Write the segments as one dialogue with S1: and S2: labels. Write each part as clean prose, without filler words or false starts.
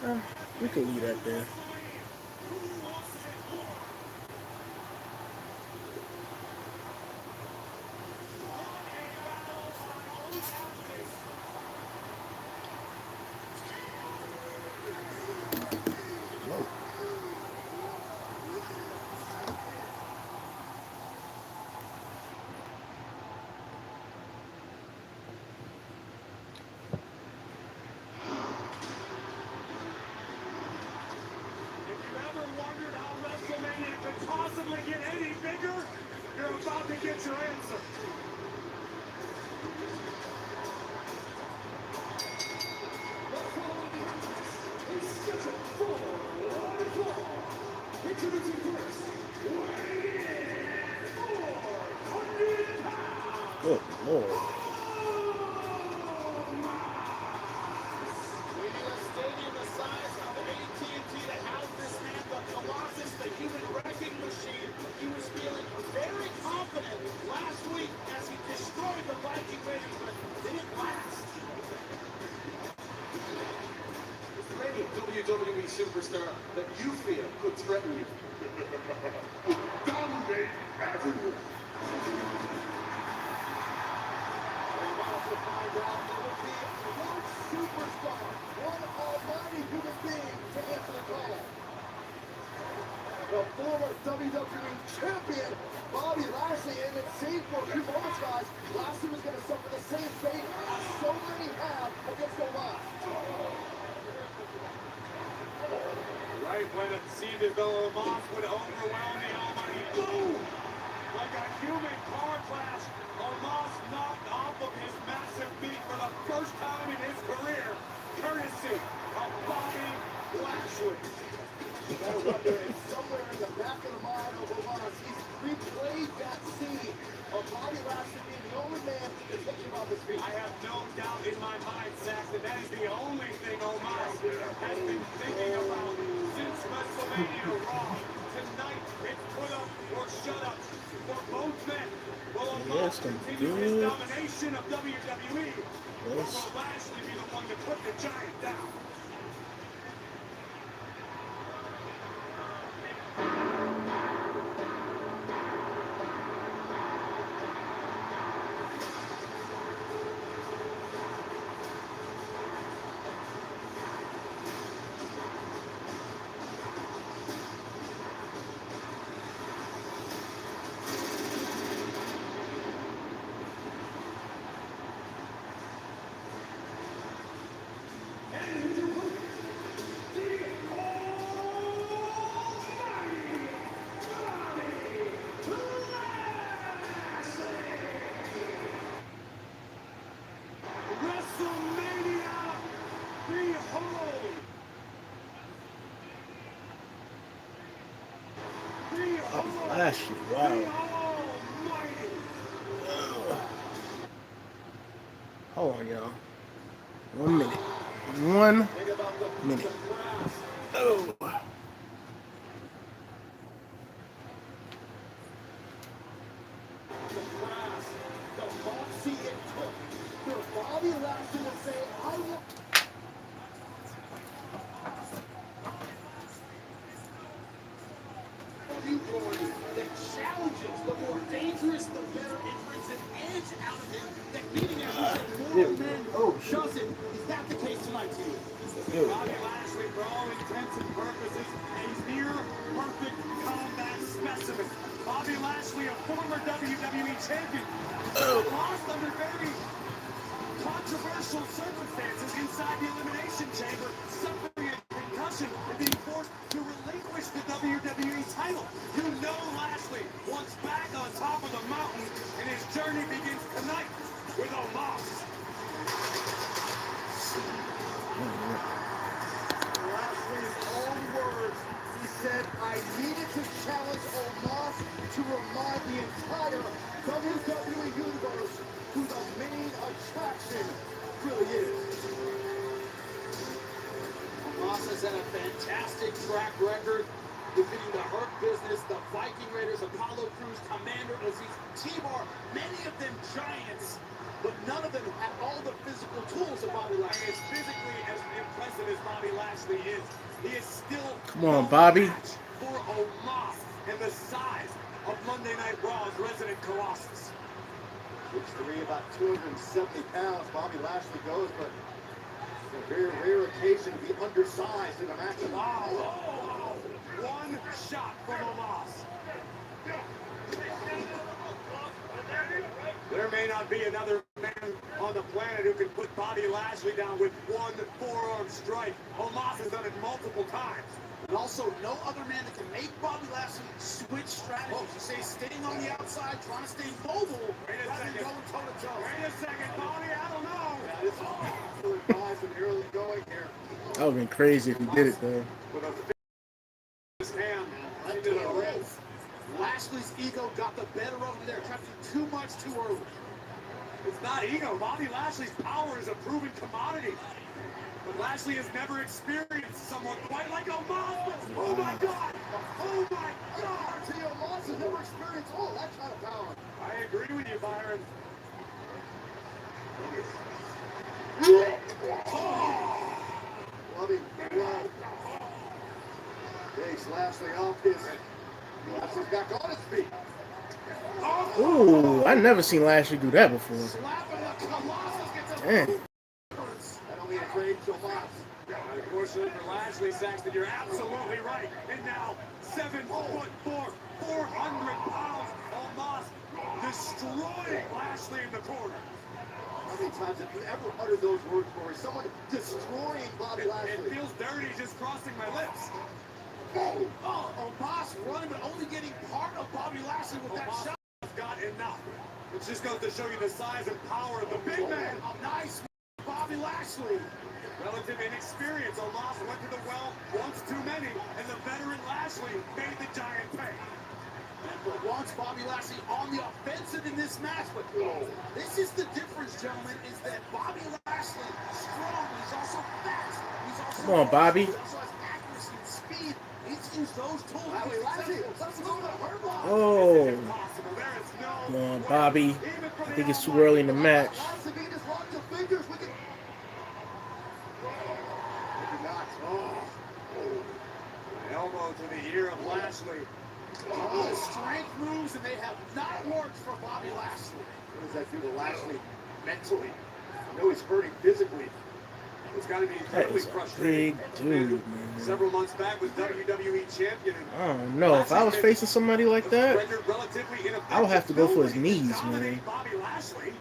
S1: We can leave that there.
S2: Wondered how Wrestlemania could possibly get any bigger? You're about to get your answer. It's scheduled for one fall. Introducing first, weighing in 400 pounds.
S1: Good Lord.
S2: He was feeling very confident last week as he destroyed the Viking Raiders, but didn't last. Is there any WWE superstar that you feel could threaten you? Dominate everyone. We're about to find out who will be one superstar, one almighty human being to answer the call. The former WWE champion, Bobby Lashley, and it seemed for a few moments, guys, Lashley was going to suffer the same fate as so many have against Omos. Right when it seemed as though Omos would overwhelm the Almighty, boom! Like a human car crash, Omos knocked off of his massive feet for the first time in his career, courtesy of Bobby Lashley. Somewhere in the back of the mind of Omos, he's replayed that scene of Bobby Lashley being the only man to take him off his feet. I have no doubt in my mind, Saxon, that is the only thing Omos has been thinking about since WrestleMania Raw. Tonight, it's put up or shut up for both men. Will Omos continue his domination of WWE, or will Lashley be the one to put the giant down? Wrestlemania, behold!
S1: Lashley, wow. Hold on, y'all. 1 minute. 1 minute. Oh.
S2: Bobby Lashley will say, I will. That challenges the more dangerous, the better entrance and edge out of him. That meeting more men does it. Is that the case tonight to you? Bobby Lashley, for all intents and purposes, a near perfect combat specimen. Bobby Lashley, a former WWE champion, lost under very controversial circumstances inside the Elimination Chamber, suffering a concussion and being forced to relinquish the WWE title. You know Lashley wants back on top of the mountain, and his journey begins tonight with Omos. Lashley's own words, he said, I needed to challenge Omos to remind the entire WWE Universe who the main attraction really is. Omos has had a fantastic track record, defeating the Hurt Business, the Viking Raiders, Apollo Crews, Commander Aziz, T-Bar, many of them giants, but none of them had all the physical tools of Bobby Lashley. As physically as impressive impressive as Bobby Lashley is, he is still
S1: Come on, Bobby.
S2: match for Omos and the size of Monday Night Raw's resident Colossus.
S3: Looks to me about 270 pounds. Bobby Lashley goes, but it's a very rare occasion to be undersized in a match.
S2: Wow. One shot from Omos. There may not be another man on the planet who can put Bobby Lashley down with one forearm strike. Omos has done it multiple times.
S4: And also, no other man that can make Bobby Lashley switch strategies. You say staying on the outside, trying to stay mobile, rather than going toe-to-toe.
S2: Wait a second, Bobby, I don't know.
S3: Yeah, this is advice and early going here.
S1: That would have been crazy if he did it, though.
S2: With his hand
S4: Into the race. Lashley's ego got the better of him there, trying to do too much too early.
S2: It's not ego. Bobby Lashley's power is a proven commodity. But Lashley has never experienced someone quite like Omos. Oh my God! Oh my God!
S3: Omos has never experienced all that kind of power.
S2: I agree with you, Byron.
S3: Loving blow. Takes Lashley off his. Lashley's back on his feet.
S1: Ooh, I never seen Lashley do that before.
S4: Slapping the Colossus gets a
S1: Damn.
S3: That'll be a trade to Omos.
S2: Unfortunately for Lashley, Saxton, you're absolutely right. And now, 7'4", 400 pounds, Omos destroying Lashley in the corner.
S3: How many times have you ever uttered those words, Corey? Someone destroying Bobby Lashley.
S2: It feels dirty just crossing my lips.
S4: Omos running, but only getting part of Bobby Lashley with that
S2: Omos
S4: shot.
S2: has got enough. It just goes to show you the size and power of the big man.
S4: A nice Bobby Lashley.
S2: Relative inexperience, Omos went to the well once too many, and the veteran Lashley made the giant pay.
S4: But once Bobby Lashley on the offensive in this match, but this is the difference, gentlemen, is that Bobby Lashley strong, but he's also fast. He's also
S1: Come on, Bobby.
S4: He also has accuracy and speed. He's used those tools.
S1: Oh.
S2: Impossible. There is no
S1: Come on,
S2: way.
S1: Bobby.
S2: Even for
S1: I
S2: the
S1: think it's too
S2: Almighty
S1: early in the match. Elbow to the ear of Lashley.
S4: The strength moves, and they have not worked for Bobby Lashley.
S3: What does that do to Lashley mentally? I know he's hurting physically.
S2: It's got to be
S1: That
S2: incredibly
S1: is a
S2: frustrating.
S1: big dude, man.
S2: Several months back was WWE champion.
S1: I don't know. If I was facing somebody like that, I would have to go for his knees, man.
S2: Bobby Lashley.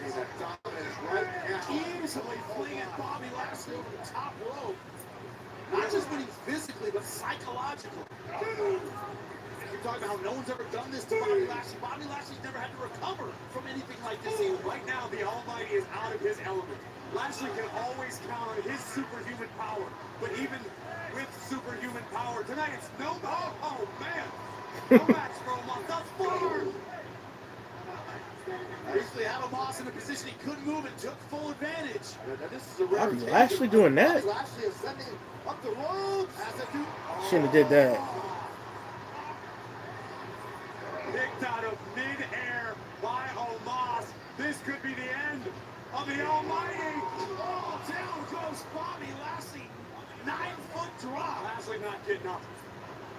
S3: See that dominance right now.
S4: Easily flinging Bobby Lashley over the top rope. Not just winning physically, but psychologically. You're talking about how no one's ever done this to Bobby Lashley. Bobby Lashley's never had to recover from anything like this.
S2: Right now, the Almighty is out of his element. Lashley can always count on his superhuman power. But even with superhuman power, tonight it's no... Oh man! No match for Omos. That's far!
S4: Basically had Omos in a position he couldn't move and took full advantage.
S3: Now, this is a rare
S1: Bobby
S3: occasion.
S1: Lashley doing that?
S3: Bobby Lashley ascending up the ropes.
S4: As a dude,
S1: Shouldn't have did that.
S2: Kicked out of mid-air by Omos. This could be the end of the Almighty.
S4: oh, down goes Bobby Lashley. 9-foot drop.
S2: Lashley not getting up.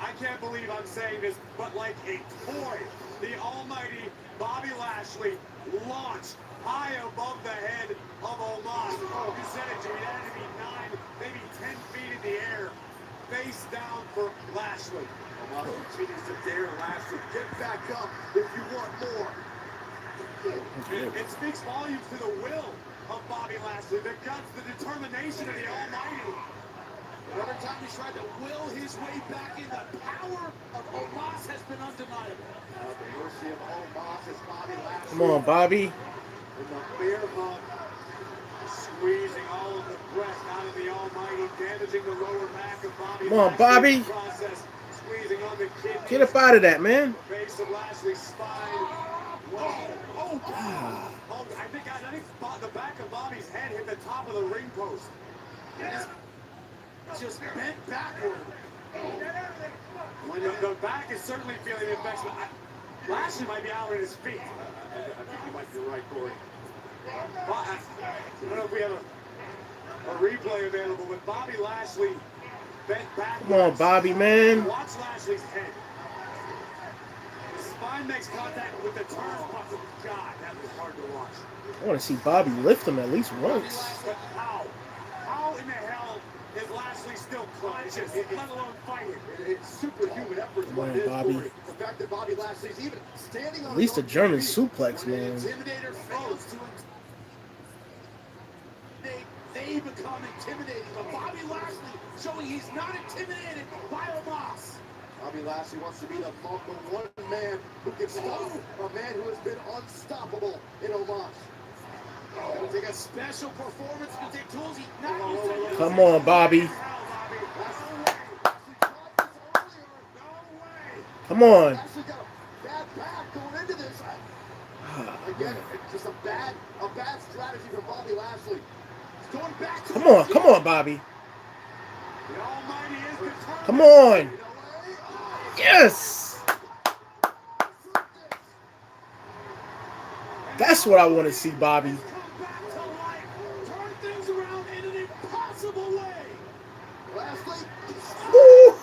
S2: I can't believe I'm saying this, but like a toy, the almighty Bobby Lashley launched high above the head of Omos. Oh, you said it, Jimmy. That had to be 9, maybe 10 feet in the air, face down for Lashley.
S3: Omos continues to dare Lashley. Get back up if you want more.
S2: It speaks volumes to the will of Bobby Lashley, the guts, the determination of the almighty.
S4: Every time he tried to will his way back in, the power of Omos has been undeniable.
S3: The mercy of Omos is Bobby Lashley.
S1: Come on, Bobby.
S3: In the bear hug.
S2: Squeezing all of the breath out of the almighty, damaging the lower back of Bobby.
S1: Come on,
S2: Lashley
S1: Bobby.
S2: in the process, squeezing on the kidneys.
S1: Get up out of that, man.
S2: The base of Lashley's spine. Oh, I think the back of Bobby's head hit the top of the ring post.
S4: Just bent backward.
S2: When the back is certainly feeling the effects, but Lashley might be out on his feet.
S3: I think you might be right, Corey.
S2: I don't know if we have
S3: A replay available with Bobby Lashley bent backwards.
S1: Come on, Bobby, man.
S3: Watch Lashley's head. The spine makes contact with the turnbuckle. God, that was hard to watch.
S1: I want to see Bobby lift him at least once.
S3: But how? How in the hell is Lashley still conscious, let alone fighting? It's superhuman effort.
S1: Come on, Bobby.
S3: The fact that Bobby Lashley's even standing on
S1: At least a
S3: his own
S1: German
S3: feet.
S1: suplex,
S3: When an
S1: man.
S3: intimidator fails to they become intimidating. But Bobby Lashley showing he's not intimidated by Omos. Bobby Lashley wants to be the one man who can stop a man who has been unstoppable in Omos. It'll take a special performance to take tools.
S1: Come on, Bobby. Come on.
S3: Lashley got a bad path going into this. Again, it's just a bad strategy from Bobby Lashley. He's going back to
S1: Come on, Bobby.
S3: the Almighty is determined.
S1: Come on. Yes. That's what I want to see, Bobby.
S3: Come back to life. Turn things around in an impossible way. Lashley.
S1: Woo.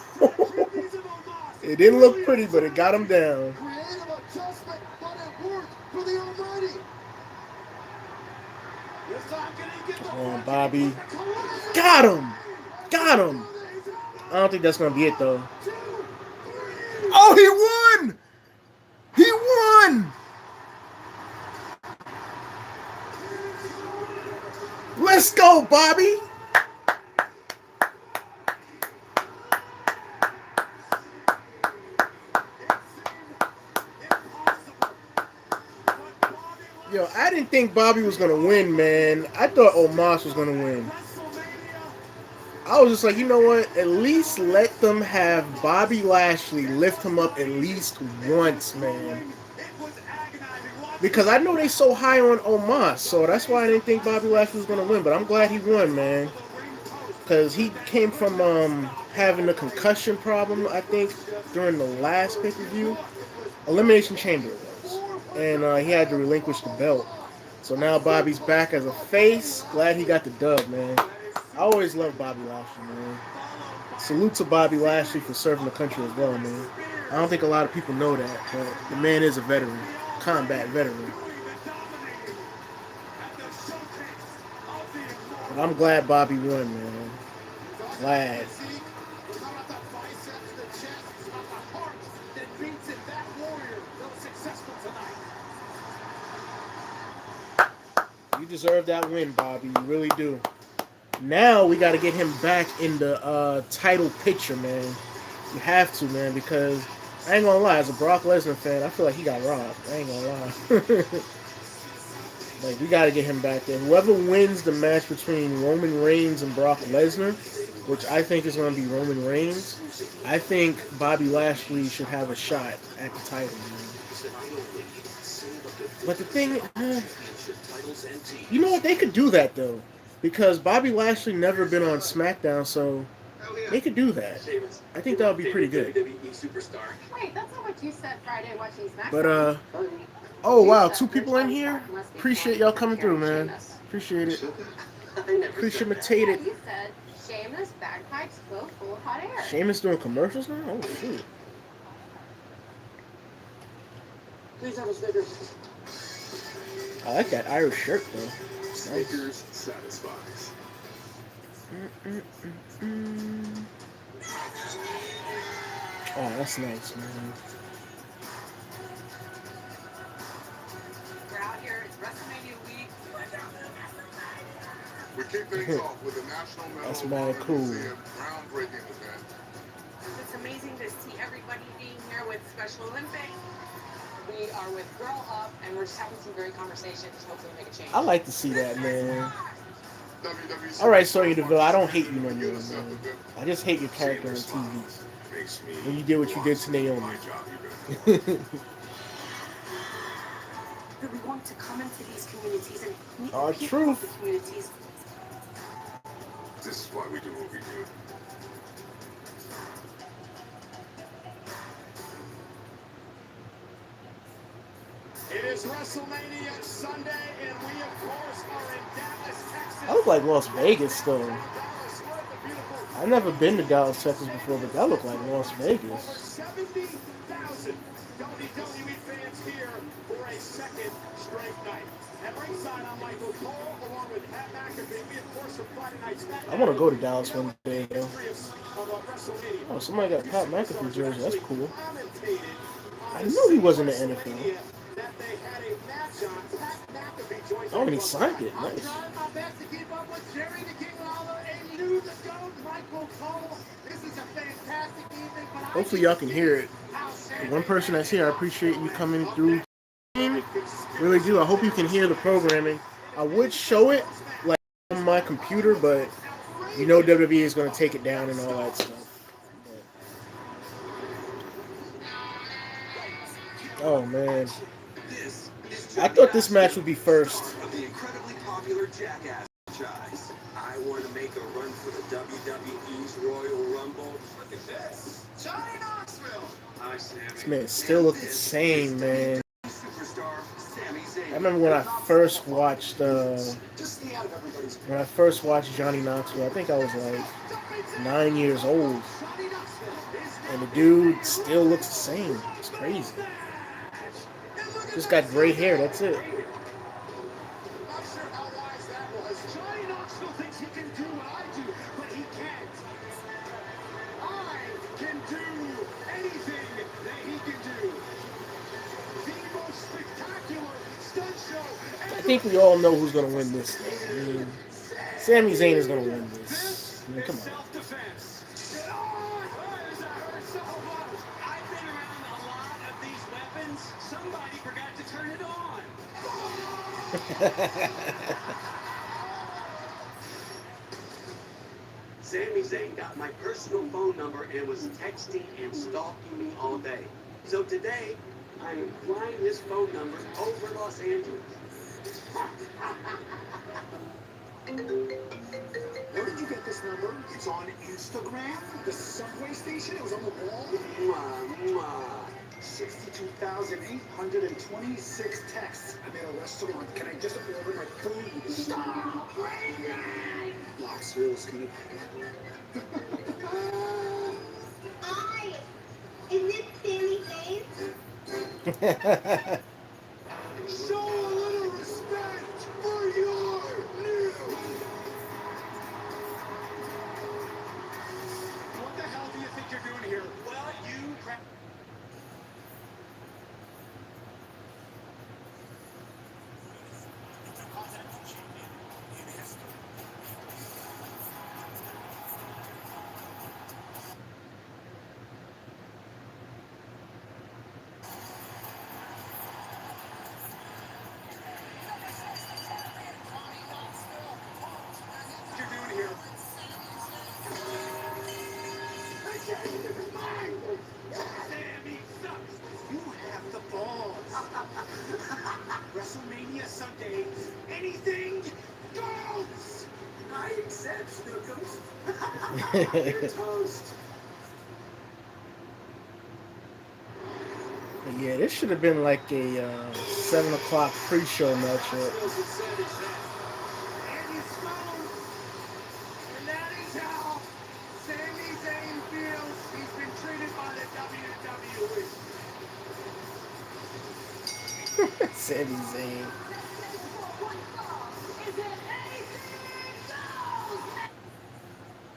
S1: It didn't look pretty, but it got him down.
S3: Creative adjustment, but it worked for the Almighty. This time, can he get the
S1: Come on,
S3: front?
S1: Bobby. Got him. Got him. I don't think that's going to be it, though. Oh, he won. He won. Let's go, Bobby. Yo, I didn't think Bobby was gonna win, man. I thought Omos was gonna win. I was just like, you know what? At least let them have Bobby Lashley lift him up at least once, man. Because I know they so high on Omos, so that's why I didn't think Bobby Lashley was gonna win. But I'm glad he won, man. Because he came from having a concussion problem, I think, during the last pay-per-view. Elimination Chamber it was. And he had to relinquish the belt. So now Bobby's back as a face. Glad he got the dub, man. I always loved Bobby Lashley, man. Salute to Bobby Lashley for serving the country as well, man. I don't think a lot of people know that, but the man is a veteran. Combat veteran. But I'm glad Bobby won, man. Glad. You deserve that win, Bobby. You really do. Now we got to get him back in the title picture, man. You have to, man, because I ain't gonna lie, as a Brock Lesnar fan, I feel like he got robbed. I ain't gonna lie. Like, we got to get him back there. Whoever wins the match between Roman Reigns and Brock Lesnar, which I think is going to be Roman Reigns, I think Bobby Lashley should have a shot at the title, man. But the thing, you know what? They could do that, though. Because Bobby Lashley never been on SmackDown, so they could do that. I think that would be pretty good.
S5: Wait, that's not what you said Friday watching SmackDown.
S1: But, oh, wow, 2 people in here? Appreciate y'all coming through, man. Appreciate it. Appreciate it.
S5: You said Sheamus, bagpipes, both full of hot air.
S1: Sheamus doing commercials now? Oh, shoot.
S3: Please have a Snickers.
S1: I like that Irish shirt, though.
S3: Snickers satisfies.
S1: Oh, that's nice, man.
S5: We're out here, it's WrestleMania week.
S6: We kick things off with the National Medal
S1: That's
S6: of
S1: mad
S6: Honor
S1: cool.
S6: Museum groundbreaking event.
S5: It's amazing to see everybody being here with Special Olympics. We are with Girl Up, and we're just having some great conversations. Hopefully make a change.
S1: I like to see that, man.
S6: WWE
S1: All right, Sonya Deville, I don't hate you no more, man. I just hate your character on TV.
S6: makes me
S1: When you did what you did to Naomi.
S6: my job even.
S5: But we want to come into these communities and meet
S1: Our
S5: the people
S1: truth.
S5: of the communities.
S6: This is why we do what we do.
S3: It is WrestleMania Sunday, and we, of course, are in Dallas, Texas.
S1: I look like Las Vegas though. I've never been to Dallas, Texas before, but that looked like Las
S3: Over
S1: Vegas.
S3: 70,000 WWE fans here for a second straight night. At ringside, I'm Michael Cole, along with Pat McAfee. We, of course, from Friday Night
S1: I want to
S3: SmackDown.
S1: go to Dallas one day though.
S3: History of WrestleMania.
S1: Oh, somebody got Pat McAfee jersey. That's cool.
S3: Commentated on
S1: I
S3: the
S1: knew he
S3: same
S1: wasn't in the NFL.
S3: WrestleMania that they had a match on. Pat McAfee joins
S1: Oh, and he
S3: us.
S1: signed it.
S3: I'm
S1: Nice.
S3: trying my best to keep up with Jerry the King Lawler and you, the GOAT, Michael Cole. This is a fantastic evening, but
S1: Hopefully y'all can hear it. The one person that's here, I appreciate you coming through. Really do. I hope you can hear the programming. I would show it like on my computer, but you know WWE is going to take it down and all that stuff. But, oh man,
S4: This is
S1: I thought this match would be first.
S4: of the incredibly popular Jackass franchise. I want to make a run for the WWE's Royal Rumble. Look at this. Johnny Knoxville. Hi, Sammy.
S1: This man still looks the same, man.
S4: Superstar Sami Zayn.
S1: I remember when I first watched Johnny Knoxville. I think I was like 9 years old, and the dude still looks the same. It's crazy. Just got gray hair. That's it.
S3: Not sure how wise that was. Johnny Knoxville thinks he can do what I do, but he can't. I can do anything that he can do. The most spectacular stunt show.
S1: I think we all know who's going to win this thing. I mean, Sami Zayn is going to win this. I mean, come on.
S3: Self-defense. That hurt so much.
S4: I've been around a lot of these weapons. Somebody forgot to turn it on. Sami Zayn got my personal phone number and was texting and stalking me all day. So today, I am flying his phone number over Los Angeles.
S3: Where did you get this number? It's on Instagram? The subway station? It was on the wall?
S4: Mwah, mwah.
S3: 62,826 texts. I'm at a restaurant. Can I just order my food? Stop ringing! Knoxville's gonna...
S7: Hi, is this Sami Zayn?
S3: Show a little respect for your new... What the hell do you think you're doing here?
S4: Well, you crap.
S3: What you're doing here? Sammy sucks. You have the balls. WrestleMania Sunday. Anything goes.
S4: I accept Snookums.
S3: You're toast.
S1: Yeah, this should have been like a 7 o'clock pre-show matchup.
S3: And he's stoned. And that is how Sami Zayn feels. He's been treated by the WWE.
S1: Sami Zayn.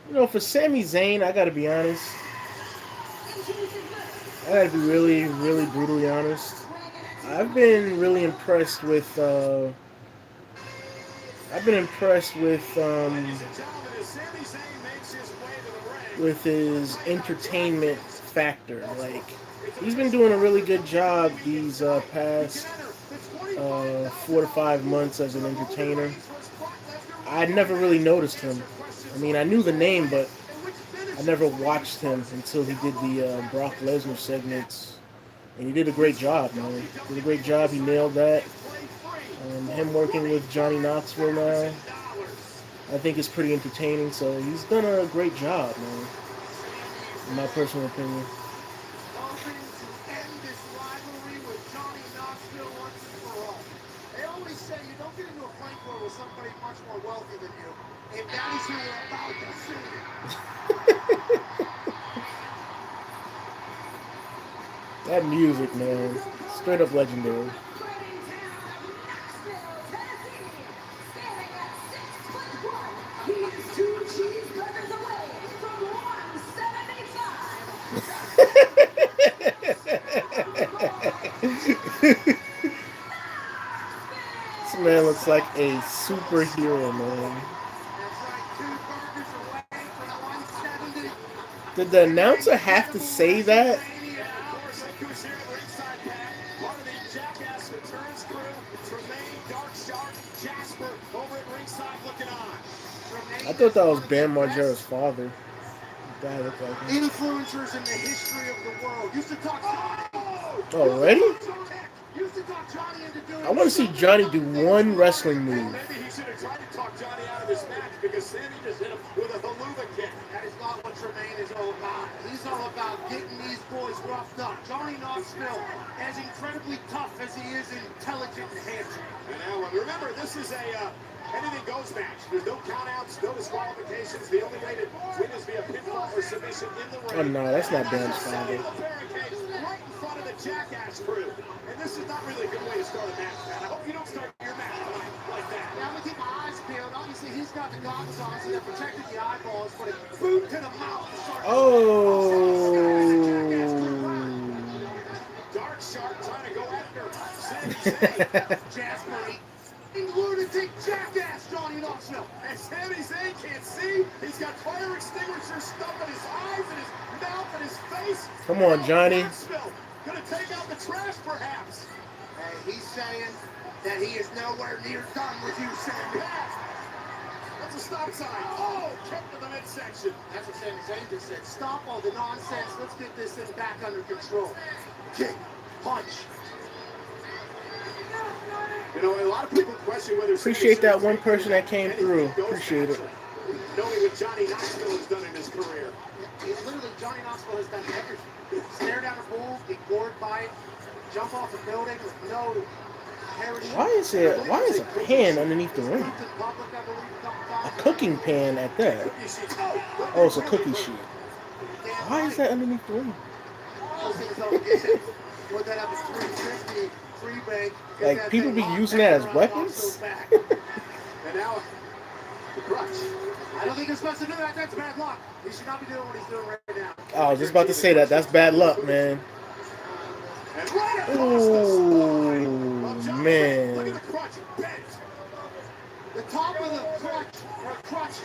S1: You know, for Sami Zayn, I gotta be honest. I gotta be really, really brutally honest. I've been really impressed with. With his entertainment factor. Like, he's been doing a really good job these past 4 to 5 months as an entertainer. I never really noticed him. I mean, I knew the name, but I never watched him until he did the Brock Lesnar segments. And he did a great job, man. He did a great job. He nailed that. Him working with Johnny Knoxville now, I think is pretty entertaining. So he's done a great job, man. In my personal opinion.
S3: Hoping to end this rivalry with Johnny Knoxville once and for all. They always say you don't get into a fight war with somebody much more wealthy than you. And that is who we're about to see.
S1: That music, man. Straight up legendary. This man looks like a superhero, man.
S3: That's right, 2 burgers away from 170.
S1: Did the announcer have to say that?
S4: Of course, look who's here at ringside, Pat. Part of the Jackass Returns crew. Tremaine, Dark Shark, Jasper over at ringside looking on.
S1: I thought that was Bam Margera's father. That looked like him.
S3: Influencers in the history of the world used to talk
S1: Already?
S3: Used to talk Johnny into doing
S1: I want to see Johnny do one wrestling
S4: Well,
S1: move.
S4: maybe he should have tried to talk Johnny out of this match because Sammy just hit him with a haluva kick.
S3: That is not what Tremaine is all about. He's all about getting these boys roughed up. Johnny Knoxville, as incredibly tough as he is intelligent and handsome.
S4: And now, remember, this is a anything goes match. There's no countouts, no disqualifications. The only way to win is via pinfall or submission in the ring.
S1: Oh no, that's not Bam's
S4: Setting
S1: father.
S4: the barricades right in front of the Jackass crew. And this is not really a good way to start a match, man. I hope you don't start your match like that.
S3: Now, I'm going to keep my eyes peeled. Obviously, he's got the goggles on, so they're protecting the eyeballs, but a boot to the mouth.
S1: Oh.
S4: Dark Shark trying to go after Sami Zayn.
S3: Jasper, lunatic jackass, Johnny Knoxville.
S4: And Sami Zayn can't see. He's got fire extinguisher stuff in his eyes and his mouth and his face.
S1: Come on, Johnny.
S4: Knoxville gonna take out the trash, perhaps.
S3: Hey, he's saying that he is nowhere near done with you, Sammy.
S4: That's a stop sign. Oh, kick to the midsection.
S3: That's what Sami Zayn just said. Stop all the nonsense. Let's get this thing back under control. Kick, punch.
S4: You know, a lot of people question whether
S1: Appreciate that one person that came through. Appreciate it.
S4: Knowing what Johnny Knoxville has done in his career.
S3: He's literally, Johnny Knoxville has done everything. Stare down a bull, be gored by it, jump off a building with no heritage.
S1: Why is a pan underneath the ring? A cooking pan at that. Oh, it's a cookie sheet. Why is that underneath the ring?
S3: Put that up at 350, free bank.
S1: Like, people be using that as weapons?
S4: And now, the crutch.
S3: I don't think you're supposed to do that. That's bad luck. He should not be doing what he's doing right now.
S1: I was just about to say that. That's bad luck, man.
S4: And right across the spine of
S1: Oh,
S4: Johnny.
S1: man.
S4: Look at the crutch bent.
S3: The top of the crutch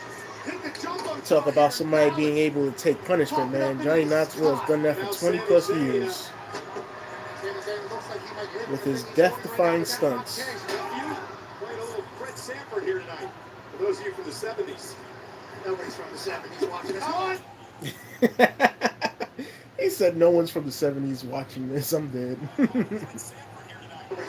S3: hit the jumbo.
S1: Talk about somebody being able to take punishment, man. Johnny Knoxville has done that for 20 plus years with his death-defying stunts.
S4: You played a little Fred Sanford here tonight. For those of you from the 70s.
S3: Nobody's from the 70s watching this.
S1: He said no one's from the 70s watching this. I'm dead.
S3: Nobody's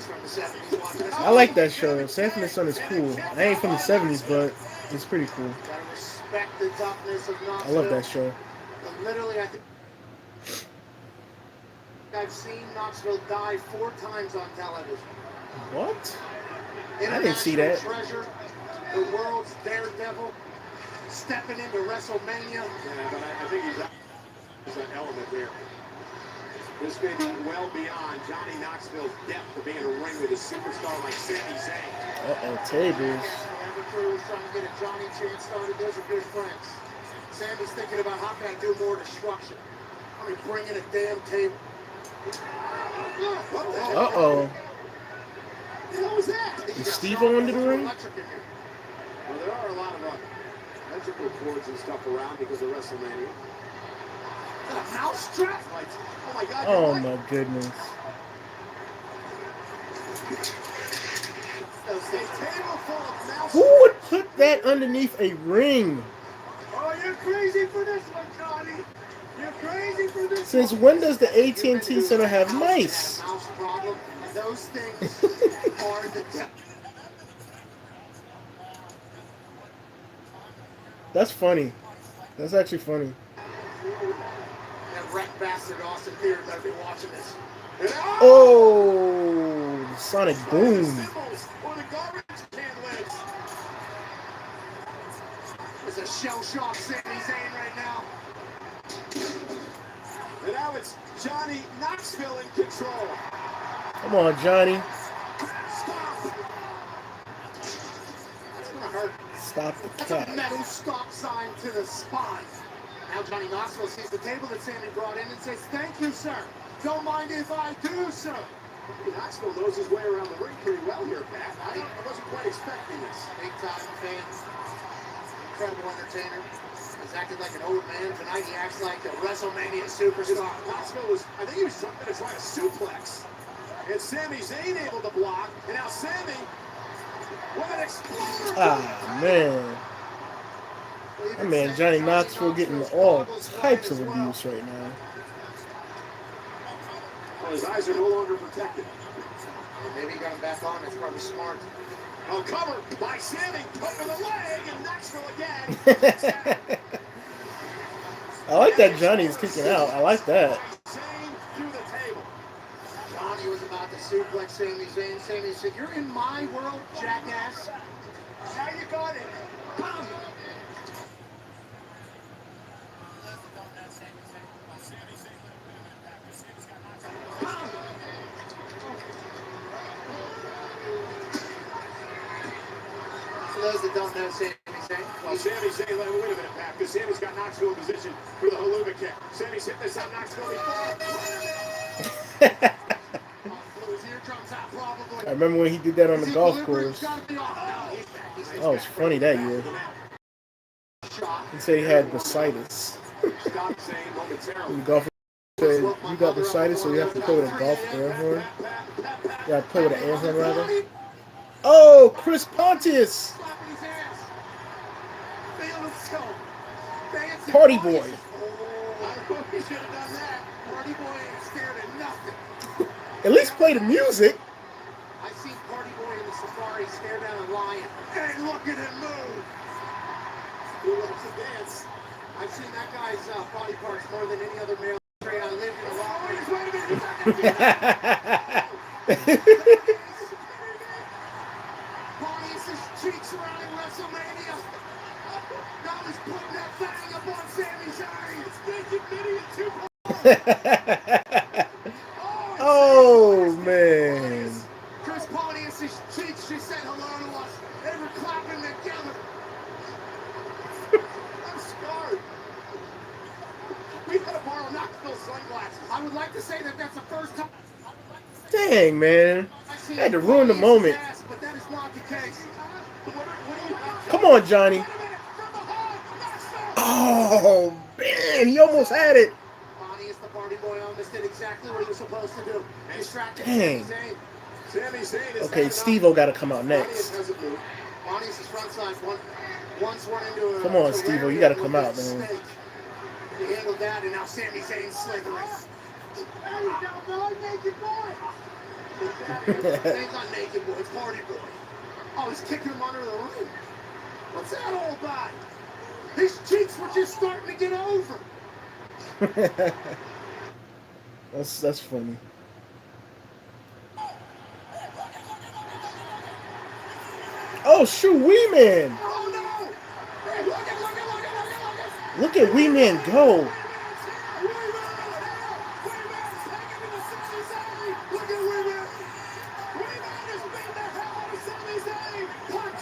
S3: from the 70s watching this.
S1: I like that show. Sanford and Son is cool. I ain't from the 70s, but it's pretty cool.
S3: Gotta respect the toughness of Knoxville.
S1: I love that show.
S3: But literally, I think I've seen Knoxville die 4 times on television.
S1: What? I didn't see that.
S3: Treasure, the world's daredevil, stepping into Wrestlemania.
S4: Yeah, but I think there's an element here. This may be well beyond Johnny Knoxville's depth to be in a ring with a superstar like Sami Zayn.
S1: Uh-oh, tables.
S3: The crew is trying to get a Johnny chance started. Those are good friends. Sammy's thinking about how can I do more destruction. I mean, bring in a damn table. What the hell?
S1: Uh-oh.
S3: What the hell was that?
S1: Is Steve-O under the ring?
S3: Electric in here.
S4: Well, there are a lot of electrical cords and stuff around because of WrestleMania.
S3: Is that a mouse trap?
S4: Like, oh my God.
S1: Oh
S4: you're right.
S1: my goodness.
S4: A table full of mouse.
S1: Who would put that underneath a ring?
S3: Oh, you're crazy for this one, Johnny. You're crazy for this
S1: Since
S3: one.
S1: when does the AT&T Center have mice?
S3: Mouse problem. Those things are the
S1: That's funny. That's actually funny.
S3: That wreck bastard Austin Theater better be watching this.
S1: Oh, the Sonic Boom.
S4: Symbols or the garbage can lids.
S3: is a shell-shocked Sami Zayn right now. And now it's Johnny Knoxville in control.
S1: Come on, Johnny.
S3: Stop. That's gonna hurt.
S1: Stop the
S3: That's a
S1: cat.
S3: metal stop sign to the spine. Now Johnny Knoxville sees the table that Sami brought in and says, "Thank you, sir. Don't mind if I do, sir." Knoxville knows his way around the ring pretty well here, Pat. I wasn't quite expecting this. Big time fan. Incredible entertainer. He's acted like an old man. Tonight he acts like a Wrestlemania superstar. Knoxville was, I think he was going to try a suplex. And Sami Zayn able to block. And now Sami with an exploder.
S1: Ah, man. That man, Johnny Knoxville, getting all types of abuse right now.
S3: Well, his eyes are no longer protected. Maybe he got him back on. That's probably smart. Oh, cover by Sami. Put with a leg and Knoxville again.
S1: I like that Johnny is kicking out. I like that.
S3: Zayn through the table. Johnny was about to suplex Sami Zayn. Sami said, "You're in my world, jackass." Now you got it. Boom. For those that don't know Sami Zayn, well, Sami Zayn, wait a minute, Pat, because Sami's got Knoxville in position for the haluva kick. Sami's hit this on Knoxville before. Blew his eardrums out, probably.
S1: I remember when he did that on the golf course. That was funny that year. He said he had bursitis. The golfer said, "You got bursitis, so you have to play with a golf air horn." You got to play with an air horn, rather. Oh, Chris Pontius! Party boy. At least play the music.
S3: I've seen Party Boy in the Safari stare down a lion. Hey, look at him move! He loves to dance. I've seen that guy's body parts more than any other male straight. I lived in a lot. Oh, he's waiting a minute. Pontius' cheeks surrounding Wrestlemania. Now he's putting that thing up on Sami Zayn. It's naked video 2.
S1: Oh, man.
S3: Chris Pontius' cheeks just said hello to us. They were clapping together. I'm scarred. We had to borrow Knoxville sunglasses. I would like to say that that's the first time.
S1: Dang, man. I had to ruin the moment.
S3: But that is not the case.
S1: Come on, Johnny. Oh, man. He almost had it.
S3: Pontius, the party boy, almost did exactly what he was supposed to do. Distracted
S1: Dang.
S3: Sami Zayn is
S1: Okay, Steve-O got to come out next.
S3: Pontius' front side once run into a...
S1: Come on, Steve-O. You got to come out, man.
S3: He handled that, and now Sami Zayn's slithering. Hey, now, boy, naked boy. Zayn's not naked boy, it's party boy. Oh, he's kicking him under the ring. What's that all about? His cheeks were just starting to get over.
S1: That's funny. Oh shoot, Wee Man!
S3: Oh no! Hey, look
S1: Look at Wee Man go!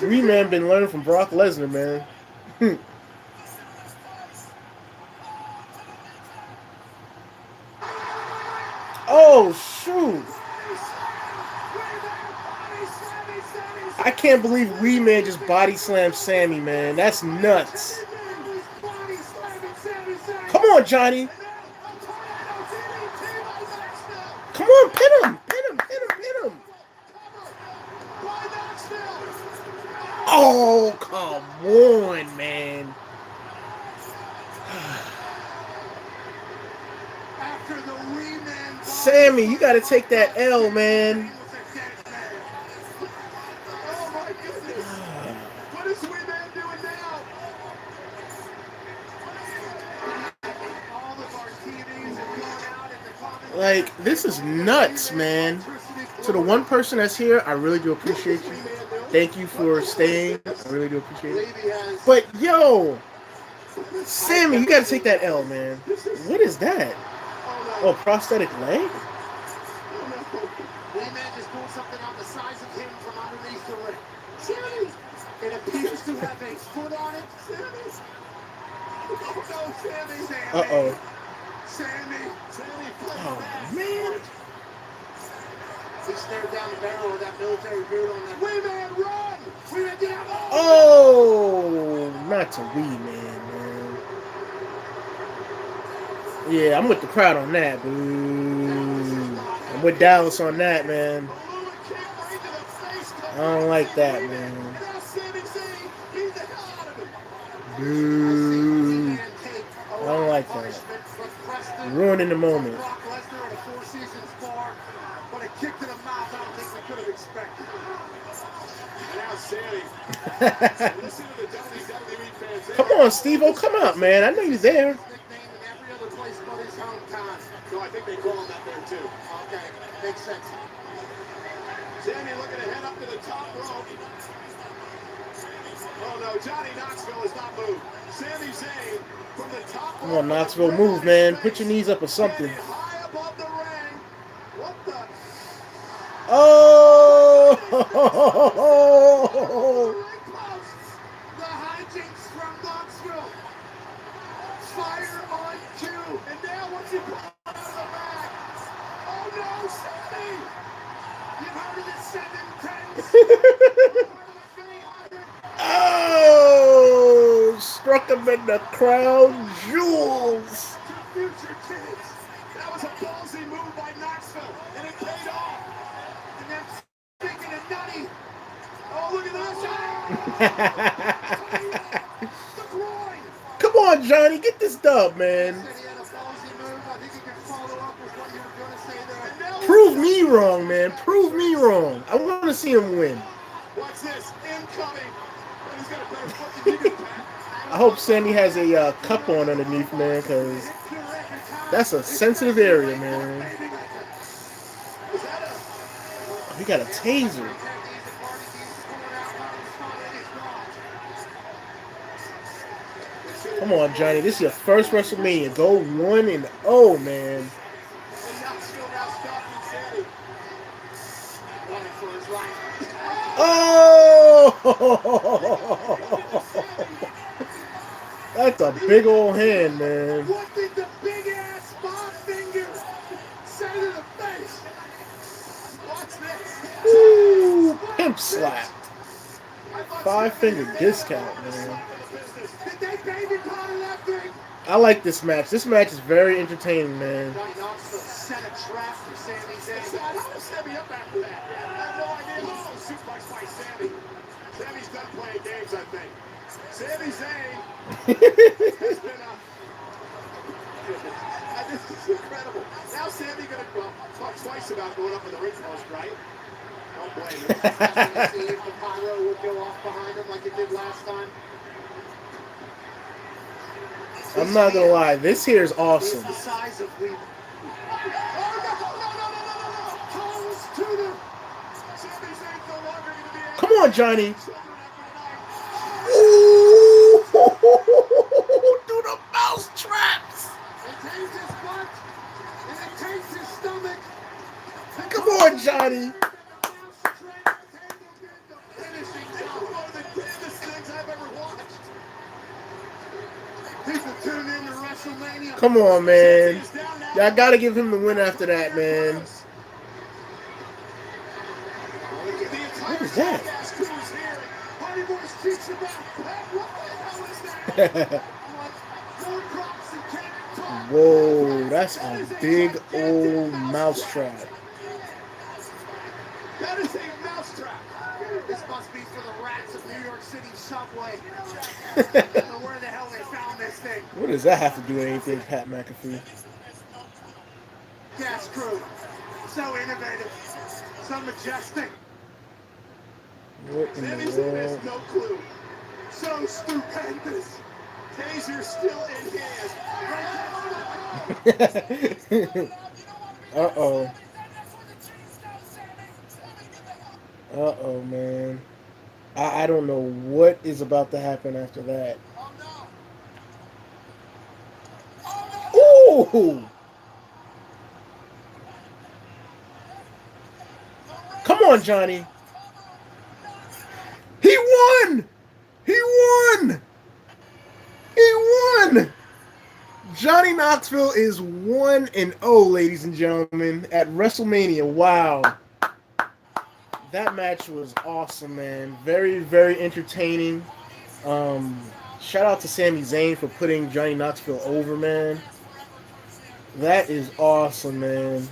S1: Wee Man been learning from Brock Lesnar, man. Oh shoot! I can't believe Wee Man just body slammed Sammy, man. That's nuts. Come on, Johnny. Come on, pin him. Pin him, pin him, pin him. Oh, come on, man. Sammy, you got to take that L, man.
S3: What is Wee Man doing now? All of our TVs are going out in the comments.
S1: Like, this is nuts, man. To the one person that's here, I really do appreciate you. Thank you for staying. I really do appreciate it.
S3: Levy has.
S1: But yo, Sammy, you gotta take that L, man. What is that?
S3: Oh
S1: Oh,
S3: no.
S1: prosthetic leg?
S3: Oh no. Lee Man just pulled something out the size of him from underneath the ring. Sammy! It appears to have a foot on it. Sammy! Oh no, Sammy!
S1: Uh
S3: Sammy!
S1: oh.
S3: Sammy! Sammy!
S1: Oh man.
S3: He stared down the barrel of that military boot on that. Lee Man, run! Lee Man, get out!
S1: Oh, not to Wee Man, man. Yeah, I'm with the crowd on that, boo. I'm with Dallas on that, man.
S3: Balloon kick right to the face.
S1: I don't like that, man.
S3: And now Sammy Zayn beat the hell out of him.
S1: Boo. I don't like that. Ruining the moment.
S3: Brock Lesnar at a Four Seasons bar, but a kick to the mouth I don't think we could have expected. And now Sammy. Listen to the WWE fans.
S1: Come on, Steve-O, come out, man. I know you're there.
S3: Nickname in every other place but his hometown. No, I think they call him that there too. Okay, makes sense. Sammy looking to head up to the top rope. Oh no, Johnny Knoxville has not moved. Sami Zayn from the top
S1: Come on, Knoxville, move, man. Put your knees up or something.
S3: high above the ring. What the?
S1: Oh!
S3: Ring posts. The hijinks from Knoxville. Fire on cue. And now what's he pulling out of the bag? Oh no, Sammy! You've heard of this 7 10.
S1: Oh! Struck him in the crown jewels.
S3: Two future kids. That was a ballsy move by Knoxville, and it paid off. And then speaking of nutty, oh look at this! The groin.
S1: Come on, Johnny, get this dub, man.
S3: Said he had a ballsy move. I think he can follow up with what you were going to say there. And now
S1: Prove me wrong, man. Prove me wrong. I want to see him win.
S3: what's this? Incoming. And he's got a better foot than you do, Pat.
S1: I hope Sammy has a cup on underneath, man, because that's a sensitive area, man. He got a taser. Come on, Johnny. This is your first WrestleMania. Go 1-0, man. Oh! That's a big old hand, man.
S3: What did the big ass Bob finger say to the face? Watch this.
S1: Woo! Pimp slap. 5-finger discount, man.
S3: Did they baby powder that thing?
S1: I like this match. This match is very entertaining, man.
S3: Johnny Knoxville set a trap for Sami Zayn. How was Sami up after that? I have no idea. Oh, suplex by Sami. Sami's done playing games, I think. Sami Zayn has been this is incredible. Now Sami gonna talk twice about going up in the ring post, right? Don't blame him. See if the pyro would go off behind him like it did last time.
S1: I'm not gonna lie, this here is
S3: He's
S1: awesome.
S3: the size of Weaver. Toes to the. Sami Zayn's no longer going to be able
S1: Come on, Johnny.
S3: to children after
S1: Ooh! Do the mouse traps.
S3: It takes his butt, and it takes his stomach.
S1: Come on, Johnny.
S3: Finishing job. One of the damnest things I've ever watched. People tune in to WrestleMania.
S1: Come on, man. Y'all gotta give him the win after that, man. What is that? Whoa, that's a big old mouse trap.
S3: That is a mousetrap. This must be for the rats of New York City subway. I don't know where the hell they found this thing.
S1: What does that have to do with anything, Pat McAfee?
S3: Gas crew. So innovative. So majestic.
S1: What in
S3: Sami
S1: the
S3: Zayn
S1: world?
S3: has no clue. So stupendous. Taser still in hand.
S1: Uh-oh. Uh-oh, man. I don't know what is about to happen after that.
S3: Oh no! Oh no!
S1: Ooh! Come on, Johnny. He won! He won! He won! Johnny Knoxville is 1-0, ladies and gentlemen, at WrestleMania. Wow. That match was awesome, man. Very, very entertaining. Um, Shout out to Sami Zayn for putting Johnny Knoxville over, man. That is awesome, man.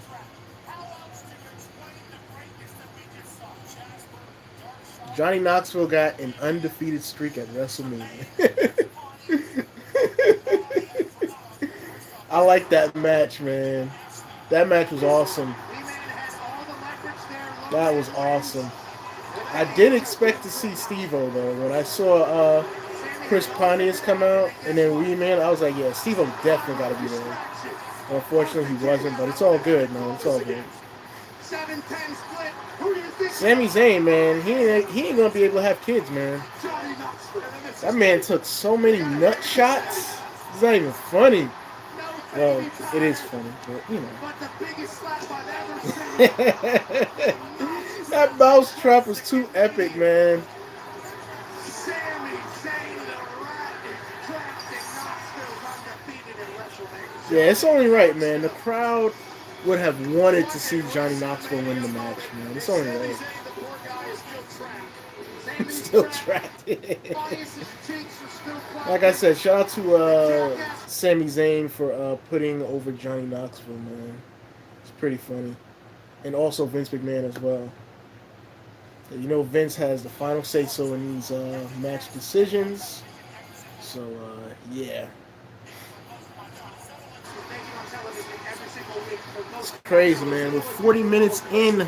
S1: Johnny Knoxville got an undefeated streak at WrestleMania. I like that match, man. That match was awesome. That was awesome. I did expect to see Steve-O, though. When I saw Chris Pontius come out and then Wee Man, I was like, yeah, Steve-O definitely got to be there. Unfortunately, he wasn't, but it's all good, man. It's all good.
S3: 7-10 split. Who do you think?
S1: Sami Zayn, man, he ain't gonna be able to have kids, man.
S3: Johnny Knoxville.
S1: That man took so many nut shots. It's not even funny. Well, it is funny, but you know.
S3: But the biggest slap I've ever seen.
S1: That mouse trap was too epic, man.
S3: Sami Zayn, the rat, is trapped in Knoxville's undefeated in WrestleMania.
S1: Yeah, it's only right, man. The crowd would have wanted to see Johnny Knoxville win the match, man. It's only
S3: Sami
S1: right.
S3: Zayn, the poor guy, is still trapped. Sami's
S1: Still trapped.
S3: Pontius's cheeks are still flat.
S1: Like I said, shout out to Sami Zayn for putting over Johnny Knoxville, man. It's pretty funny. And also Vince McMahon as well. You know, Vince has the final say so in these match decisions. So, yeah. It's crazy, man. We're 40 minutes in.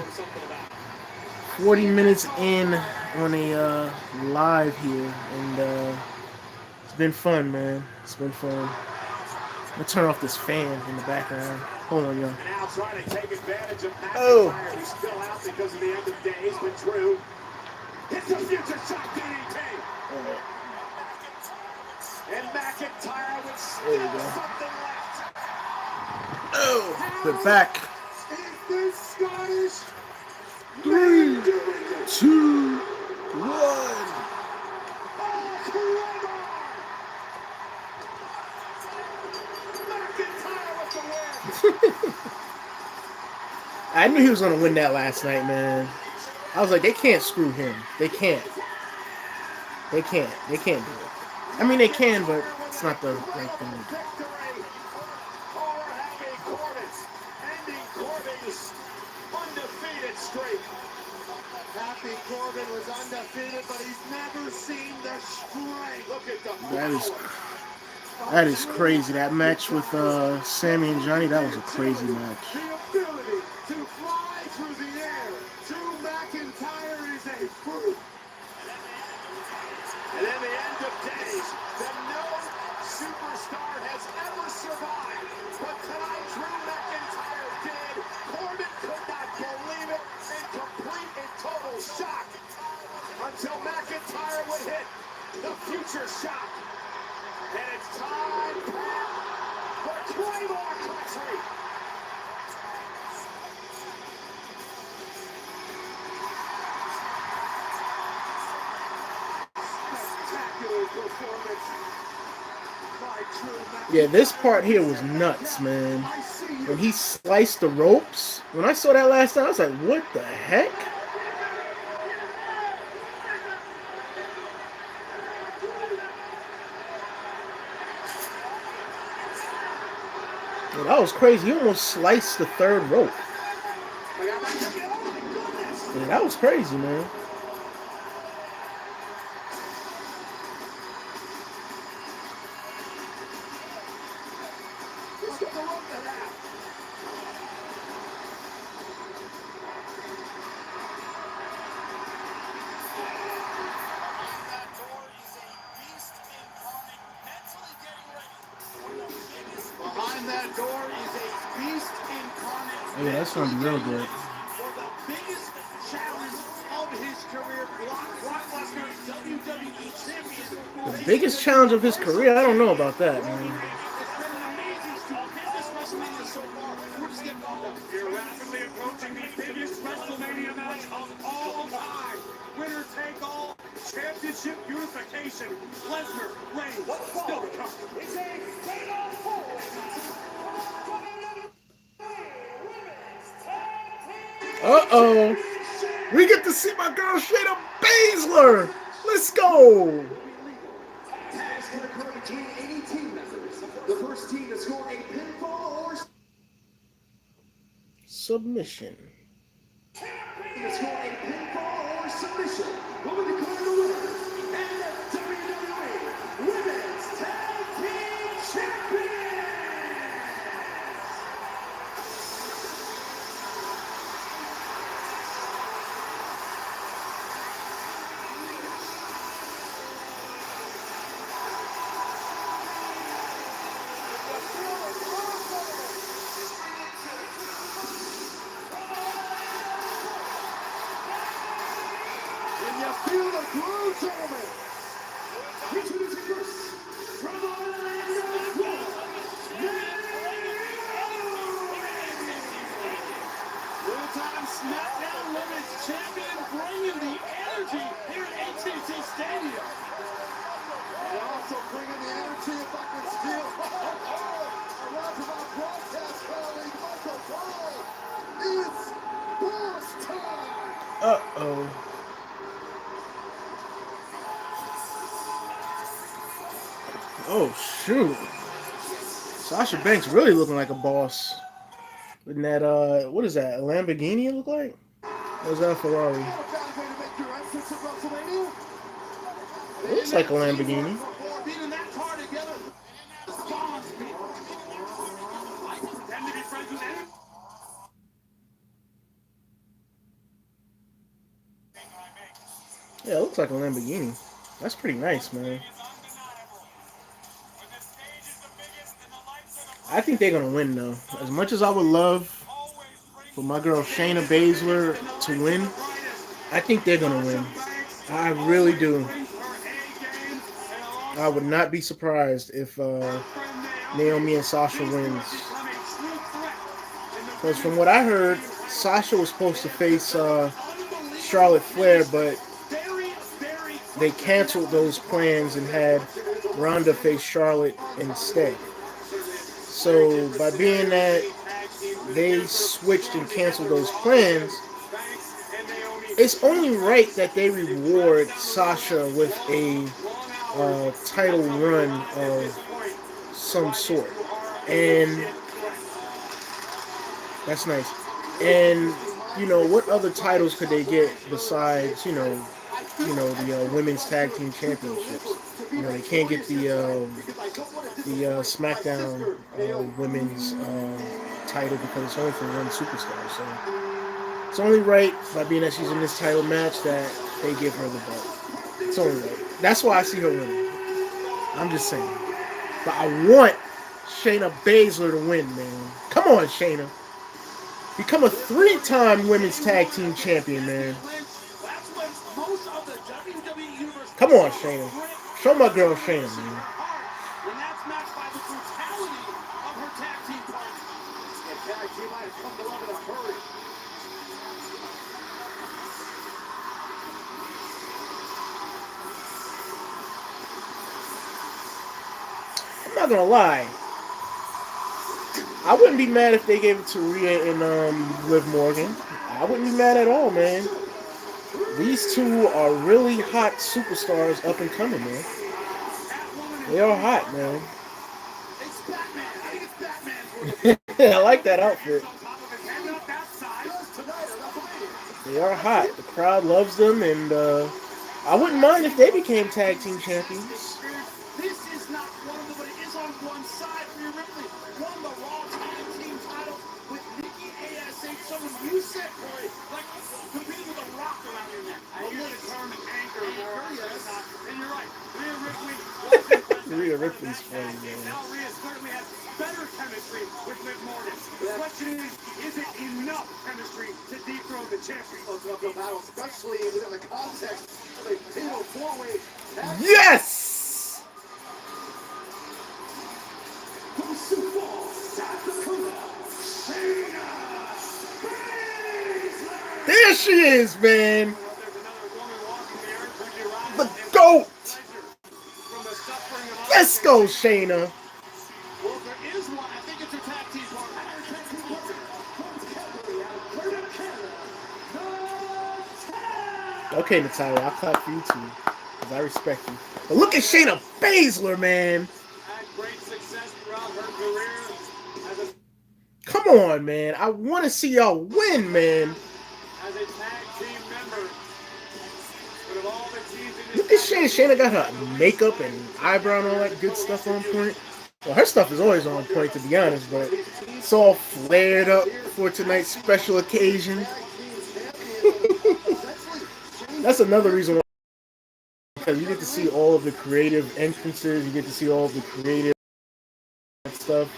S1: 40 minutes in on a live here. And it's been fun, man. It's been fun. I'm going to turn off this fan in the background. Hold on, y'all.
S3: Now trying to take advantage of
S1: Oh.
S3: McIntyre. He's still out because of the end of days, but Drew hits a future shot DDT. And McIntyre with
S1: There you
S3: still
S1: go.
S3: something left.
S1: Oh, we're back.
S3: Is this Scottish?
S1: 3, 2, 1. I knew he was going to win that last night, man. I was like, they can't screw him. They can't. They can't. They can't do it. I mean, they can, but it's not the right thing to do.
S3: Happy Corbin was undefeated, but he's never seen the strength. Look at the
S1: That is crazy. That match with Sammy and Johnny, that was a crazy match.
S3: The ability to fly through the air. Drew McIntyre is a fruit. And in the end of days, that no superstar has ever survived. But tonight, Drew McIntyre did. Corbin could not believe it in complete and total shock until McIntyre would hit the future shock. And it's time for Claymore Country. Spectacular performance by Drew McIntyre.
S1: Yeah, this part here was nuts, man. When he sliced the ropes, when I saw that last time, I was like, what the heck? Yeah, that was crazy. He almost sliced the third rope. Yeah, that was crazy, man.
S3: Behind that door is a beast incarnate.
S1: Yeah, that's gonna be real good.
S3: For the biggest challenge of his career, Brock Lesnar
S2: WWE champion.
S1: The biggest challenge of his career? I don't know about that, man.
S2: It's been an amazing streak. This WrestleMania so far, we're just getting warmed up. You're rapidly approaching the biggest WrestleMania match of all time. Winner take all, championship unification. Lesnar, Reigns, still to come. It's a fatal four.
S1: Uh-oh. We get to see my girl Shayna Baszler. Let's go.
S3: Tags can occur between any team members. The first team to score a pinfall or
S1: Submission.
S3: to score a pinfall or submission will be declared the winner and the WWE Women's Tag Team Champions. When you feel the groove, gentlemen, introducing first, from Orlando, Florida,
S2: Full-time SmackDown Women's Champion, bringing the energy here at AT&T Stadium.
S3: and also bringing the energy, if I can steal. Around to my broadcast colleague, Michael Cole. It's boss time.
S1: Uh-oh. Oh, shoot. Sasha Banks really looking like a boss. In that, what is that, a Lamborghini it look like? Or is that a Ferrari?
S3: What a bad way to make your entrance at WrestleMania.
S1: It looks like a Lamborghini.
S2: Beating that car together bonds people. I pretend to be friends with anyone.
S1: Yeah, it looks like a Lamborghini. That's pretty nice, man. I think they're gonna win though. As much as I would love for my girl Shayna Baszler to win, I think they're gonna win. I really do. I would not be surprised if Naomi and Sasha wins. Because from what I heard, Sasha was supposed to face Charlotte Flair, but they canceled those plans and had Ronda face Charlotte instead. So by being that they switched and canceled those plans, it's only right that they reward Sasha with a title run of some sort. And that's nice. And you know, what other titles could they get besides the women's tag team championships? You know, they can't get the SmackDown women's title because it's only for one superstar. So it's only right, by being that she's in this title match, that they give her the belt. It's only right. That's why I see her winning. I'm just saying. But I want Shayna Baszler to win, man. Come on, Shayna. Become a 3-time women's tag team champion, man. Come on, Shayna. Show my girl Shayna, man.
S2: And that's matched by the brutality of her tag team partner.
S3: The tag team might have come to love in a hurry.
S1: I'm not gonna lie. I wouldn't be mad if they gave it to Rhea and Liv Morgan. I wouldn't be mad at all, man. These two are really hot superstars up and coming, man. They are hot, man.
S2: It's Batman. I think it's Batman.
S1: I like that outfit.
S2: On top of his head up that side.
S1: They are hot. The crowd loves them, and I wouldn't mind if they became tag team champions.
S2: This is not one of them, but it is on one side. Rhea Ripley won the Raw Tag Team title with Nikki ASH. Someone you said, Corey, like competing with a rock around your neck. I hear the term anchor more. Yes. And you're right. Rhea Ripley was impressive.
S1: Rhea Ripley's funny,
S2: And
S1: man.
S2: now Rhea certainly has better chemistry with Liv Morgan. The question is it enough chemistry to dethrone the champion?
S3: Battle, especially within the context of a fatal four-way
S1: Yes!
S2: From Sioux Falls, South Dakota, Shayna Baszler.
S1: There she is, man.
S4: Well, there's another woman walking the earth who derives
S1: The
S4: immense
S1: GOAT.
S4: pleasure from the suffering of others.
S1: Let's go, Shayna.
S4: Well, if there is one, I think it's her tag team partner.
S2: Her tag team partner from Calgary, Alberta, Canada, Natalia.
S1: Okay, Natalia, I'll clap for you too. Because I respect you. But look at Shayna Baszler, man.
S4: Had great success throughout her career as a
S1: Come on, man. I want to see y'all win, man.
S4: as a tag team member. But of all the teams in
S1: Look
S4: this
S1: at Shayna. Shayna got her makeup and eyebrow and all that good stuff on point. Well, her stuff is always on point, to be honest, but it's all flared up for tonight's special occasion. That's another reason why, because you get to see all of the creative entrances, you get to see all of the creative stuff.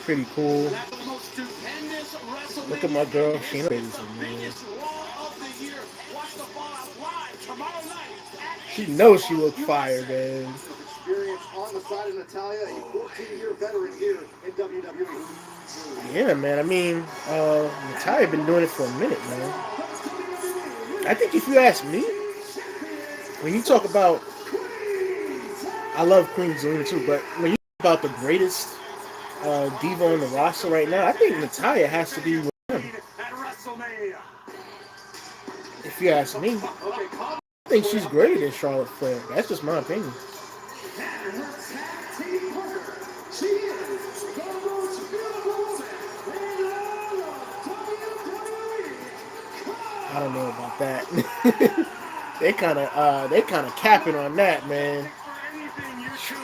S1: Pretty cool.
S4: That's the most stupendous WrestleMania.
S1: Look at my girl, Shayna Baszler,
S4: The
S1: man.
S4: biggest Raw of the year. Watch the Fallout live tomorrow night at
S1: She knows she looked fire, man.
S3: Experience on the side of Natalia, a 14-year veteran here in WWE.
S1: Yeah, man. I mean, Natalia been doing it for a minute, man. I think if you ask me, when you talk about, I love Queen Zelina too, but when you talk about the greatest diva on the roster right now, I think Natalia has to be one.
S4: at WrestleMania.
S1: If you ask me,
S4: Okay, calm.
S1: I think she's greater than Charlotte Flair. That's just my opinion.
S2: And her tag team partner, she is the most beautiful woman in all of WWE.
S1: I don't know about that. they kind of capping on that, man.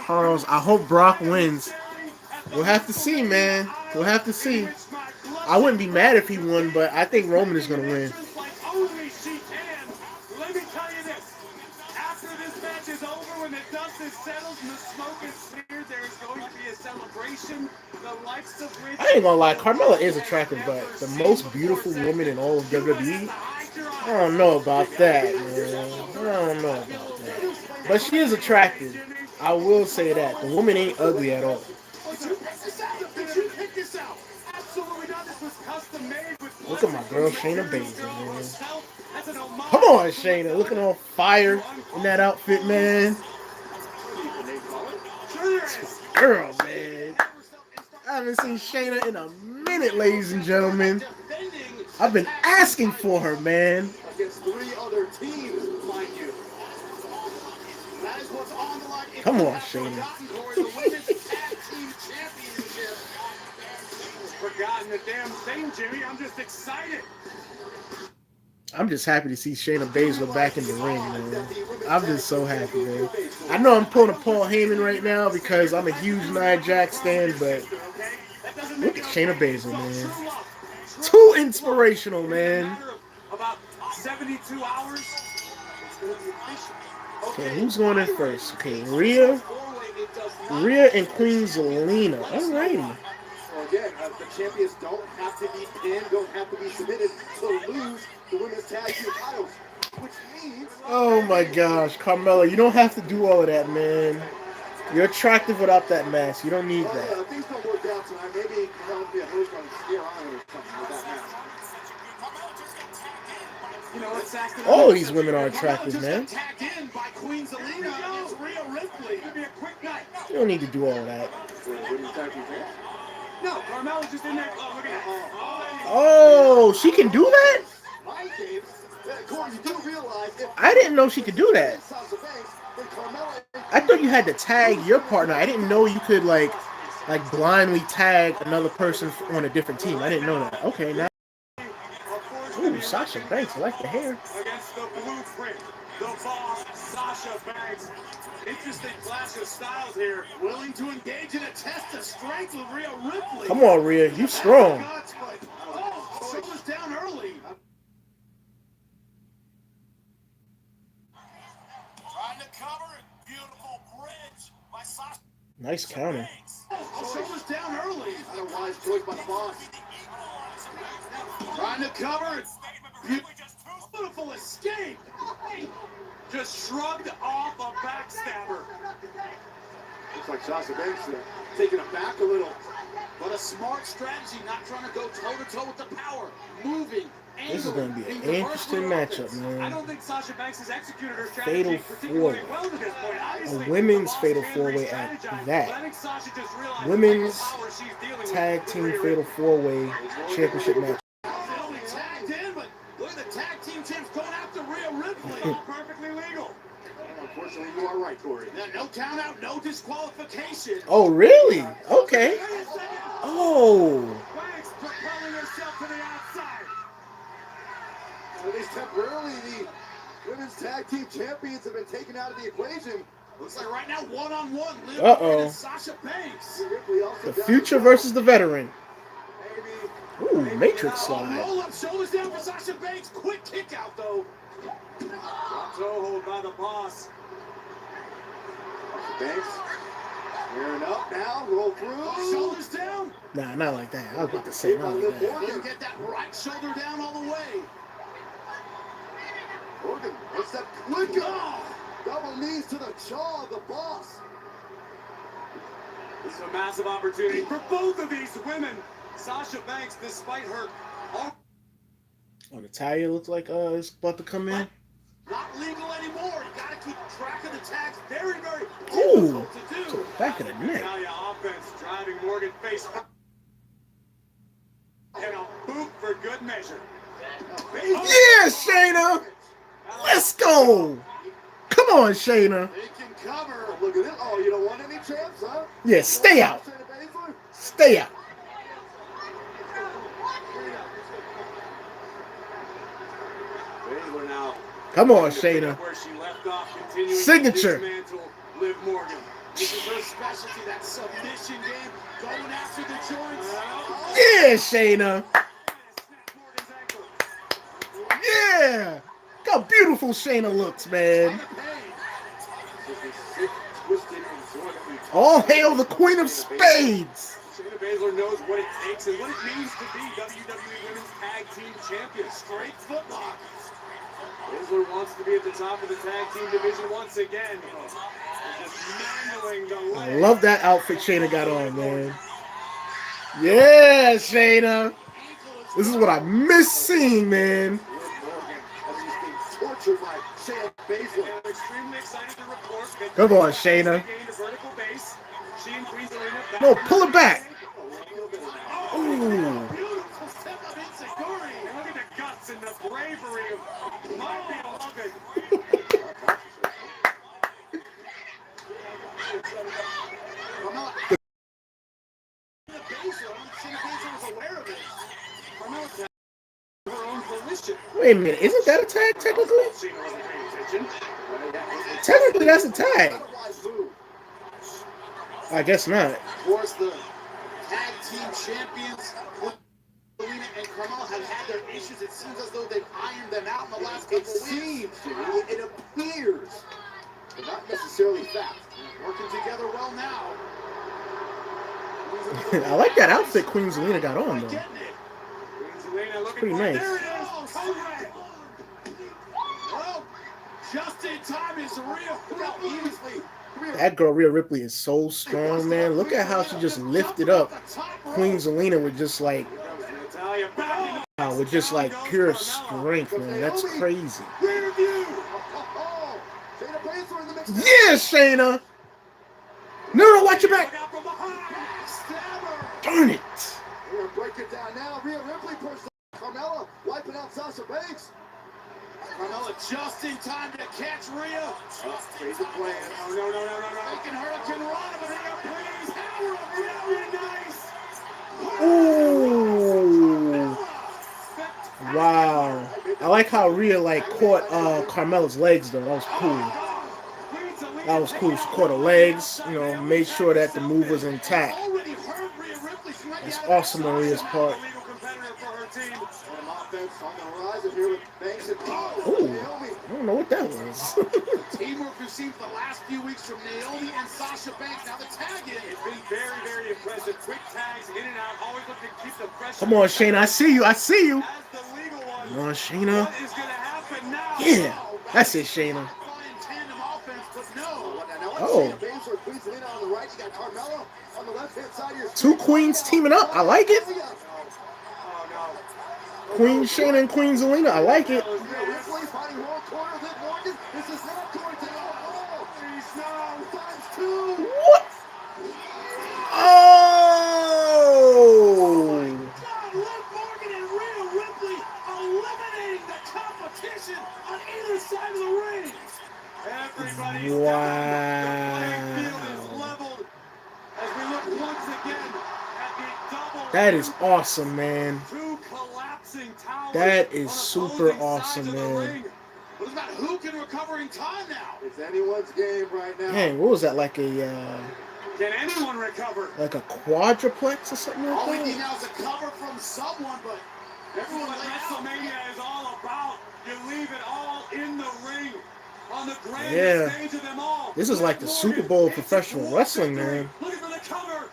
S1: Charles, I hope Brock wins. We'll have to see, man. We'll have to see. I wouldn't be mad if he won, but I think Roman is going to win.
S4: Like only she can. Let me tell you this. After this match is over, when the dust is settled and the smoke is cleared, there is going to be a celebration. The likes of which
S1: I ain't gonna lie, Carmella is attractive, but the most beautiful woman in all of WWE, I don't know about that, man. I don't know about that. But she is attractive. I will say that. The woman ain't ugly at all.
S4: Did you pick this out? Did you pick this out? Absolutely not. This was custom made with
S1: Look at my girl, Shayna Baszler, man.
S4: That's an homage.
S1: Come on, Shayna. Looking on fire in that outfit, man.
S4: Sure there is.
S1: Girl, man. I haven't seen Shayna in a minute, ladies and gentlemen.
S4: Defending
S1: I've been asking for her, man.
S3: Against 3 other teams, mind you.
S4: that is what's on the line. If
S1: Come
S4: you
S1: on,
S4: have
S1: Shayna.
S4: forgotten, Corey, the women's tag team championship. Forgotten the damn thing, Jimmy. I'm just excited.
S1: I'm just happy to see Shayna Baszler back in the ring, man. I'm just so happy, man. I know I'm pulling a Paul Heyman right now because I'm a huge Nia Jax stan, but
S4: Okay? That doesn't
S1: look
S4: make
S1: at
S4: it
S1: Shayna
S4: okay.
S1: Baszler, man.
S4: True love.
S1: Too inspirational, man.
S4: Matter of about 72 hours. It's gonna be official.
S1: Okay, who's going in first? Okay, Rhea and Queen Zelina. Alrighty.
S3: So again, the champions don't have to be pinned, don't have to be submitted to lose the women's tag team titles. Which means
S1: Oh my gosh, Carmella, you don't have to do all of that, man. You're attractive without that mask. You don't need that.
S3: things don't work out tonight. Maybe Carmella will be a host on Steer Island or something with that match.
S4: You know, it's acting
S1: All
S4: up.
S1: these women are
S4: Carmella
S1: attractive,
S4: just
S1: man.
S4: got tagged in by Queen Zelina against Rhea Ripley. It'll be a quick night.
S1: You don't need to do all of that.
S3: Women's tag team champions.
S4: No, Carmella's just in there. Oh, look at that.
S1: Oh, she can do that?
S3: My James, Corey, you do realize if
S1: I didn't know she could do that.
S3: Sasha Banks, then Carmella
S1: I thought you had to tag your partner. I didn't know you could like blindly tag another person on a different team. I didn't know that. Okay, now. Ooh, Sasha Banks. I like the hair.
S4: Against the blueprint, the boss, Sasha Banks. Interesting clash of styles here. Willing to engage in a test of strength with Rhea Ripley.
S1: Come on, Rhea. You strong.
S4: Guts, but, oh, shoulders down early.
S2: Trying to cover it. Beautiful bridge by Sasha.
S1: Nice counter.
S4: Oh, shoulders down early.
S3: Not a wise choice by the boss.
S4: Trying to cover it. Beautiful escape. just shrugged off a backstabber.
S3: Looks like Sasha Banks taking it back a little. But a smart strategy, not trying to go toe-to-toe with the power. Moving,
S1: This is
S3: angling,
S1: going to be
S3: being
S1: an
S3: diverse with
S1: interesting
S3: her
S1: matchup,
S3: offense.
S4: I
S1: man.
S4: don't think Sasha Banks has executed her
S1: Fatal
S4: strategy particularly
S1: four-way.
S4: well to this point.
S1: A
S4: Obviously,
S1: women's
S4: the boss
S1: fatal
S4: can
S1: four-way at
S4: re-strategize,
S1: that.
S4: but I think Sasha just realized
S1: Women's
S4: the power she's dealing
S1: Tag
S4: with
S1: Team
S4: Rhea
S1: Fatal
S4: Ripley.
S1: Four-Way Championship match.
S3: They only tagged in, but look at the tag team champs going after Rhea Ripley.
S4: All perfectly legal.
S3: Unfortunately, you are right, Corey. No count out, no disqualification.
S1: Oh, really? Okay. Oh.
S4: Banks propelling herself to the outside.
S3: At least temporarily, the women's tag team champions have been taken out of the equation.
S4: Looks like right now, one-on-one, Liv
S1: Uh-oh.
S4: Morgan and Sasha Banks.
S3: Rhea Ripley also
S1: The
S3: down
S1: future
S3: the
S1: versus the veteran.
S3: Maybe.
S1: Ooh, Matrix
S4: Oh,
S1: slide.
S4: roll up, shoulders down for Sasha Banks. Quick kick out, though. Drop toe hold by the boss.
S3: Banks. Rearing up now, roll through.
S4: Shoulders down.
S1: Nah, not like that. I was about to say not like that.
S3: Morgan, get that right shoulder down all the way. Morgan, what's that quick off? Double knees to the jaw of the boss.
S4: This is a massive opportunity for both of these women. Sasha Banks, despite her
S1: Oh, Natalia looks like it's about to come in.
S3: Not legal anymore. You gotta keep track of the tags. Very, very
S1: Ooh,
S3: difficult to
S1: to
S3: do.
S1: the back of the neck.
S4: Natalia offense driving Morgan face and a boot for good measure.
S1: Yeah, Shayna. Let's go. Come on, Shayna.
S3: They can cover. Look at it. Oh, you don't want any champs, huh?
S1: Yeah, stay out. Stay out.
S4: Baszler now.
S1: Come on, Shayna.
S4: Where she left off, continuing
S1: Signature.
S4: to dismantle Liv Morgan.
S3: This is her specialty, that submission game, going after the joints.
S1: Yeah, Shayna.
S4: Snap Morgan's ankle.
S1: Yeah. Look how beautiful Shayna looks, man. All hail the Queen of Spades.
S4: Shayna Baszler knows what it takes and what it means to be WWE Women's Tag Team Champion. Straight footlock. Baszler wants to be at the top of the tag team division once again. Just mangling the
S1: I
S4: leg.
S1: love that outfit Shayna got on, man. Yeah, Shayna. This is what I miss seeing, man.
S3: Tortured by Shayna Baszler.
S4: I'm extremely excited to report that
S1: Come on, Shayna.
S4: gained a vertical base. She and Queen's Arena back
S1: No,
S4: in
S1: pull
S4: the
S1: it back.
S4: Oh,
S1: Ooh.
S4: beautiful step of Insiguri. And look at the guts and the bravery of Bobby Logan. Her own volition.
S1: Wait a minute. Isn't that a tag technically?
S4: She wasn't paying attention.
S1: Technically, that's a tag.
S3: Otherwise, who?
S1: I guess not.
S3: Of course, the tag team champions, Selena and Carmella, have had their issues. It seems as though they've ironed them out in the last couple of weeks. It appears, but not necessarily fact. Working together well now.
S1: I like that outfit Queen Zelina got on, though.
S4: Queen Zelina looking
S1: Pretty
S4: for it.
S1: nice.
S4: There it is. Correct.
S3: Well, just in time is Rhea Ripley.
S1: That girl, Rhea Ripley, is so strong, man. Look at how she just lifted up Queen Zelina with just like,
S4: Natalia back in
S1: with just like pure strength, man. That's crazy.
S4: rear view.
S3: Shayna Baszler in the mix.
S1: Yeah, Shayna. No, watch your
S4: Look
S1: back.
S4: out from behind.
S3: Stabber.
S1: Darn it.
S3: We're gonna break it down now. Rhea Ripley pushed Carmella, wiping out Sasha Banks. Carmella just in time to catch Rhea. Crazy plan.
S4: Oh, no.
S3: Making Hurricane Rana, but Rhea please. Power of Rhea, nice.
S1: Ooh. Wow. I like how Rhea like caught Carmella's legs though. That was cool. That was cool. She caught her legs, you know, made sure that the move was intact.
S3: Already hurt Rhea Ripley. She might be
S1: That's
S3: out of
S1: awesome on Rhea's part.
S4: Legal competitor for her team.
S3: Some offense on the horizon here with Banks and
S1: Ooh.
S3: Naomi.
S1: I don't know what that was.
S3: Teamwork we've seen for the last few weeks from Naomi and Sasha Banks. Now the tag in.
S4: It's been very, very impressive. Quick tags in and out. Always look to keep the pressure.
S1: Come on, Shayna. I see you. I see you.
S4: As the legal one.
S1: Come on, Shayna.
S4: What is going to happen now?
S1: Yeah. That's it, Shayna.
S3: Flying
S1: Oh.
S3: Shayna Baszler, Queen Zelina on the right. You got Carmella on the left-hand side of your
S1: Two
S3: screen.
S1: queens teaming up. I like it.
S4: Oh, no.
S1: Queen Shayna and Queen Zelina. I like it.
S3: Rhea Ripley fighting World Corner. Liv Morgan. This is not going to go.
S4: Jeez, no.
S3: Times two.
S1: What? Oh!
S4: God, Liv Morgan and Rhea Ripley eliminating the competition on either side of the ring. Everybody's down. The playing field is
S1: Wow.
S4: leveled as we look once again at the double.
S1: That is awesome, man.
S4: Two collapsing towers.
S1: That is
S4: on
S1: super
S4: opposing sides
S1: awesome,
S4: of the
S1: man.
S4: ring. But it's about who can recover in time now.
S3: It's anyone's game right now.
S1: Dang, what was that? Like a
S4: Can anyone recover?
S1: quadruplex or something
S4: All we
S1: like
S4: need
S1: that?
S4: now is a cover from someone, but everyone at WrestleMania is all about. You leave it all in the ring. On the grandest
S1: Yeah.
S4: stage of them all.
S1: This is like the Super Bowl of professional wrestling, man.
S4: Looking for the cover.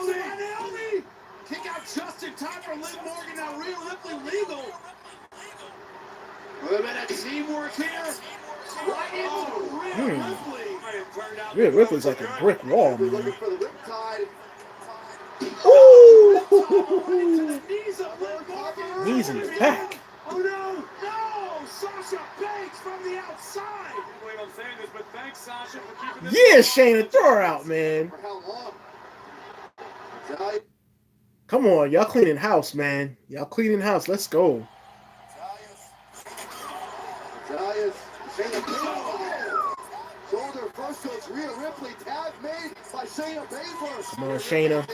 S4: Naomi. Kick out just in time for Liv Morgan. Now Rhea Ripley legal. A little bit of teamwork here. Right into Rhea Ripley.
S1: Rhea Ripley's like a brick wall,
S3: We're
S1: man.
S3: looking for the riptide.
S1: Ooh!
S4: Knees of Liv Morgan.
S1: Knees in the back.
S4: Oh no! No! Sasha Banks from the outside! I can't believe I'm saying this, but thanks, Sasha, for keeping this.
S1: Yeah, Shayna, throw her out, man.
S3: For how long? Natalya.
S1: Come on, y'all cleaning house, man. Y'all cleaning house. Let's go.
S3: Natalya. Shayna Baszler. Shoulder first to it's Rhea Ripley. Tag made by Shayna Baszler.
S1: Come on, Shayna.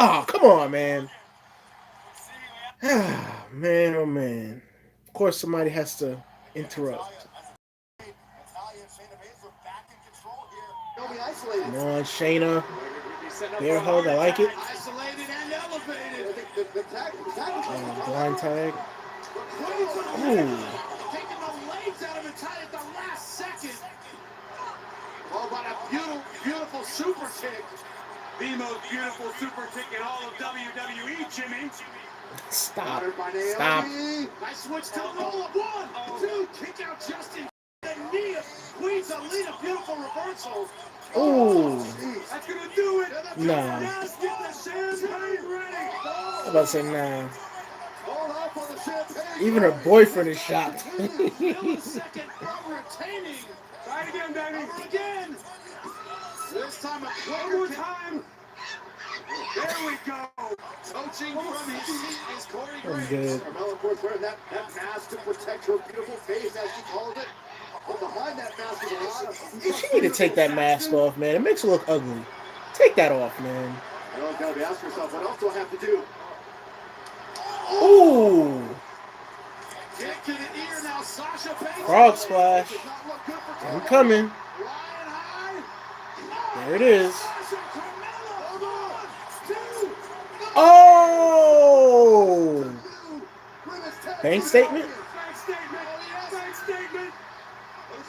S1: Oh, come on, man. Man, oh, man. Of course, somebody has to interrupt. Come on, Shayna. Bear hug, I like it.
S4: Isolated and elevated.
S1: Blind tag. Ooh.
S4: Taking the legs out of Natalya at the last second. Oh, but a beautiful, beautiful super kick. The most beautiful super kick in all of WWE, Jimmy.
S1: Stop.
S3: Stop.
S1: Stop.
S4: Nice switch to the roll of 1, 2, kick out Justin. The knee of Queen Zelina, beautiful reversal.
S1: Ooh.
S4: That's gonna do it.
S1: Nah.
S4: Yes, get the champagne ready.
S1: I'm about to say nah.
S3: Hold up on the champagne.
S1: Even her boyfriend is shocked.
S4: Millisecond from retaining. Try it again, baby. Over again. This time a quicker one more time. There we go. Coaching from his seat is Corey
S1: I'm
S4: Graves.
S1: good.
S3: Carmella, of course, wearing that mask to protect her beautiful face, as she calls it. But behind that mask is a lot of...
S1: She need to take that mask off, man. It makes her look ugly. Take that off, man.
S3: I know, gotta be asking yourself, what else do I have to do?
S1: Ooh.
S4: Kick to the ear now, Sasha Banks.
S1: Frog splash.
S3: Does not look good for
S1: I'm
S3: Carmella.
S1: coming.
S4: Flying high.
S1: There it is.
S4: Sasha, Carmella. 1, 2.
S1: Oh!
S3: Women's tag
S1: Bank
S3: team
S1: statement?
S3: champions.
S4: Bank statement. Bank statement.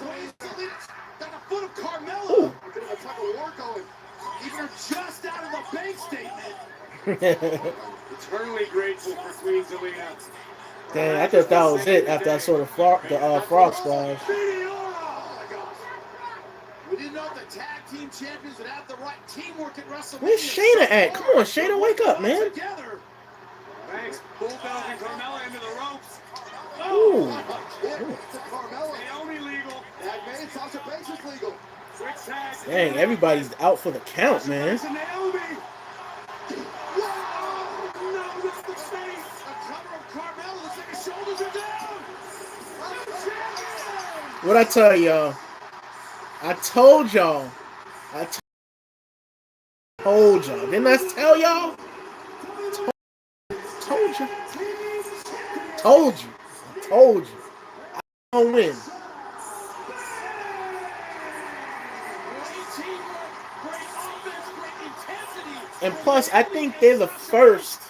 S4: Queen Zelina's got the foot of Carmella.
S1: Ooh.
S3: A bit of a tug of war going.
S4: Even her just out of the bank statement. Eternally grateful for Queen Zelina.
S1: Dang, I thought that was it after I saw the frog splash.
S4: We didn't know if the tag team champions would have the right teamwork at WrestleMania.
S1: Where's Shayna at? Come on, Shayna, wake up, man.
S4: Together. Thanks, Bulldog and Carmella into the ropes.
S1: Ooh.
S3: Kick to Carmella.
S4: Naomi legal.
S3: Tag made, Sasha Banks is legal.
S4: Quick tag.
S1: Dang, everybody's out for the count, man.
S4: To Naomi. Wow! No, with the face. A cover of Carmella. Looks like his shoulders are down. Champion.
S1: What'd I tell y'all? I told y'all. I told y'all. Didn't I tell y'all? Told you. Told you. I told you. I'm gonna win. And plus, I think they're the first.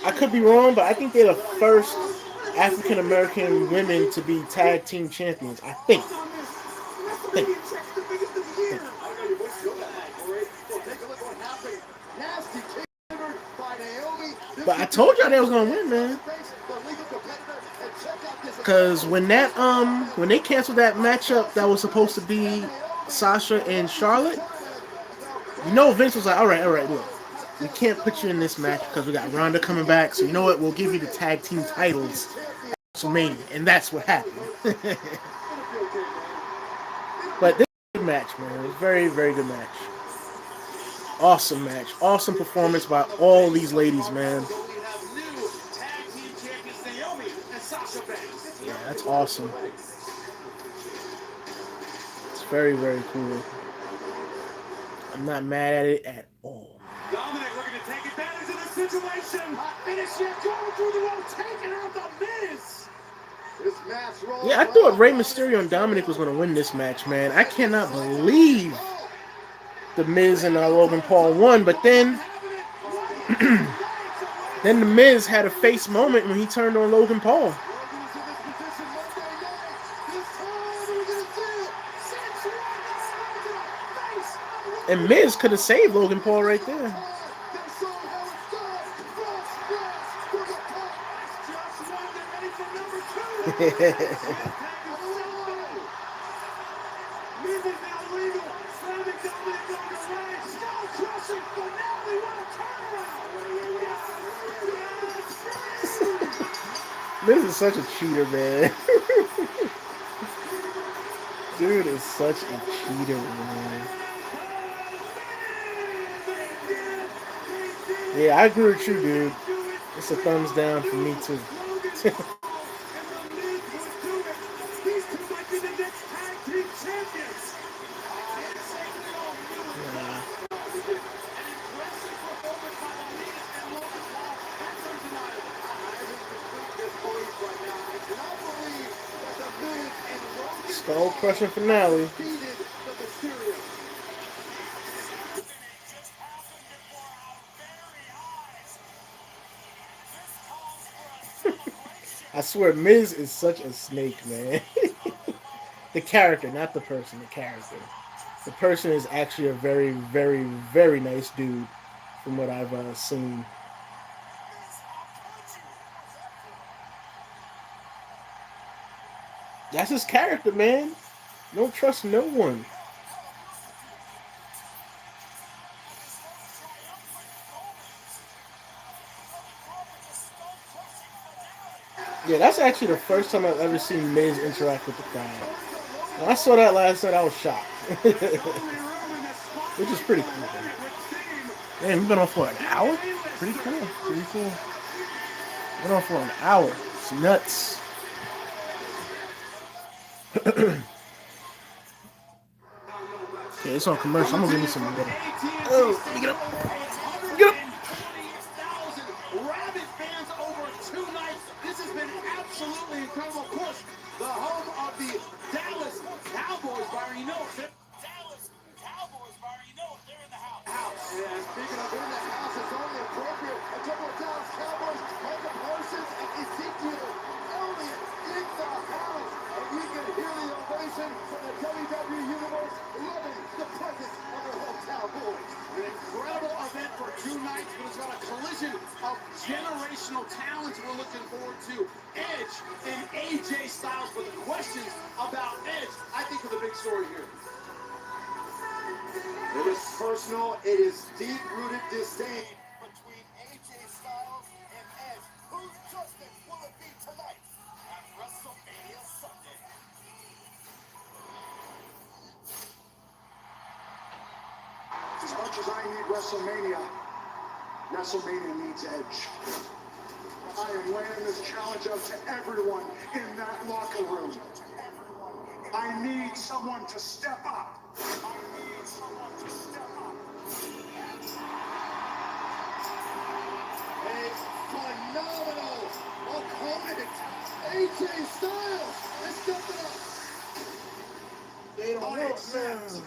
S1: I could be wrong, but I think they're the first African American women to be tag team champions. I think. But I told y'all they was gonna win, man. Because when they canceled that matchup that was supposed to be Sasha and Charlotte, Vince was like, all right, look, we can't put you in this match because we got Ronda coming back. So you know what? We'll give you the tag team titles at WrestleMania, and that's what happened. But this was a good match, man. It was a very, very good match. Awesome match. Awesome performance by all these ladies, man. Yeah, that's awesome. It's very, very cool. I'm not mad at it at all.
S4: Dominic looking to take advantage of the situation. Finish here, going through the rope, taking out the Miz.
S1: Yeah, I thought Rey Mysterio and Dominic was going to win this match, man. I cannot believe the Miz and Logan Paul won, but then then the Miz had a face moment when he turned on Logan Paul. And Miz could have saved Logan Paul right there. Miz is such a cheater, man. Dude is such a cheater, man. Yeah, I agree with you, dude. It's a thumbs down for me, too. Skull crushing finale. I swear, Miz is such a snake, man. The character, not the person, the character. The person is actually a very, very, very nice dude from what I've seen. That's his character, man. Don't trust no one. Yeah, that's actually the first time I've ever seen Miz interact with the crowd. When I saw that last night, I was shocked. Which is pretty cool. Man, we've been on for an hour? Pretty cool. Pretty cool. Been on for an hour. It's nuts. Okay, it's on commercial. I'm gonna give me some better. Oh, let me get up. Get up.
S4: Rabid fans over 2 nights. This has been absolutely incredible. Of course, the home of the Dallas Cowboys, Byron. You know it. Dallas Cowboys, Byron. You know it. They're in the house.
S3: And speaking of in the house, it's only appropriate. A couple of Dallas Cowboys, Michael Parsons, and Ezekiel Elliott in the house. And you can hear the ovation from the WWE Universe, loving the presence of their hometown boys.
S4: An incredible event for 2 nights, but it's got a collision of generational talents we're looking forward to. Edge and AJ Styles, but the questions about Edge, I think, are the big story here.
S3: It is personal, it is deep-rooted disdain between AJ Styles and Edge. Whose justice will it be tonight at WrestleMania Sunday? As much as I need WrestleMania, WrestleMania needs Edge. I am laying this challenge out to everyone in that locker room. I need someone to step up. I need someone to step up. A phenomenal opponent, AJ Styles, is stepping up.
S1: They don't
S3: I accept.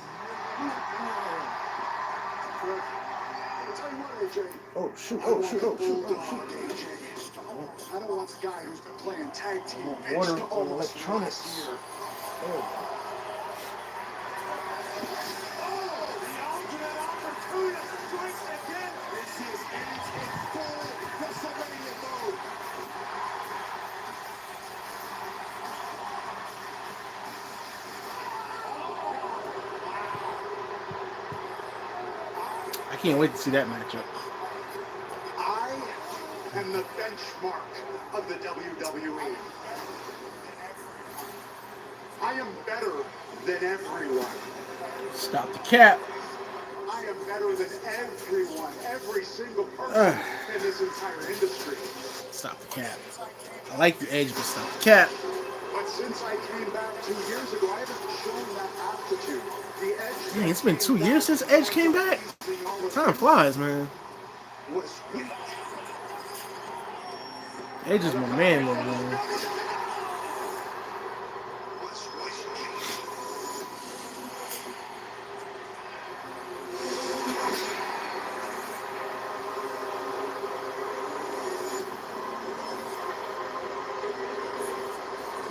S3: I'll tell you what, AJ.
S1: Oh shoot!
S3: I
S1: Oh
S3: want
S1: shoot!
S3: the
S1: Oh shoot!
S3: bulldog,
S1: Oh shoot!
S3: AJ. I don't want the guy who's been playing tag team
S1: Water
S3: to almost
S1: electronics.
S3: last year.
S1: Oh. can't wait to see that matchup.
S3: I am the benchmark of the WWE. I am better than everyone.
S1: Stop the cap.
S3: I am better than everyone, every single person in this entire industry.
S1: Stop the cap. I like the Edge, but stop the cap.
S3: But since I came back 2 years ago, I haven't shown that aptitude. The Edge.
S1: Dang, it's been 2 years since Edge came back. Time flies, man.
S3: Was weak.
S1: Edge is my man, though, man.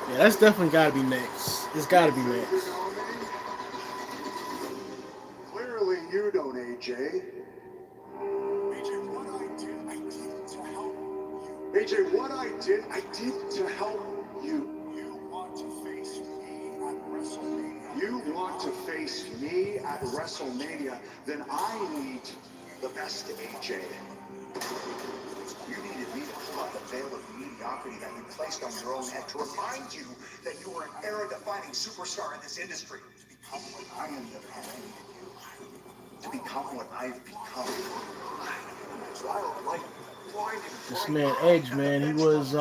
S1: Yeah, that's definitely got to be next. It's got to be next.
S3: Clearly, you don't, AJ. AJ, what I did to help you. You want to face me at WrestleMania? You want to face me at WrestleMania? Then I need the best AJ.
S8: You needed me to pull out the veil of mediocrity that you placed on your own head to remind you that you were an era-defining superstar in this industry. To become what I am that I needed you. To become what I've become. So I don't like
S1: This man Edge, man, he was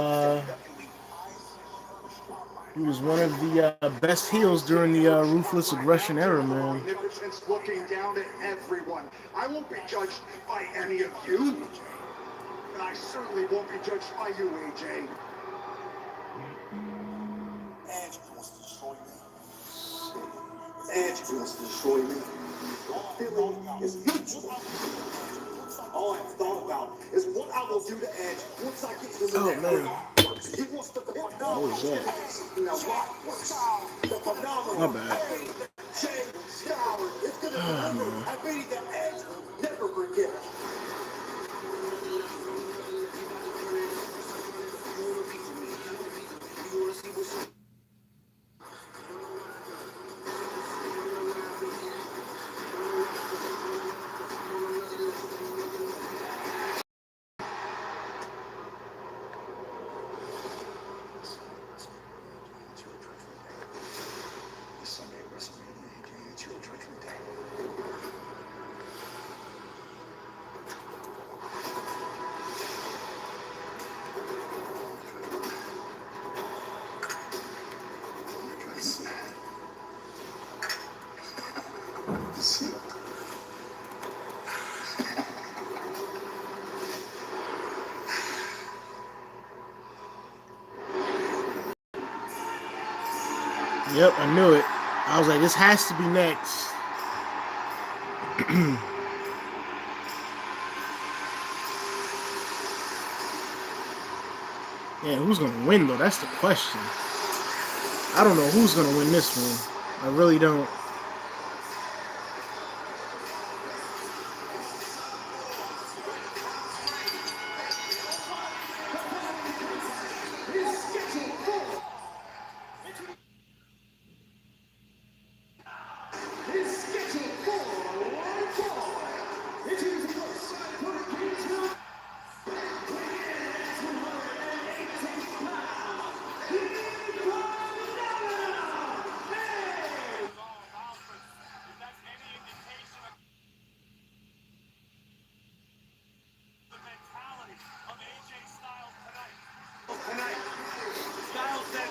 S1: one of the best heels during the Ruthless Aggression era, man.
S3: Omnipotence looking down at everyone. I won't be judged by any of you. And I certainly won't be judged by you, AJ.
S8: Edge wants to destroy me. Edge wants to destroy me. Your feeling is mutual. All I've thought about is what I will do to Edge once I get him in there.
S1: Man.
S8: He wants to put
S1: What was that?
S8: now what works? The phenomenal.
S1: My bad.
S8: Jay Styles is going to deliver a beating that Edge will never forget.
S1: Yep, I knew it. I was like, this has to be next. Yeah, who's gonna win though? That's the question. I don't know who's gonna win this one. I really don't.
S4: Styles said,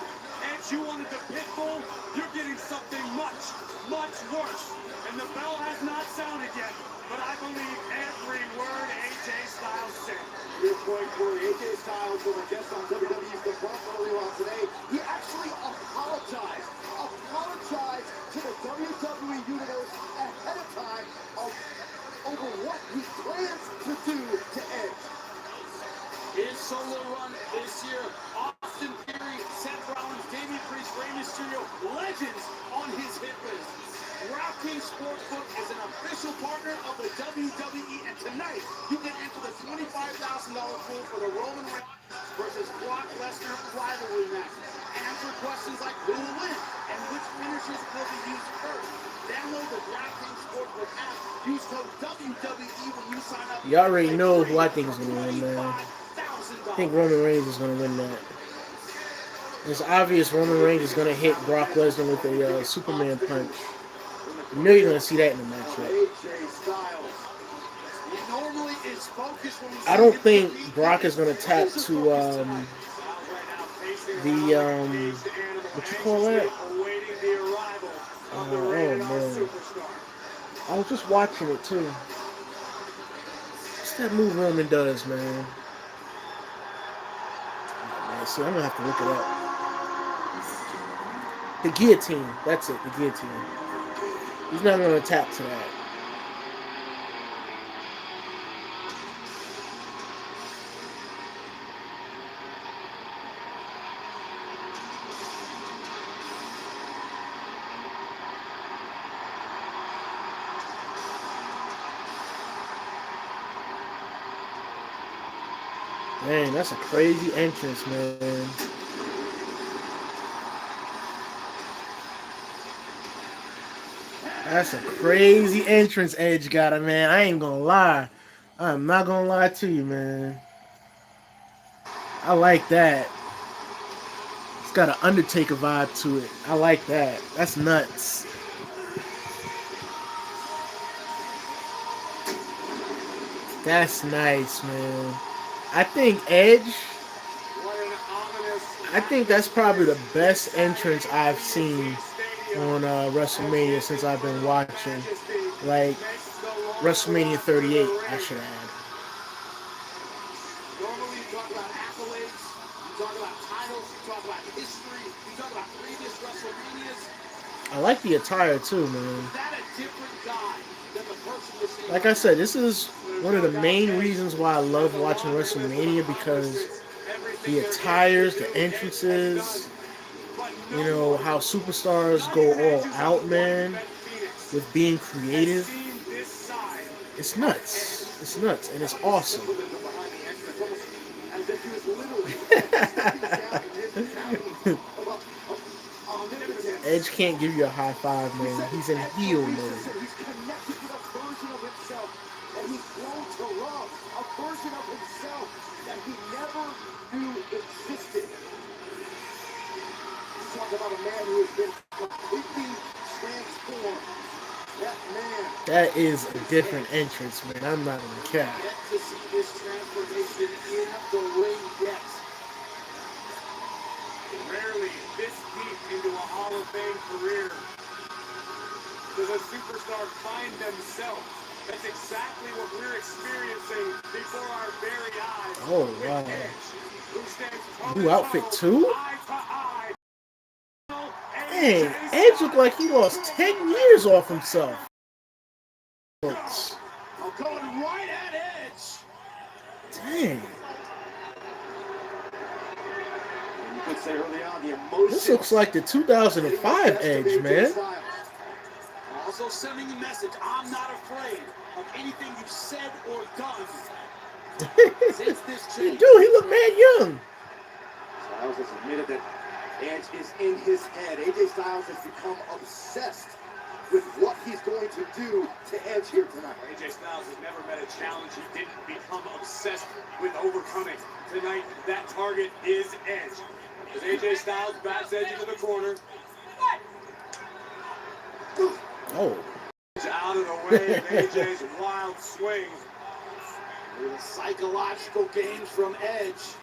S4: Edge, you wanted the pit bull? You're getting something much, much worse. And the bell has not sounded yet, but I believe every word AJ Styles said.
S3: Your point for AJ Styles was a guest on WWE's The Bronx earlier on today. He actually apologized to the WWE Universe ahead of time over what he plans to do to Edge.
S4: His solo run this year, Austin Theory, Seth Rollins, Damian Priest, Rey Mysterio, legends on his hit list. DraftKings Sportsbook is an official partner of the WWE, and tonight you can enter the $25,000 pool for the Roman Reigns versus Brock Lesnar rivalry match. Answer questions like who will win and which finisher matches will be used first. Download the DraftKings Sportsbook app. Use code WWE when you sign up.
S1: You already know who I think is going to win, man. I think Roman Reigns is going to win that. It's obvious Roman Reigns is going to hit Brock Lesnar with a Superman punch. You know you're going to see that in the matchup. I don't think Brock is going to tap to what you call that? Oh man, I was just watching it too. What's that move Roman does, man? Oh, man, see, I'm gonna have to look it up. The guillotine. That's it. The guillotine. He's not gonna tap to that. Man, that's a crazy entrance, man. That's a crazy entrance Edge got it, man. I ain't gonna lie. I'm not gonna lie to you, man. I like that. It's got an Undertaker vibe to it. I like that. That's nuts. That's nice, man. I think Edge, I think that's probably the best entrance I've seen on WrestleMania since I've been watching. Like, WrestleMania 38, I should add.
S4: Normally you talk about accolades, you talk about titles, you talk about history, you talk about previous WrestleManias.
S1: I like the attire too, man.
S4: Is that a different guy than the person you're seeing?
S1: Like I said, this is one of the main reasons why I love watching WrestleMania, because the attires, the entrances, you know, how superstars go all out, man, with being creative. It's nuts. It's nuts, and it's awesome. Edge can't give you a high five, man. He's in heel mode.
S3: He's connected with a version of himself that he's grown to love, a version of himself that he never knew existed. Talk about a man who has been completely transformed. That man.
S1: That is a different entrance, man. I'm not gonna cap.
S4: Yet to see this transformation in the ring yet. Rarely this deep into a Hall of Fame career does a superstar find themselves. That's exactly what we're experiencing before our very eyes.
S1: Oh, wow. New outfit, too? Dang, Edge looked like he lost 10 years off himself.
S4: I'm going right at Edge.
S1: Dang.
S3: You could say early on the emotion.
S1: This looks like the 2005 Edge, man.
S4: Also sending a message, I'm not afraid of anything you've said or done. Since this change.
S1: Dude, he looked mad young.
S3: Styles has admitted that Edge is in his head. AJ Styles has become obsessed with what he's going to do to Edge here tonight.
S4: AJ Styles has never met a challenge he didn't become obsessed with overcoming. Tonight, that target is Edge. As AJ Styles backs Edge into the corner.
S1: Oh.
S4: Out of the way of AJ's wild swing. The psychological games from Edge.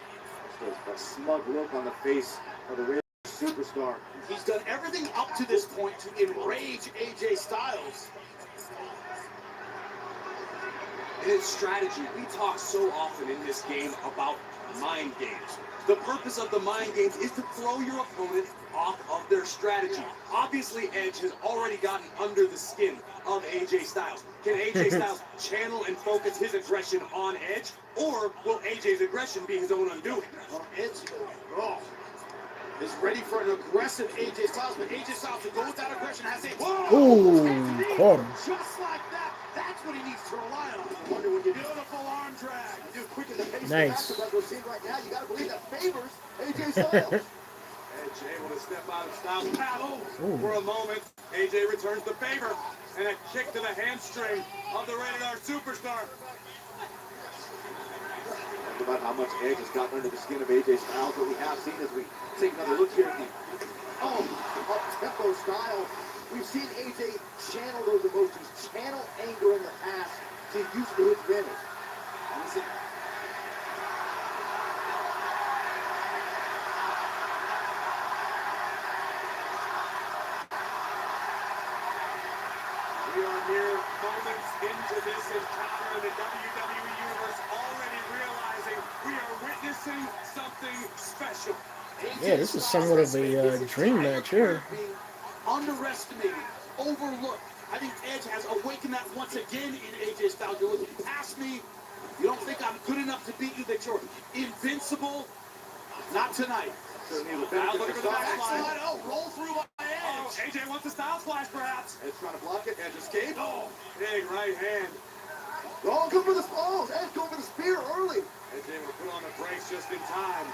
S3: There's a smug look on the face of the real superstar.
S4: He's done everything up to this point to enrage AJ Styles. In its strategy, we talk so often in this game about mind games. The purpose of the mind games is to throw your opponent off of their strategy. Obviously, Edge has already gotten under the skin of AJ Styles. Can AJ Styles channel and focus his aggression on Edge, or will AJ's aggression be his own undoing?
S3: Edge is ready for an aggressive AJ Styles, but AJ Styles to go with that aggression has a
S1: Ooh, caught him.
S4: Just like that. That's what he needs to rely on.
S3: Wonder when you do
S4: Beautiful arm drag.
S3: quick in the pace
S1: Nice.
S3: of the matchup like we're seeing right now, you got to believe that favors AJ Styles.
S4: And Edge able to step out of Styles' path.
S1: Ooh.
S4: For a moment, AJ returns the favor. And a kick to the hamstring of the Rated R Superstar.
S3: Talk about how much Edge has gotten under the skin of AJ Styles. What we have seen as we take another look here at the up-tempo style. We've seen AJ channel those emotions, channel anger in the past to use to his advantage. Listen.
S4: We are mere moments into this encounter in the WWE Universe, already realizing we are witnessing something special.
S1: Yeah, this is somewhat of a dream match here.
S2: Being underestimated, overlooked. I think Edge has awakened that once again in AJ Styles. You're looking past me. You don't think I'm good enough to beat you, that you're invincible. Not tonight.
S4: Now looking for the backslide.
S2: Oh, roll through my
S4: Oh,
S2: Edge.
S4: AJ wants a style flash, perhaps.
S3: Edge trying to block it. Edge escaped.
S4: Oh, big right hand.
S3: Oh, go for the balls. Edge going for the spear early.
S4: AJ able to put on the brakes just in time.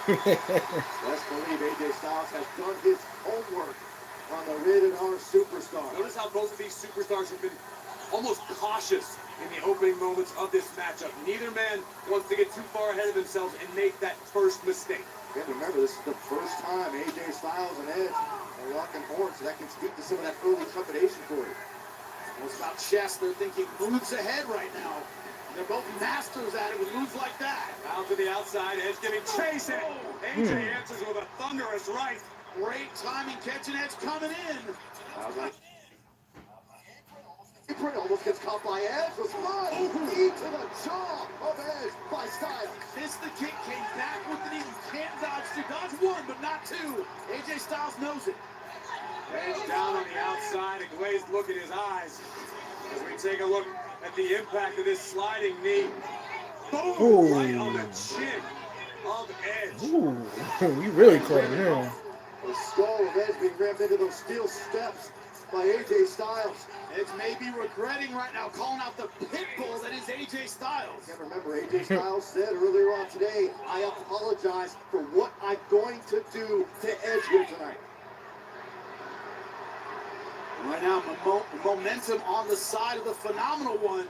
S3: Let's believe AJ Styles has done his homework on the Rated R Superstar.
S4: Notice how both of these superstars have been almost cautious in the opening moments of this matchup. Neither man wants to get too far ahead of themselves and make that first mistake.
S3: And remember, this is the first time AJ Styles and Edge are locking horns, so that can speak to some of that early trepidation for you.
S2: It's about chess. They're thinking moves ahead right now. They're both masters at it with moves like that.
S4: Out to the outside, Edge giving chase in. AJ answers with a thunderous right.
S2: Great timing, catching Edge coming in.
S3: Apron almost gets caught by Edge. Was fun. Knee to the jaw of Edge by Styles.
S2: Missed the kick, came back with the knee. Can't dodge two. Dodge one, but not two. AJ Styles knows it.
S4: Edge down on the outside, a glazed look in his eyes. As we take a look at the impact of this sliding knee. Boom!
S1: Ooh.
S4: Right on the chin of Edge.
S1: Ooh, you really caught him here.
S3: The skull of Edge being rammed into those steel steps by AJ Styles.
S2: Edge may be regretting right now, calling out the pit bull that is AJ Styles.
S3: Can't remember, AJ Styles said earlier on today, I apologize for what I'm going to do to Edge here tonight.
S2: Right now, momentum on the side of the phenomenal one.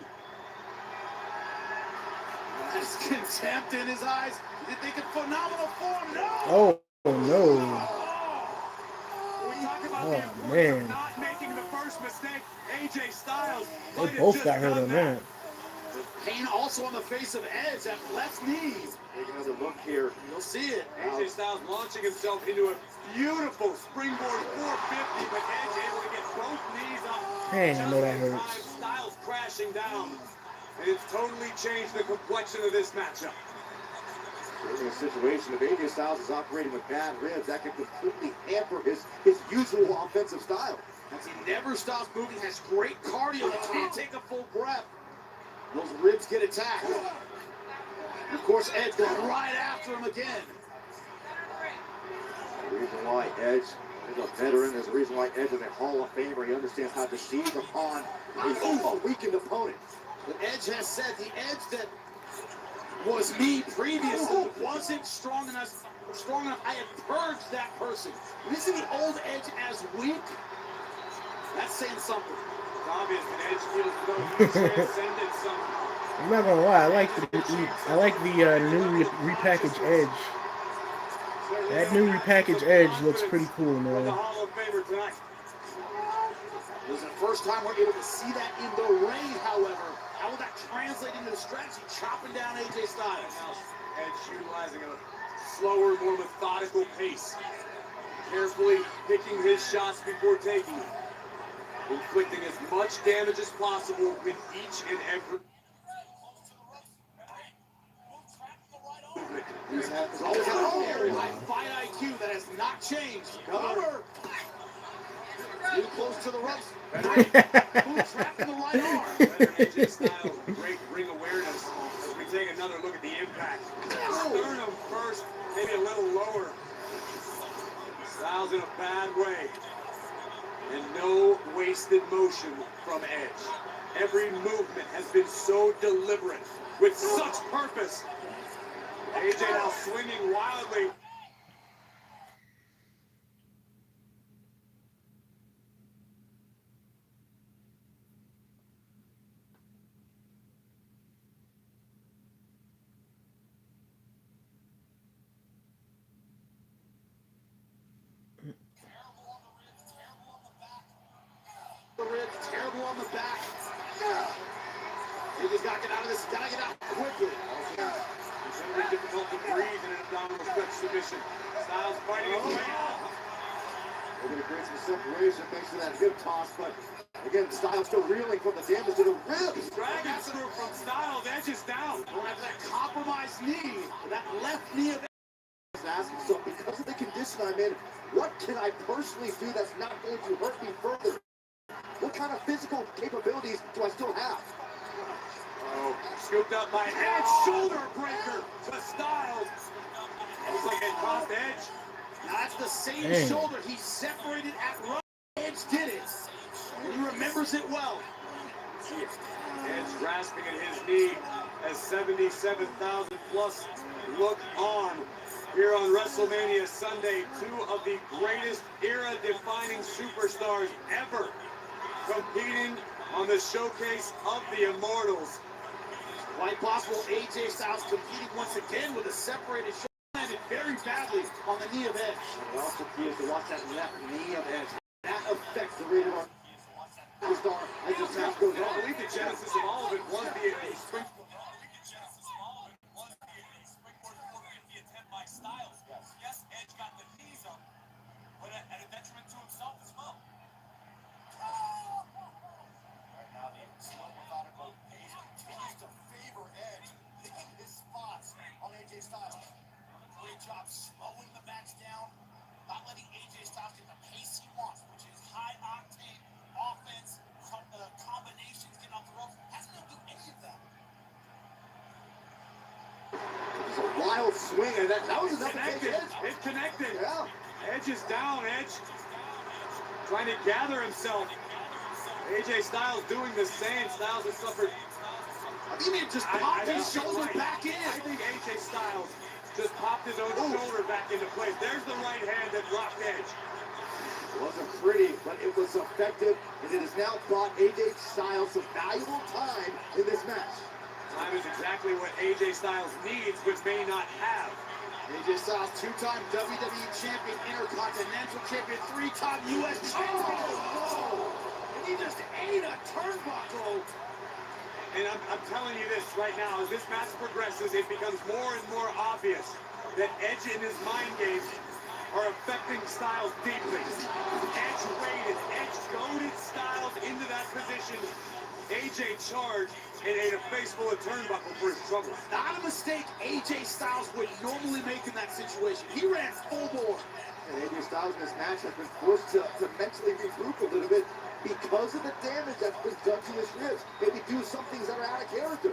S2: Has contempt in his eyes. Did they think in phenomenal form? No!
S1: Oh no.
S4: We talk about
S1: Oh,
S4: the importance
S1: man.
S4: of not making the first mistake. AJ Styles.
S1: They
S4: might have
S1: both
S4: just
S1: got hurt
S4: done
S1: on that.
S2: Pain also on the face of Edge, that left knee.
S3: Take another look here.
S2: You'll see it.
S4: AJ Styles launching himself into a beautiful springboard 450, but Edge able to get both knees up.
S1: Man, I know that
S4: Just in
S1: hurts.
S4: time, Styles crashing down. And it's totally changed the complexion of this matchup.
S3: In a situation, if AJ Styles is operating with bad ribs, that can completely hamper his usual offensive style.
S2: As he never stops moving, has great cardio, he can't take a full breath. Those ribs get attacked. And of course, Edge going right after him again.
S3: The reason why Edge is a veteran, there's a reason why Edge is a Hall of Famer. He understands how to seize upon a weakened opponent.
S2: But Edge has said the Edge that was me previously wasn't strong enough. I had purged that person. This is the old Edge as weak. That's saying something.
S4: It's obvious that Edge feels as though he's transcended something.
S1: I'm not gonna lie, I like the new repackaged Edge. That new repackaged Edge looks pretty cool,
S4: From the
S1: man.
S4: Hall of Famer tonight.
S2: It was the first time we're able to see that in the ring, however. How will that translate into the strategy? Chopping down AJ Styles.
S4: Now, Edge utilizing a slower, more methodical pace. Carefully picking his shots before taking them. Inflicting as much damage as possible with each and every movement.
S2: There's always a very high fight IQ that has not changed. Cover. Too close to the ropes. Who's trapped in the right arm?
S4: Better AJ Styles, great ring awareness as we take another look at the impact. Sternum first, maybe a little lower. Styles in a bad way. And no wasted motion from Edge. Every movement has been so deliberate, with such purpose. AJ now swinging wildly.
S3: The ribs, terrible on the back. He just got to get out of this. Got to get out quickly.
S4: It's very difficult to breathe in an abdominal stretch submission. Styles fighting his way out.
S3: They're going to create some separation thanks to that hip toss, but again, Styles still reeling from the damage to the ribs.
S4: Dragon screw from Styles, Edge is down.
S3: Going after that compromised knee, that left knee of Edge. Ask himself, because of the condition I'm in, what can I personally do that's not going to hurt me further? What kind of physical capabilities do I still have?
S4: Oh, scooped up by Edge, shoulder breaker to Styles. Looks like it cost Edge.
S3: Now that's the same
S1: Dang.
S3: shoulder he separated at Raw. Edge did it. He remembers it well.
S4: Edge grasping at his knee as 77,000 plus look on here on WrestleMania Sunday. Two of the greatest era-defining superstars ever competing on the showcase of the Immortals.
S3: Quite possible AJ Styles competing once again with a separated shoulder, landed very badly on the knee of Edge. And also key is to watch that left knee of Edge. That affects the rated on star as this match goes on.
S4: I believe the genesis of all of it was the spring.
S2: Yes, Edge got the knees up, but at a detriment to himself as well. Right now, the slow methodical pace continues to favor Edge, picking his spots on AJ Styles. Great job slowing the match down, not letting AJ Styles get the pace he wants, which is high octane offense, combinations, getting off the ropes. Hasn't been able to do any of that.
S3: It's a wild swing, and that was enough to take
S4: Connected.
S3: Edge.
S4: It connected.
S3: Yeah.
S4: Edge is down. Edge trying to gather himself. AJ Styles doing the same. Styles has suffered.
S3: I think he just popped his shoulder back in.
S4: I think AJ Styles just popped his own shoulder back into place. There's the right hand that dropped Edge.
S3: It wasn't pretty, but it was effective, and it has now brought AJ Styles some valuable time in this match.
S4: Time is exactly what AJ Styles needs, but may not have.
S3: AJ Styles, two-time WWE champion, Intercontinental champion, three-time U.S. champion. Oh, and he just ate a turnbuckle.
S4: And I'm telling you this right now, as this match progresses, it becomes more and more obvious that Edge and his mind games are affecting Styles deeply. Edge waited, Edge goaded Styles into that position. AJ charged and ate a face full of turnbuckle for his trouble.
S3: Not a mistake AJ Styles would normally make in that situation. He ran full bore. And AJ Styles in this match has been forced to mentally regroup a little bit because of the damage that's been done to his ribs. Maybe do some things that are out of character.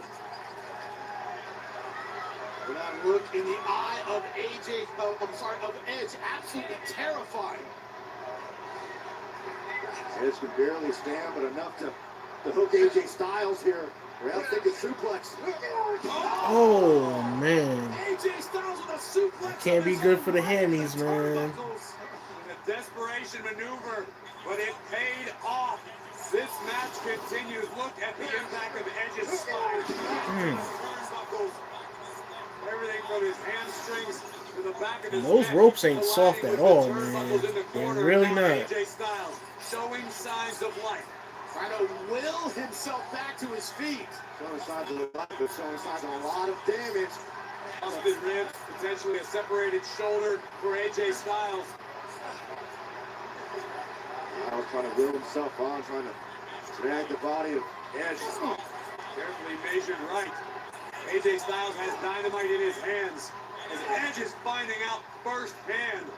S3: But that look in the eye of of Edge, absolutely terrifying. Edge can barely stand, but enough to hook AJ Styles here. Perhaps thinking suplex.
S1: Oh, man.
S3: AJ Styles with a suplex.
S1: Can't be good for the hammies, man.
S4: In a desperation maneuver, but it paid off. This match continues. Look at the impact of Edge's spine. Turnbuckles. Everything from his hamstrings to the back of his
S1: Those
S4: neck.
S1: ropes ain't soft
S4: Colliding
S1: at
S4: with
S1: all,
S4: the
S1: man.
S4: turnbuckles in the
S1: They're
S4: corner.
S1: really
S4: Now
S1: not.
S4: AJ Styles showing signs of life.
S3: Trying to will himself back to his feet. Showing signs of life, but showing signs of a lot of damage.
S4: Busted ribs, potentially a separated shoulder for AJ Styles.
S3: Now he's trying to will himself on, trying to drag the body of Edge.
S4: Carefully measured right. AJ Styles has dynamite in his hands as Edge is finding out firsthand.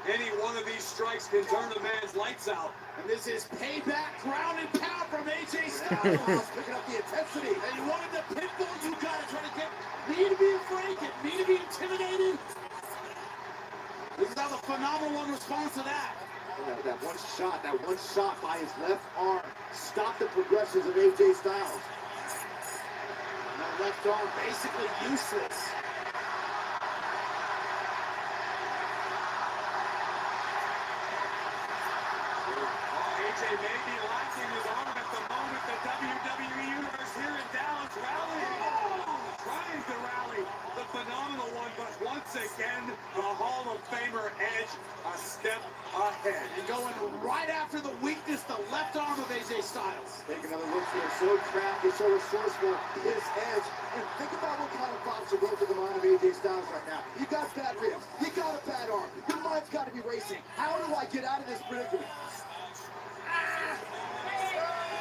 S4: Any one of these strikes can turn a man's lights out.
S3: And this is payback, ground and pound from AJ Styles. Picking up the intensity. And you wanted the pitbull, you got it. Trying to get me to be afraid, get me to be intimidated. This is how the phenomenal one responds to that. That one shot by his left arm stopped the progressions of AJ Styles. And that left arm basically useless.
S4: may be lacking his arm at the moment. The WWE Universe here in Dallas trying to rally the phenomenal one, but once again, the Hall of Famer Edge a step ahead.
S3: And going right after the weakness, the left arm of AJ Styles.
S2: Take another look here. So crafty, so resourceful is Edge. And think about what kind of thoughts are going through the mind of AJ Styles right now. You got bad ribs. You got a bad arm. Your mind's got to be racing. How do I get out of this predicament?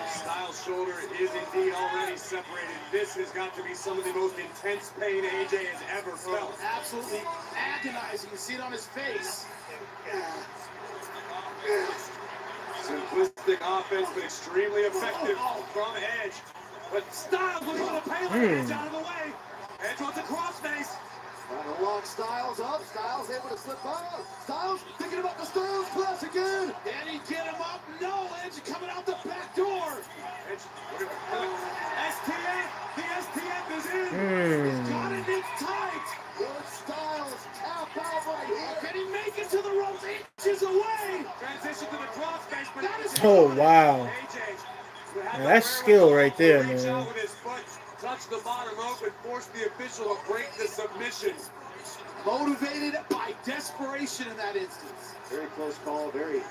S4: Styles' shoulder is indeed already separated. This has got to be some of the most intense pain AJ has ever felt.
S3: Absolutely agonizing. You see it on his face.
S4: Simplistic offense, but extremely effective from Edge. But Styles was able to pay Edge out of the way. Edge wants a crossface.
S2: Trying to lock Styles up. Styles able to slip out. Styles thinking about the Styles class again.
S3: Can he get him up? No, Edge coming out the back door.
S4: Edge, STF, the STF is in.
S3: He's got it, it's tight.
S2: Good Styles tap out right here.
S3: Can he make it to the ropes? Inches away.
S4: Transition to the crossface, but
S3: That is
S1: Oh, wow.
S4: AJ,
S1: Now, that's skill right there,
S4: reach
S1: man.
S4: out with his foot, touch the bottom rope, and force the official to break the submission.
S3: Motivated by desperation in that instance.
S2: Very close call. Very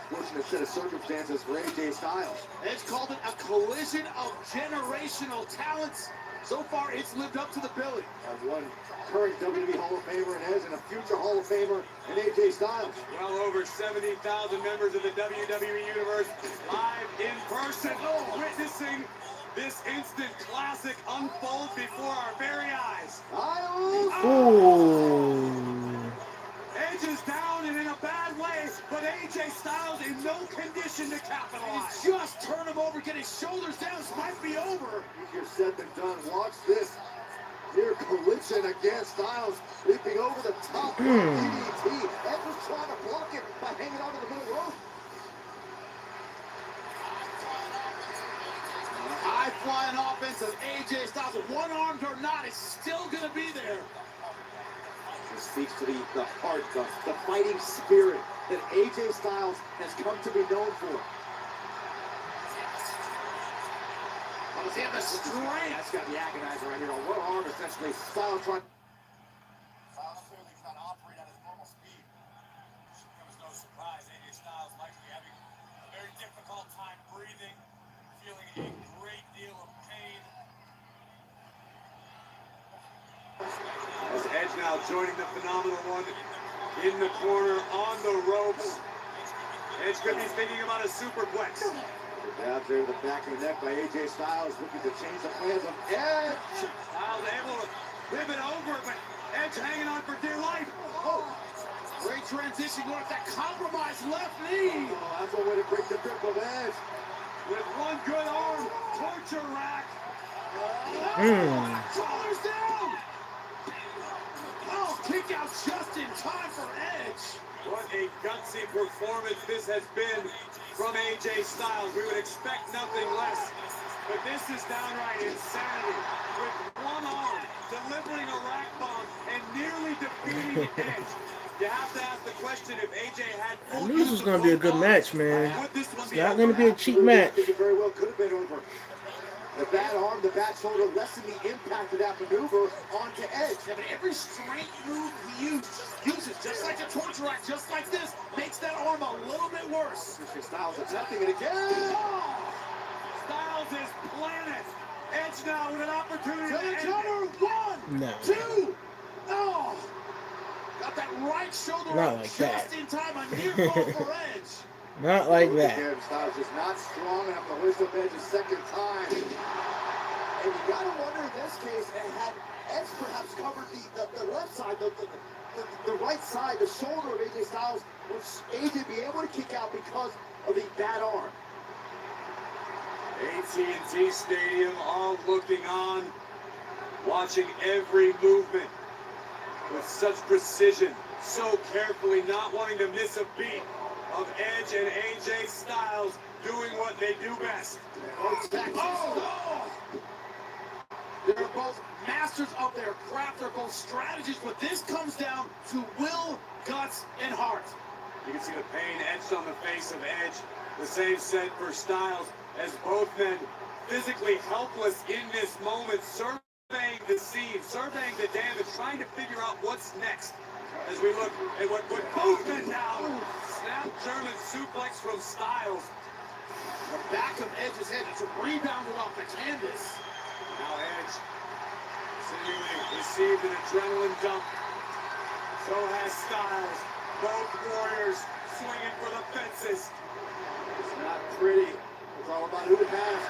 S2: fortunate set of circumstances for AJ Styles.
S3: Edge called it a collision of generational talents. So far, it's lived up to the billing.
S2: One current WWE Hall of Famer in Edge and a future Hall of Famer in AJ Styles.
S4: Well over 70,000 members of the WWE Universe live in person, witnessing this instant classic unfold before our very eyes.
S1: Ooh.
S4: Edge is down and in a bad way, but AJ Styles in no condition to capitalize.
S3: Just turn him over, get his shoulders down. This might be over.
S2: Easier said than done. Watch this. Near collision again. Styles leaping over the top. DDT. Edge was trying to block it by hanging onto the middle rope.
S3: High flying offense of AJ Styles, one-armed or not, is still going to be there.
S2: This speaks to the heart, the fighting spirit that AJ Styles has come to be known for.
S3: Does he have the strength?
S2: That's got the agonizer right here on one arm, essentially. Styles trying.
S3: Styles clearly cannot operate at his normal speed. It was no surprise. AJ Styles likely having a very difficult time breathing, feeling a great deal of pain.
S4: As Edge now joining the phenomenal one in the corner on the ropes. Edge could be thinking about a superplex.
S2: Jab there to the back of the neck by AJ Styles, looking to change the plans of Edge.
S4: Styles able to pivot over, but Edge hanging on for dear life.
S3: Oh, great transition going with that compromised left knee.
S2: Oh, that's one way to break the grip of Edge.
S4: With one good arm, torture rack.
S3: Shoulders down. Oh, kick out just in time for Edge.
S4: What a gutsy performance this has been from AJ Styles. We would expect nothing less. But this is downright insanity. With one arm, delivering a rack bomb, and nearly defeating Edge. You have to ask the question if AJ had
S1: I knew this was going to be a good match, man. It's not going to be a cheap match.
S2: It very well could have been over. The bad arm, the bad shoulder lessened the impact of that maneuver onto Edge.
S3: Yeah, but every straight move he uses, just like a torture rack, just like this, makes that arm a little bit worse.
S2: Styles attempting it again.
S4: Styles is planet. Edge now with an opportunity
S3: To the counter, one,
S1: No.
S3: two. Oh, got that right shoulder
S1: Not
S3: up
S1: like
S3: just
S1: that.
S3: in time. A near fall for Edge.
S1: Not like that.
S2: Again, Styles is not strong enough to lift up Edge a second time. And you got to wonder in this case, had Edge perhaps covered the left side, the right side, the shoulder of AJ Styles, would AJ be able to kick out because of the bad arm?
S4: AT&T Stadium all looking on, watching every movement with such precision, so carefully, not wanting to miss a beat of Edge and AJ Styles doing what they do best.
S3: Oh! They're both masters of their craft. They're both strategists, but this comes down to will, guts, and heart.
S4: You can see the pain etched on the face of Edge. The same said for Styles, as both men physically helpless in this moment, surveying the scene, surveying the damage, trying to figure out what's next. As we look at what put both men down. Snap German suplex from Styles.
S3: The back of Edge's head is rebounded off the canvas.
S4: Now Edge seemingly received an adrenaline dump. So has Styles. Both warriors swinging for the fences.
S3: It's not pretty. It's all about who has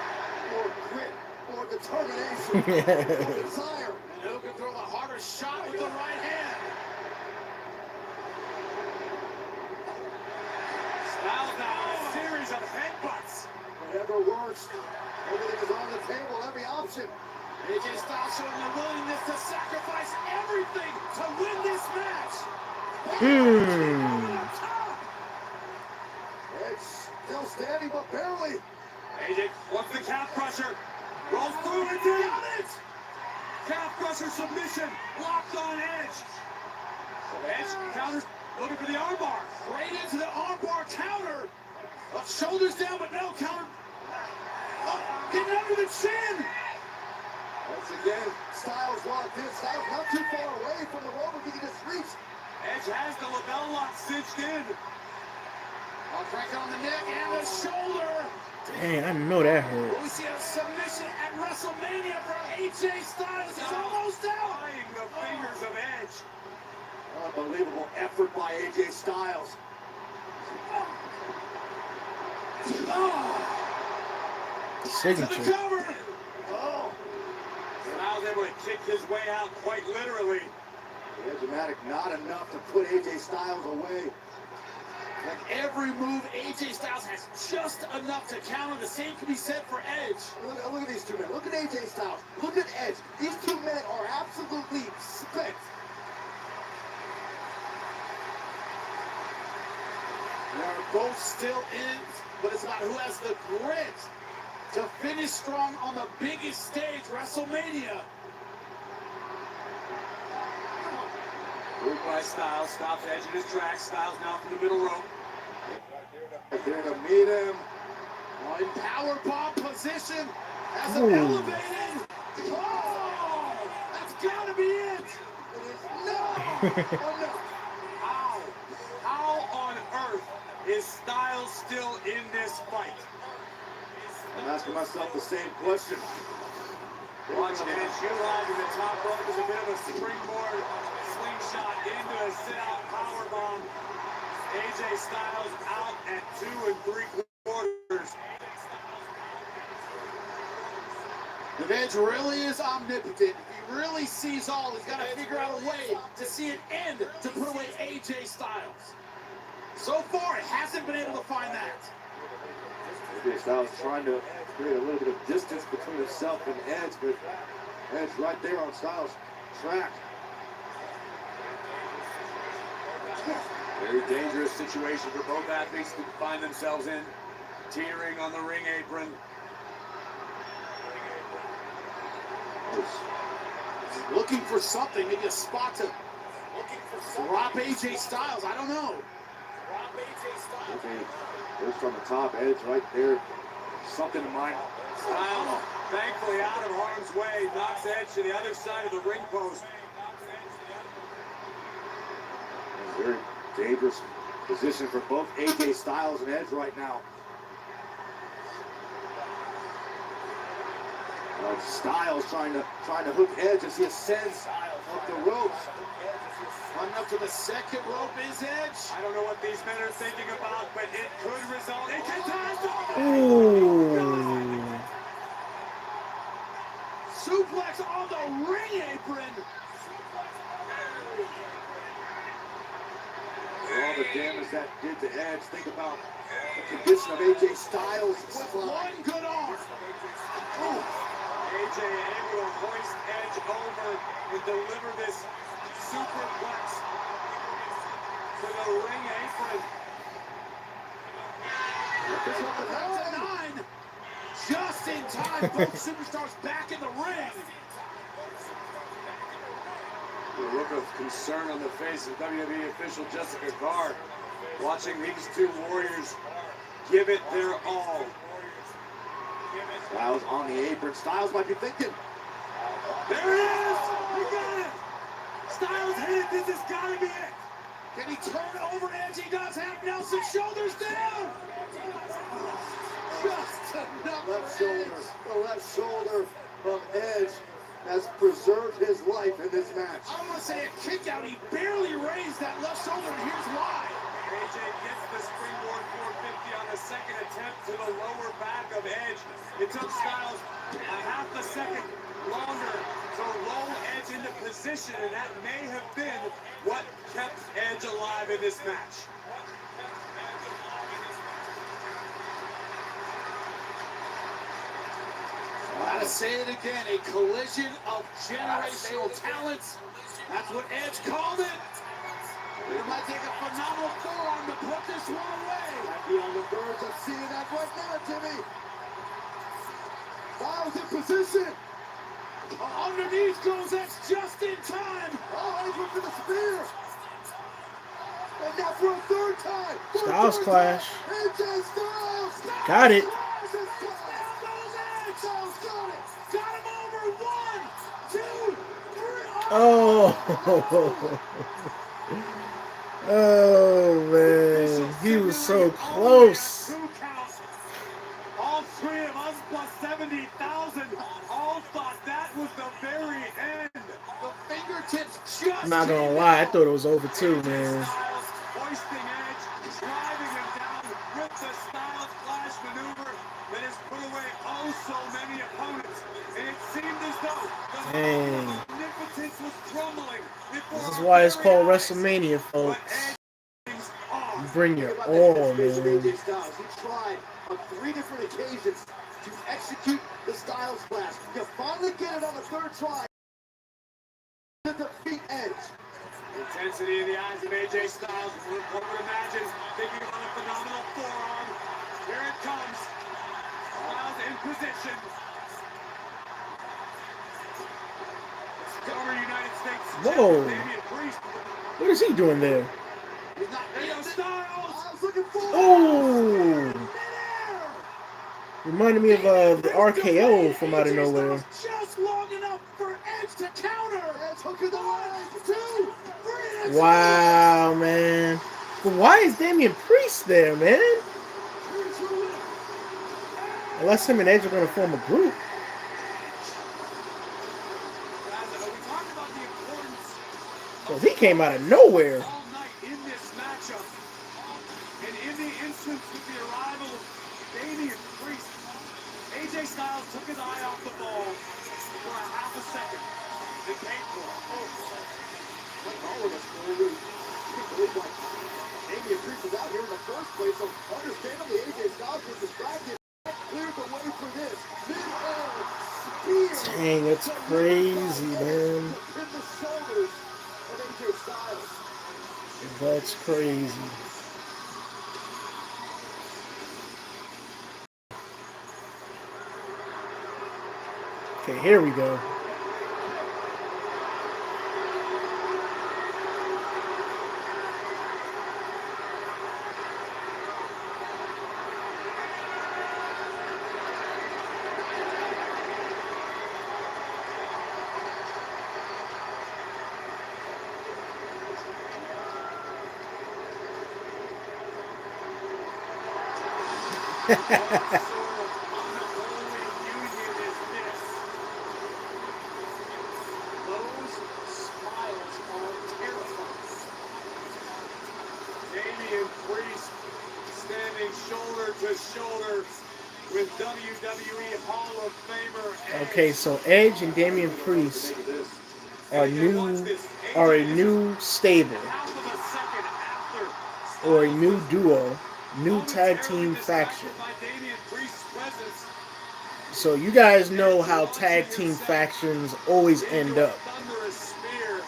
S3: more grit, more determination, more desire, and who can throw the hardest shot with the right hand.
S4: Styles now in a series of headbutts.
S3: Whatever works, everything is on the table, every option. AJ Styles showing the willingness to sacrifice everything to win this match. Edge still standing, but barely.
S4: AJ wants the calf crusher. Rolls through and got it! Calf crusher submission. Locked on Edge. Edge counters, looking for the armbar.
S3: Right into the armbar counter. Shoulders down, but no counter. Getting under the chin. Once again, Styles locked in. Styles not too far away from the rope if he can just reach.
S4: Edge has the label lock cinched in.
S3: Cranking on the neck and the shoulder.
S1: Dang, I know that hurt.
S3: We see a submission at WrestleMania from AJ Styles. It's almost out.
S4: Flying the fingers of Edge.
S3: Unbelievable effort by AJ Styles.
S1: Signature.
S3: To the cover. Oh.
S4: Styles able to kick his way out quite literally.
S3: Dramatic, not enough to put AJ Styles away. Like every move, AJ Styles has just enough to counter. The same can be said for Edge. Look at these two men. Look at AJ Styles. Look at Edge. These two men are absolutely spent. They're both still in, but it's about who has the grit to finish strong on the biggest stage, WrestleMania.
S4: Moved by Styles, stops Edge in his tracks. Styles now from the middle rope.
S3: There to meet him. In power bomb position. Has him elevated. Oh! That's gotta be it! No! Oh no!
S4: How on earth is Styles still in this fight?
S3: I'm asking myself the same question.
S4: Watch Edge utilizing the top rope as a bit of a springboard slingshot into a sit-out powerbomb. AJ Styles out at 2 3/4.
S3: If Edge really is omnipotent, if he really sees all, he's got to figure out a way to see an end to put away AJ Styles. So far, it hasn't been able to find that. AJ Styles trying to create a little bit of distance between himself and Edge, but Edge right there on Styles' track.
S4: Very dangerous situation for both athletes to find themselves in. Teetering on the ring apron.
S3: Looking for something, maybe a spot to drop AJ Styles. I don't know. Okay, there's from the top, Edge right there. Something in mind.
S4: Styles, thankfully out of harm's way, knocks Edge to the other side of the ring post.
S3: Very dangerous position for both AJ Styles and Edge right now. Styles trying to hook Edge as he ascends up the ropes. Running up to the second rope is Edge.
S4: I don't know what these men are thinking about, but it could result in
S3: suplex on the ring apron. All the damage that did to Edge. Think about the condition of AJ Styles with one good arm.
S4: AJ able to hoist Edge over and deliver this superplex to the ring apron.
S3: This one was 9. Just in time, both superstars back in the ring.
S4: The look of concern on the face of WWE official Jessica Carr. Watching these two warriors give it their all.
S3: Styles on the apron. Styles might be thinking,
S4: There it is! He got it! Styles hit it. This has got to be it.
S3: can he turn over Edge? He does have Nelson's shoulders down. Just enough. Left shoulder. The left shoulder of Edge has preserved his life in this match. I'm going to say a kick out. He barely raised that left shoulder, and here's why.
S4: AJ gets the springboard 450 on the second attempt to the lower back of Edge. It took Styles a half a second longer to roll Edge into position, and that may have been what kept Edge alive in this match.
S3: I gotta say it again, a collision of generational talents. That's what Edge called it. It might take a phenomenal forearm to put this one away. Might be on the verge of seeing that right now, Jimmy. Styles in position. Underneath goes Edge just in time. Oh, Edge went for the spear. And now for a third time.
S1: Styles clash.
S3: AJ Styles.
S1: Got it.
S3: Got him over. 1, 2, 3.
S1: Oh. Oh, man. He was so close.
S4: All three of us plus 70,000 all thought that was the very end.
S3: The fingertips just.
S1: I'm not gonna lie, I thought it was over too, man.
S4: Hoisting Edge, driving him down with the Styles Clash maneuver that has put away oh so many opponents. And it seemed as though the omnipotence was crumbling.
S1: This is why it's called Wrestlemania, folks. You bring your all, man.
S3: He tried on 3 different occasions to execute the Styles Clash. You finally get it on the third try to defeat Edge.
S4: Intensity in the eyes of AJ Styles. One would imagine thinking about a phenomenal forearm. Here it comes. Styles in position. Discover United States.
S1: Whoa.
S4: Damian Priest.
S1: What is he doing there?
S3: He's not
S4: There goes Styles.
S3: Styles looking for
S1: Oh! Reminded me of the RKO from out of nowhere.
S3: just long enough for Edge to counter. Edge hooking the leg. 2, 3.
S1: Wow, man. But why is Damian Priest there, man? Unless him and Edge are going to form a group. Because he came out of nowhere.
S4: All night in this matchup. And in the instance with the arrival of Damian Priest, AJ Styles took his eye off the ball for a half a second and paid for it.
S3: Like all of us, Damian Priest was out here in the first place, so understandably AJ Styles was distracted. Cleared the way for this. Mid-air spear.
S1: Dang, that's crazy, man.
S3: In the shoulders of AJ Styles.
S1: That's crazy. Okay, here we go.
S4: Damian Priest standing shoulder to shoulder with WWE Hall of Famer Edge.
S1: Okay, so Edge and Damian Priest are a new stable
S4: Half of a second after
S1: or a new duo, new tag team faction.
S4: by Damian Priest's presence,
S1: So you guys know how tag team factions always end up.
S4: thunderous spear,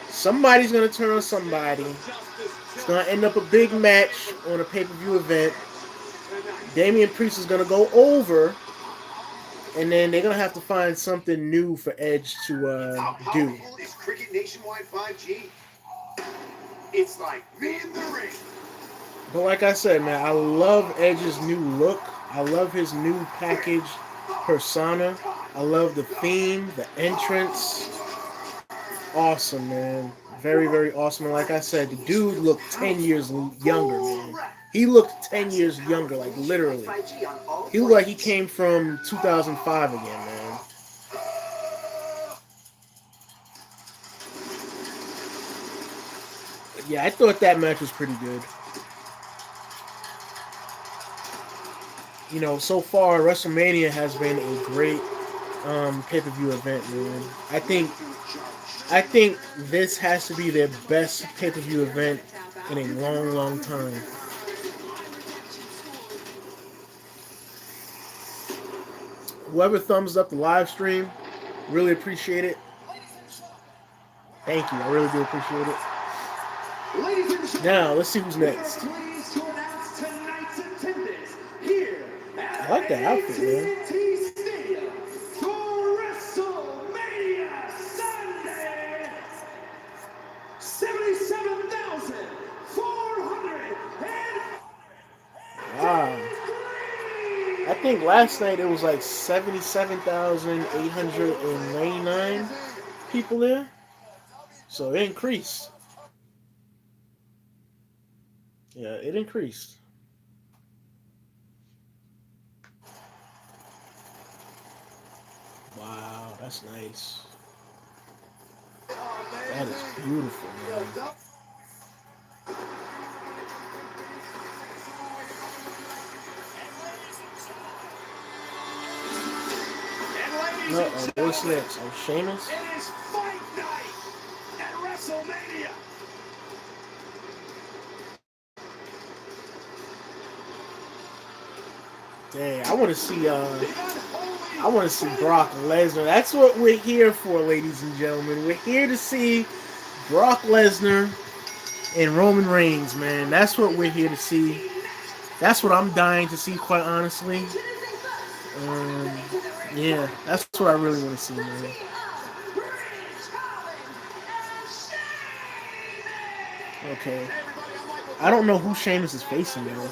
S1: Somebody's gonna turn on somebody.
S4: justice,
S1: It's gonna end up a big match on a pay-per-view event. Damian Priest is gonna go over, and then they're gonna have to find something new for Edge to
S8: How
S1: do.
S8: powerful is Cricket Nationwide 5G? It's like me in the ring.
S1: But like I said, man, I love Edge's new look. I love his new package persona. I love the theme, the entrance. Awesome, man. Very, very awesome. And like I said, the dude looked 10 years younger, man. He looked 10 years younger, like literally. He looked like he came from 2005 again, man. But yeah, I thought that match was pretty good. You know, so far WrestleMania has been a great pay-per-view event, man. I think this has to be their best pay-per-view event in a long, long time. Whoever thumbs up the live stream, really appreciate it. Thank you, I really do appreciate it.
S2: Ladies and gentlemen,
S1: Now let's see who's next.
S2: pleased to announce tonight's attendance here
S1: I
S2: at
S1: like that outfit, man.
S2: AT&T Stadium for WrestleMania Sunday. 77,400
S1: Wow. I think last night it was like 77,899 people there. So it increased. Yeah, it increased. Wow, that's nice. That is beautiful, man. Uh-oh, what's next? Oh, Sheamus?
S2: It is fight night at WrestleMania.
S1: Dang, I want to see Brock Lesnar. That's what we're here for, ladies and gentlemen. We're here to see Brock Lesnar and Roman Reigns, man. That's what we're here to see. That's what I'm dying to see, quite honestly. Yeah, that's what I really want to see, man. Okay. I don't know who Sheamus is facing, though.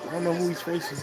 S1: I don't know who he's facing.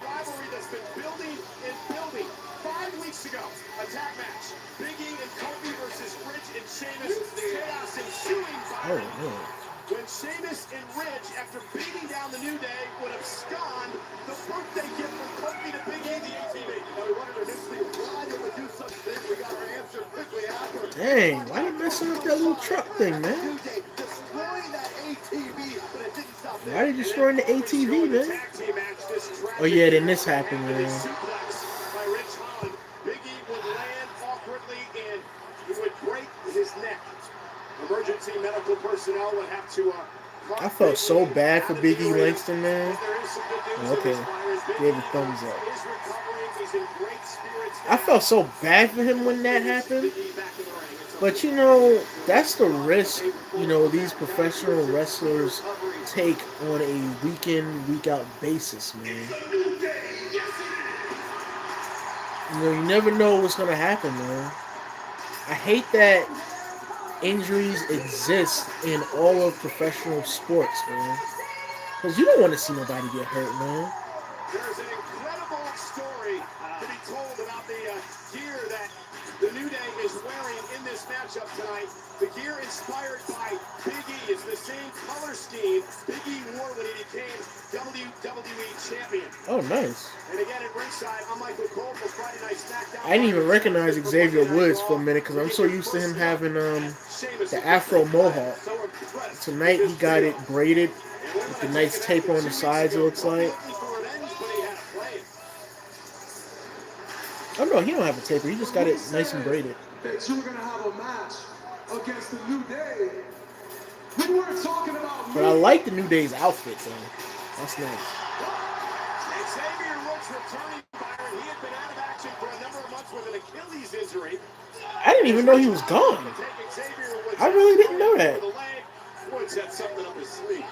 S3: Rivalry that's been building and building. 5 weeks ago, a tag match. Big E and Kofi versus Rich and Sheamus. Chaos ensuing.
S1: Oh, man.
S3: When Sheamus and Rich, after beating down the New Day, would abscond the birthday gift from Kofi to Big E, the ATV. Now we wondered initially why they would do such things. We got our answer quickly after.
S1: Dang, why you messing up that little truck thing, man?
S3: New Day destroying that ATV, but it didn't stop there.
S1: Why are you destroying the ATV, man?
S3: Tag team match, this
S1: Oh, yeah, then this happened, man.
S3: suplex by Rich Holland. Big E would land awkwardly and he would break his neck. Emergency medical personnel would have to.
S1: I felt so bad for Big E Langston, man. Okay, gave a thumbs up. I felt so bad for him when that happened. But you know, that's the risk, you know, these professional wrestlers take on a week in, week out basis, man. You know, you never know what's gonna happen, man. I hate that injuries exist in all of professional sports, man. Because you don't want to see nobody get hurt, man.
S3: There's an incredible story to be told about the gear that the New Day is wearing in this matchup tonight. The gear inspired by Big E is the same color scheme Big E wore when he became WWE champion.
S1: Oh, nice.
S3: And again at ringside, I'm Michael Cole for Friday Night SmackDown.
S1: I didn't even recognize Xavier Woods for a minute because I'm so used to him having the Afro mohawk. Tonight he got it braided with the nice tape on the sides, it looks like. Oh no, he don't have a taper. He just got it nice and braided.
S2: That you were gonna have a match against the New Day. We weren't talking about.
S1: But I like the New Day's outfit, though. That's nice.
S3: Xavier Woods returning, Byron. He had been out of action for a number of months with an Achilles injury.
S1: I didn't even know he was gone. I really didn't know that.
S3: Woods had something up his sleeve.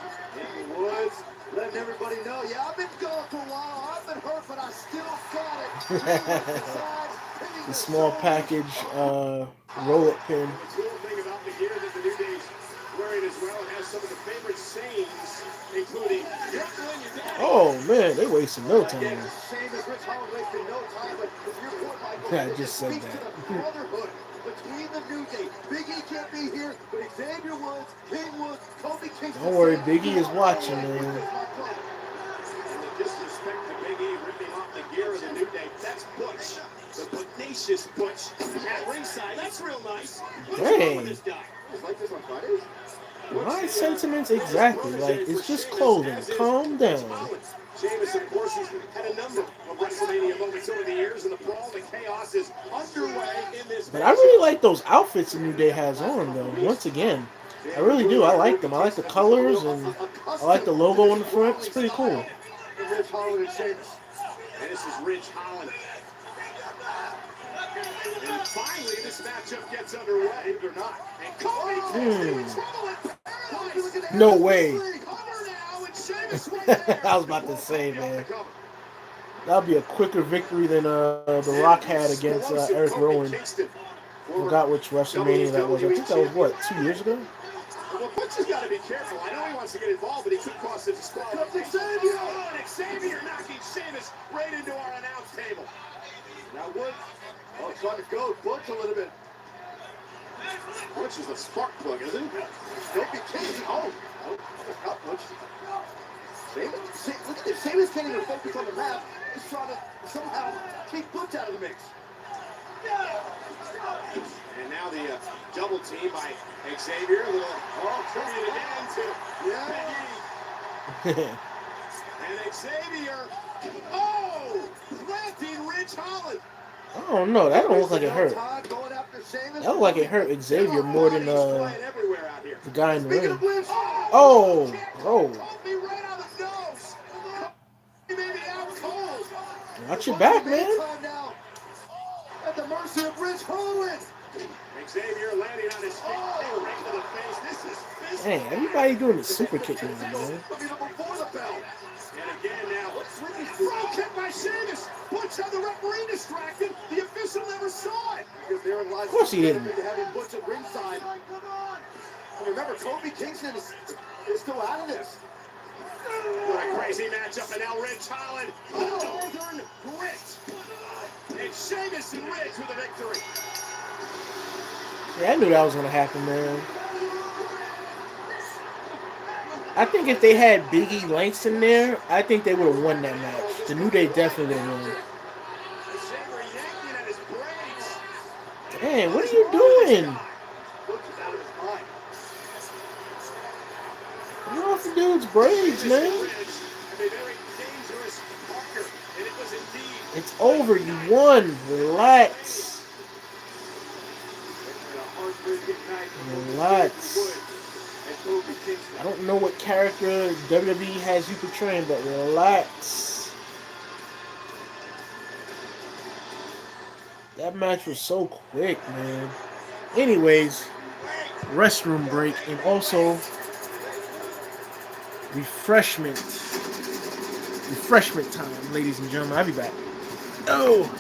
S2: Woods letting everybody know. Yeah, I've been gone for a while. I've been hurt, but I still got it.
S1: The small package roll-up pin.
S3: The cool thing about the gear that the New Day's wearing
S4: celebrate as well and has some of the favorite sayings, including "You're doing your daddy."
S1: Oh man, they wasted no time.
S3: Again, Sheamus, Rich Holland wasted no time, but to your point, Michael,
S1: Yeah, I
S3: it
S1: just said
S3: speaks to
S1: that.
S3: the brotherhood between the New Day. Big E can't be here, but Xavier Woods, King Woods, Kofi Kingston.
S1: Don't worry, Big E is watching, man.
S4: And the disrespect to Big E ripping off the gear of the New Day. That's Butch, the pugnacious Butch at ringside. That's real nice. What's wrong
S1: Dang.
S4: with this guy?
S3: Like this on Fridays?
S1: My sentiments exactly. Like, it's just clothing. Calm down.
S4: Sheamus, of course, has had a number of WrestleMania moments over the years, and the brawl, the chaos is underway in this.
S1: But I really like those outfits the New Day has on, though. Once again, I really do. I like them. I like the colors, and I like the logo on the front. It's pretty cool.
S3: Rich Holland and Sheamus.
S4: And this is Rich Holland. And finally, this matchup gets underway.
S3: Believe it or not.
S4: And Kofi Kingston in trouble at paradise.
S1: No way.
S4: Cover now, and Sheamus right there.
S1: I was about to say, man. That'll be a quicker victory than The Rock had against Eric Rowan. Forgot which WrestleMania that was. I think that was, what, 2 years ago?
S4: Well, Butch has got to be careful. I know he wants to get involved, but he could cost him disqualification. Oh, and Xavier knocking Sheamus right into our announce table.
S3: Now Woods, trying to go Butch a little bit.
S4: Butch is a spark plug, isn't he?
S3: Kofi Kingston, out Butch. Sheamus, look at this. Sheamus can't even focus on the map. He's trying to somehow keep Butch out of the mix.
S4: And now the double team by Xavier. A little tribute again to Big E. And Xavier, planting Rich Holland.
S1: I don't know. That don't look like it hurt. That looked like it hurt Xavier more than the guy in the ring. Oh. Watch your back, man.
S3: At the mercy of Rich Holland.
S4: Xavier landing on his feet, right to the face. This is business.
S1: Hey, everybody doing the super kick now, man.
S3: Before the bell.
S4: And again now, throw kick by Sheamus. Butch had the referee distracted. The official never saw it.
S1: Of course he didn't.
S3: Having Butch at ringside. And remember, Kofi Kingston is still out of this.
S4: What a crazy matchup, and now Rich Holland, Northern Grit. And Sheamus and Ridge with a victory.
S1: Yeah, I knew that was going to happen, man. I think if they had Big E Langston there, I think they would have won that match. The New Day definitely would have won. Damn, what are you doing? Get off the dude's braids, man. It's over. You won. Relax. Relax. I don't know what character WWE has you portraying, but relax. That match was so quick, man. Anyways, restroom break and also refreshment time, ladies and gentlemen. I'll be back. Oh.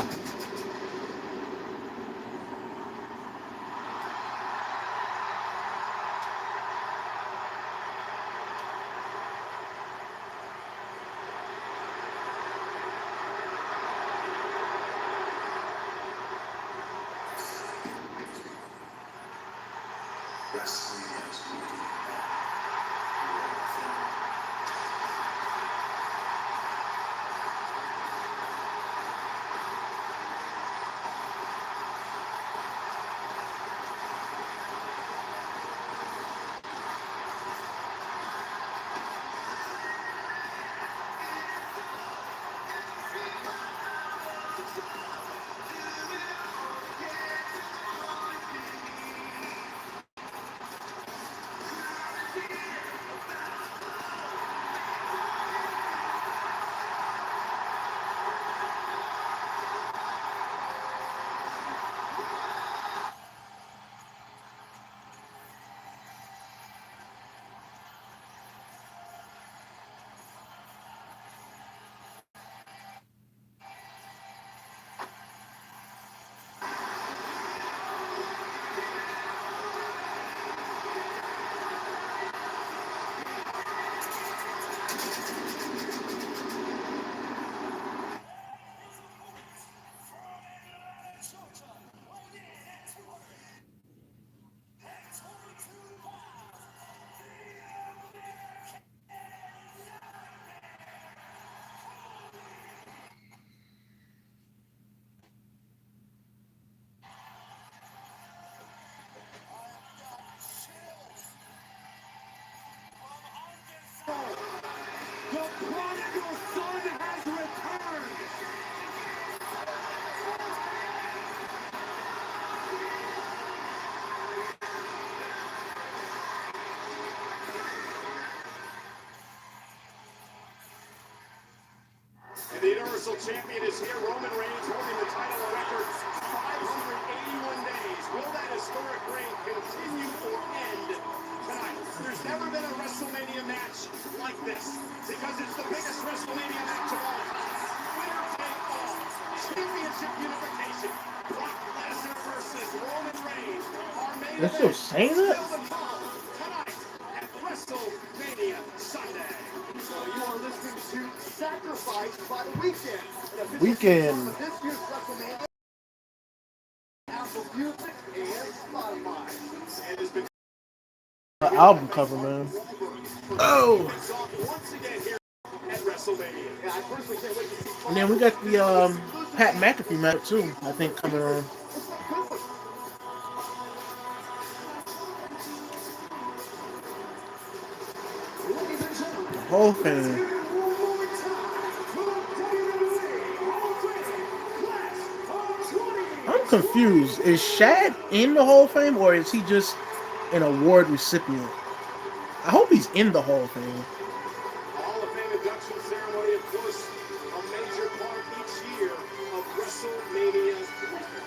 S3: Universal Champion is here. Roman Reigns holding the title a record 581 days. Will that historic reign continue or end tonight? There's never been a WrestleMania match like this because it's the biggest WrestleMania match of all time. Winner take all. Championship unification. Brock Lesnar versus Roman Reigns. Our main
S1: They're still
S3: event.
S1: saying that?
S3: Still to come tonight at WrestleMania Sunday. So you are listening to Sacrifice by the Weekend. An official
S1: Weekend.
S3: of this year's WrestleMania. Apple Music and Spotify. And has been
S1: Album cover, man. Oh!
S3: once again here at WrestleMania. Yeah, I personally can't wait to see
S1: And then we got the Pat McAfee match too, I think, coming on. The whole thing. I'm confused. Is Shad in the Hall of Fame or is he just an award recipient? I hope he's in the Hall of Fame.
S3: Hall of Fame induction ceremony, of course, a major part each year of WrestleMania's weekend.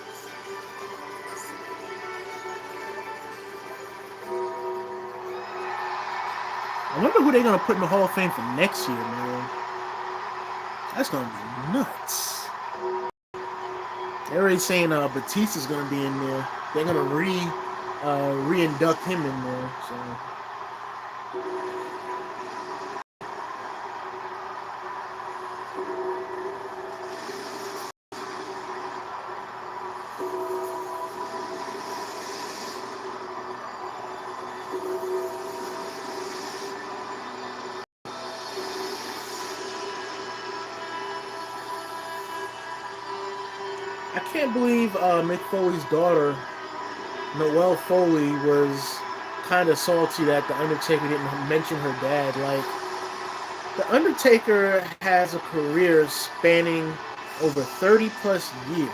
S1: I wonder who they're gonna put in the Hall of Fame for next year, man. That's gonna be nuts. They're already saying Batista's gonna be in there. They're gonna re-induct him in there. So I can't believe Mick Foley's daughter, Noelle Foley, was kind of salty that The Undertaker didn't mention her dad. Like, The Undertaker has a career spanning over 30 plus years.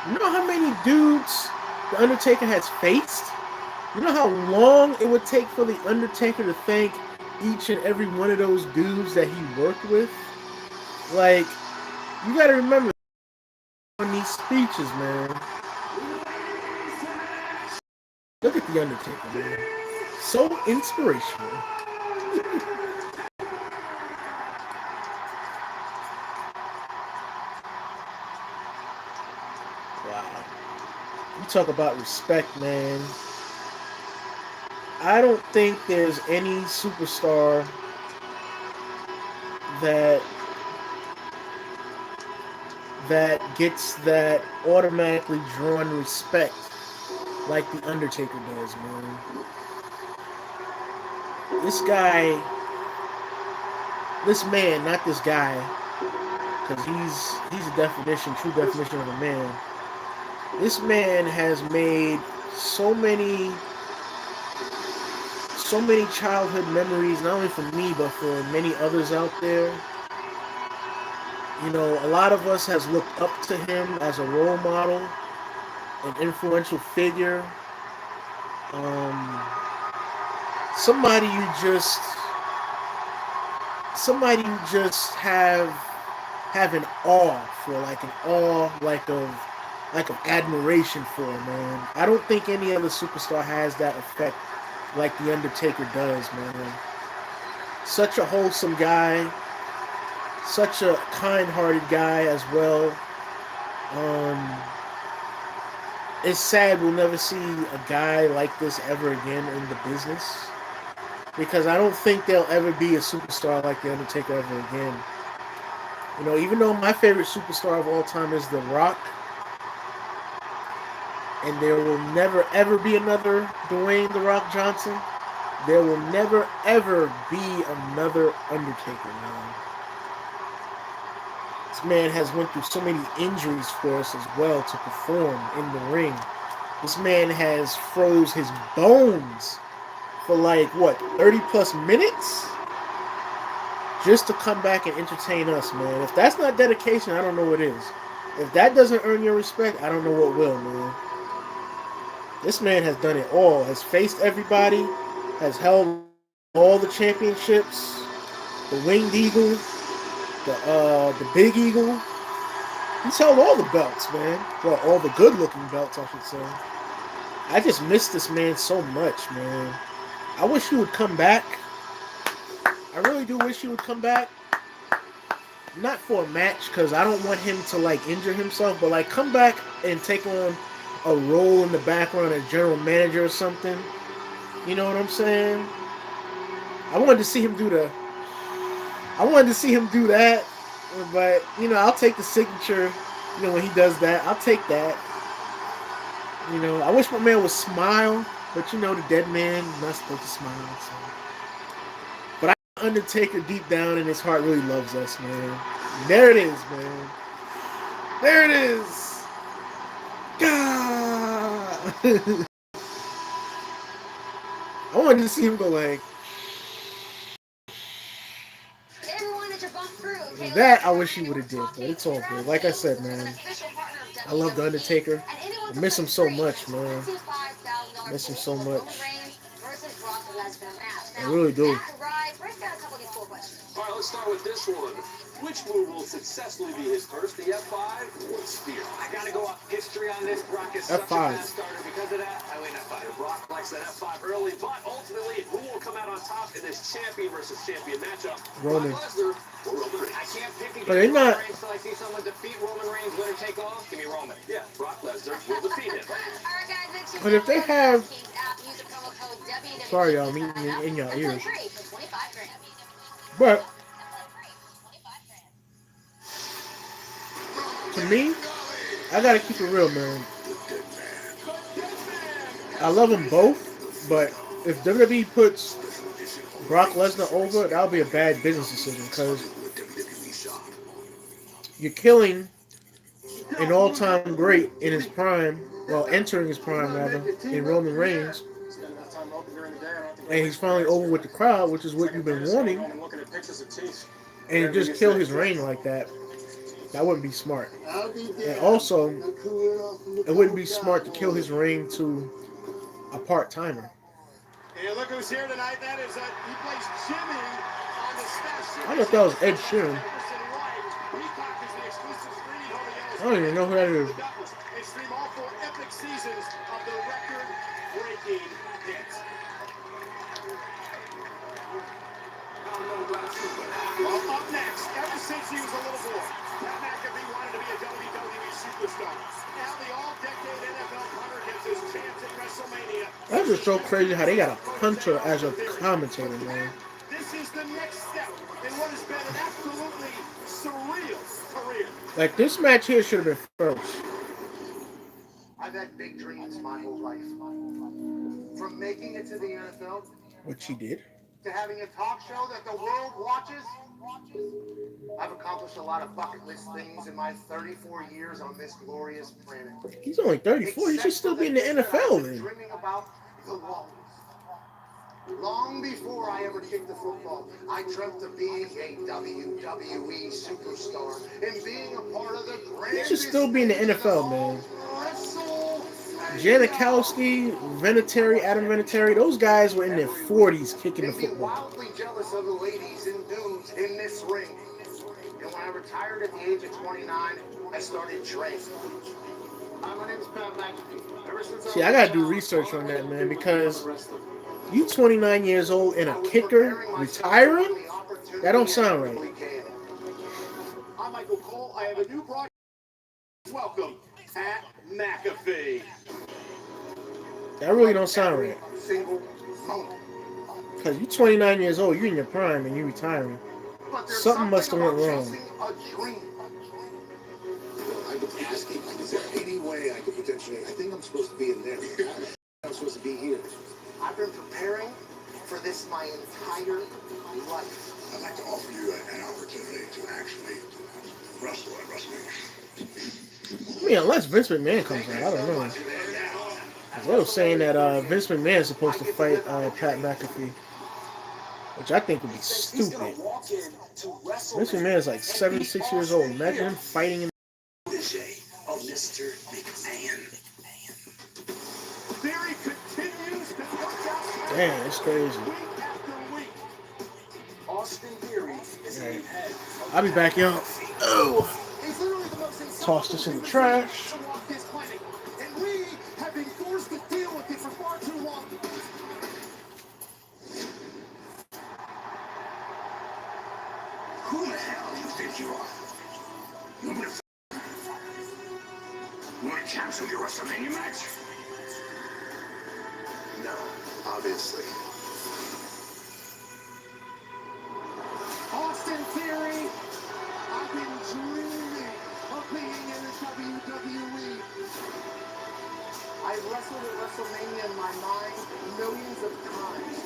S1: You know how many dudes The Undertaker has faced? You know how long it would take for The Undertaker to thank each and every one of those dudes that he worked with? Like, you gotta remember on these speeches, man. Look at The Undertaker, man. So inspirational. Wow. You talk about respect, man. I don't think there's any superstar that gets that automatically drawn respect like The Undertaker does, man. This man, not this guy, because he's a true definition of a man. This man has made so many childhood memories, not only for me, but for many others out there. You know, a lot of us has looked up to him as a role model, an influential figure. Somebody you just have an awe for, like of admiration for, man. I don't think any other superstar has that effect like The Undertaker does, man. Such a wholesome guy, such a kind-hearted guy as well. It's sad we'll never see a guy like this ever again in the business, because I don't think there'll ever be a superstar like The Undertaker ever again. You know, even though my favorite superstar of all time is The Rock, and there will never ever be another Dwayne The Rock Johnson, there will never ever be another Undertaker, man. This man has went through so many injuries for us as well to perform in the ring. This man has froze his bones for 30 plus minutes? Just to come back and entertain us, man. If that's not dedication, I don't know what is. If that doesn't earn your respect, I don't know what will, man. This man has done it all. Has faced everybody. Has held all the championships. The Winged Eagle. the Big Eagle. He's held all the belts, man. Well, all the good-looking belts, I should say. I just miss this man so much, man. I wish he would come back. I really do wish he would come back. Not for a match, because I don't want him to like injure himself, but like come back and take on a role in the background as general manager or something. You know what I'm saying? I wanted to see him do the. I wanted to see him do that, but you know I'll take the signature. You know when he does that, I'll take that. You know I wish my man would smile, but you know the dead man is not supposed to smile. So. But I Undertaker deep down in his heart really loves us, man. There it is, man. There it is. God. I wanted to see him go like that. I wish he would have did, but it's all good. Like I said, man, I love the Undertaker. I miss him so much, man. I miss him so much. I really do.
S4: All right, let's start with this one. Which move will successfully be his first? The F5 or Spear? I gotta go off history on this. Brock is such a fast starter. Because of that, I win F5. Brock likes that F5 early, but ultimately, who will come out on top in this champion versus champion matchup?
S1: Roman.
S4: Brock Lesnar or Roman Reigns? I can't pick against
S1: But they're
S4: Roman
S1: not.
S4: Reigns until I see someone defeat Roman Reigns, winner take all. Give me Roman. Yeah, Brock Lesnar will defeat him.
S1: But if they have, sorry y'all, I'm eating in your ears. But to me, I gotta keep it real, man. I love them both, but if WWE puts Brock Lesnar over, that would be a bad business decision because you're killing an all-time great in his prime, well, entering his prime rather, in Roman Reigns, and he's finally over with the crowd, which is what you've been wanting, and you just kill his reign like that. That wouldn't be smart. And also, it wouldn't be smart to kill his reign to a part-timer.
S3: Hey, look who's here tonight. That is he plays Jimmy on the special.
S1: I thought that was Ed Sheeran. I don't even know who that is.
S3: They stream all 4 epic seasons of the record-breaking hits. Well, up next, ever since he was a little boy, Pat McAfee wanted to be a WWE superstar. Now the all-decade NFL punter gets his chance at Wrestlemania.
S1: That's just so crazy how they got a punter as a commentator, man.
S3: This is the next step in what has been an absolutely surreal career.
S1: Like, this match here should have been first.
S8: I've had big dreams my whole life. From making it to the NFL
S1: Which he did.
S8: to having a talk show that the world watches. I've accomplished a lot of bucket list things in my 34 years on this glorious planet.
S1: He's only 34. He should still be in the NFL then.
S8: Dreaming about the longest. Long before I ever kicked the football, I dreamt of being a WWE superstar and being a part of the grand.
S1: He should still be in the NFL, man. Janikowski, Vinatieri, Adam Vinatieri, those guys were in their 40s kicking the football.
S8: Wildly jealous of the ladies and dudes in this ring. And when I retired at the age of 29, I started training. My name's Pat McAfee.
S1: See, I gotta do research on that, man, because you 29 years old and a kicker retiring? That don't sound right.
S3: I'm Michael Cole. I have a new broadcast. Welcome, Pat McAfee.
S1: That really don't sound right.
S8: Single moment.
S1: Because you 29 years old, you're in your prime and you're retiring. Something must have went wrong.
S3: I was asking, is there any way I could potentially, I think I'm supposed to be in there. I'm supposed to be here.
S8: I've been preparing for this my entire life.
S6: I'd like to offer you an opportunity to actually wrestle at WrestleMania.
S1: I mean, unless Vince McMahon comes out, I don't know. They were saying that Vince McMahon is supposed to fight Pat McAfee, which I think would be stupid. Vince McMahon is like 76 years old. Imagine him fighting in.
S6: Mr. McMahon.
S3: Theory continues to work out.
S1: Damn, it's crazy.
S3: Week after week.
S4: Austin Theory is
S1: Alright. I'll be back, y'all. Oh.
S3: He's literally the most
S1: Toss this in the trash.
S3: to walk this planet. And we have been forced to deal with it for far too long.
S6: Who the hell do you think you are? You want me to cancel your WrestleMania match?
S3: No, obviously. Austin Theory, I've been dreaming of being in the WWE. I've wrestled at WrestleMania in my mind millions of times.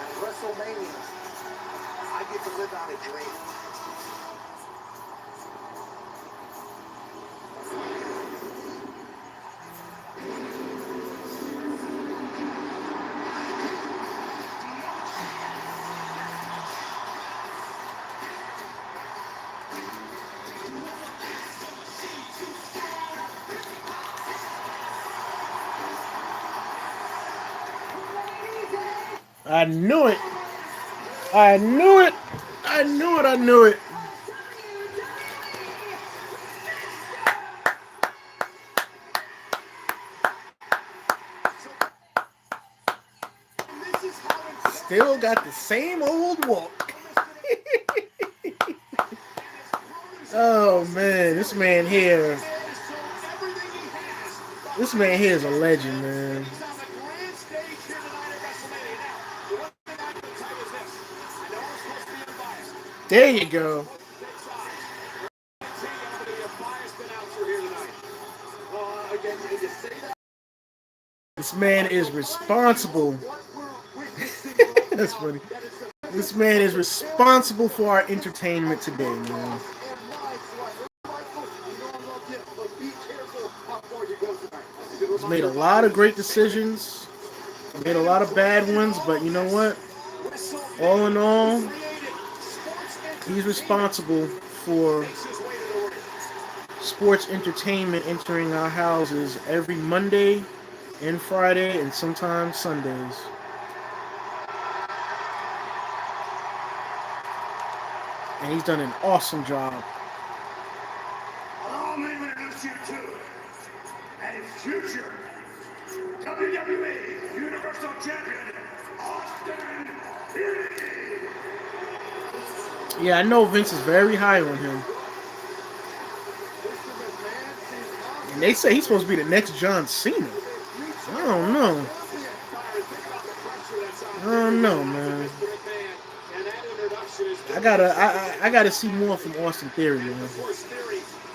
S3: At WrestleMania, I get to live out a dream.
S1: I knew it. I knew it. I knew it. I knew it. Still got the same old walk. Oh man, this man here. This man here is a legend, man. There you go. This man is responsible. That's funny. This man is responsible for our entertainment today, man. He's made a lot of great decisions. Made a lot of bad ones, but you know what? All in all, he's responsible for sports entertainment entering our houses every Monday and Friday and sometimes Sundays. And he's done an awesome job.
S6: Allow me to introduce you to a future WWE Universal Champion, Austin Theory.
S1: Yeah, I know Vince is very high on him. And they say he's supposed to be the next John Cena. I don't know. I don't know, man. I gotta see more from Austin Theory, man.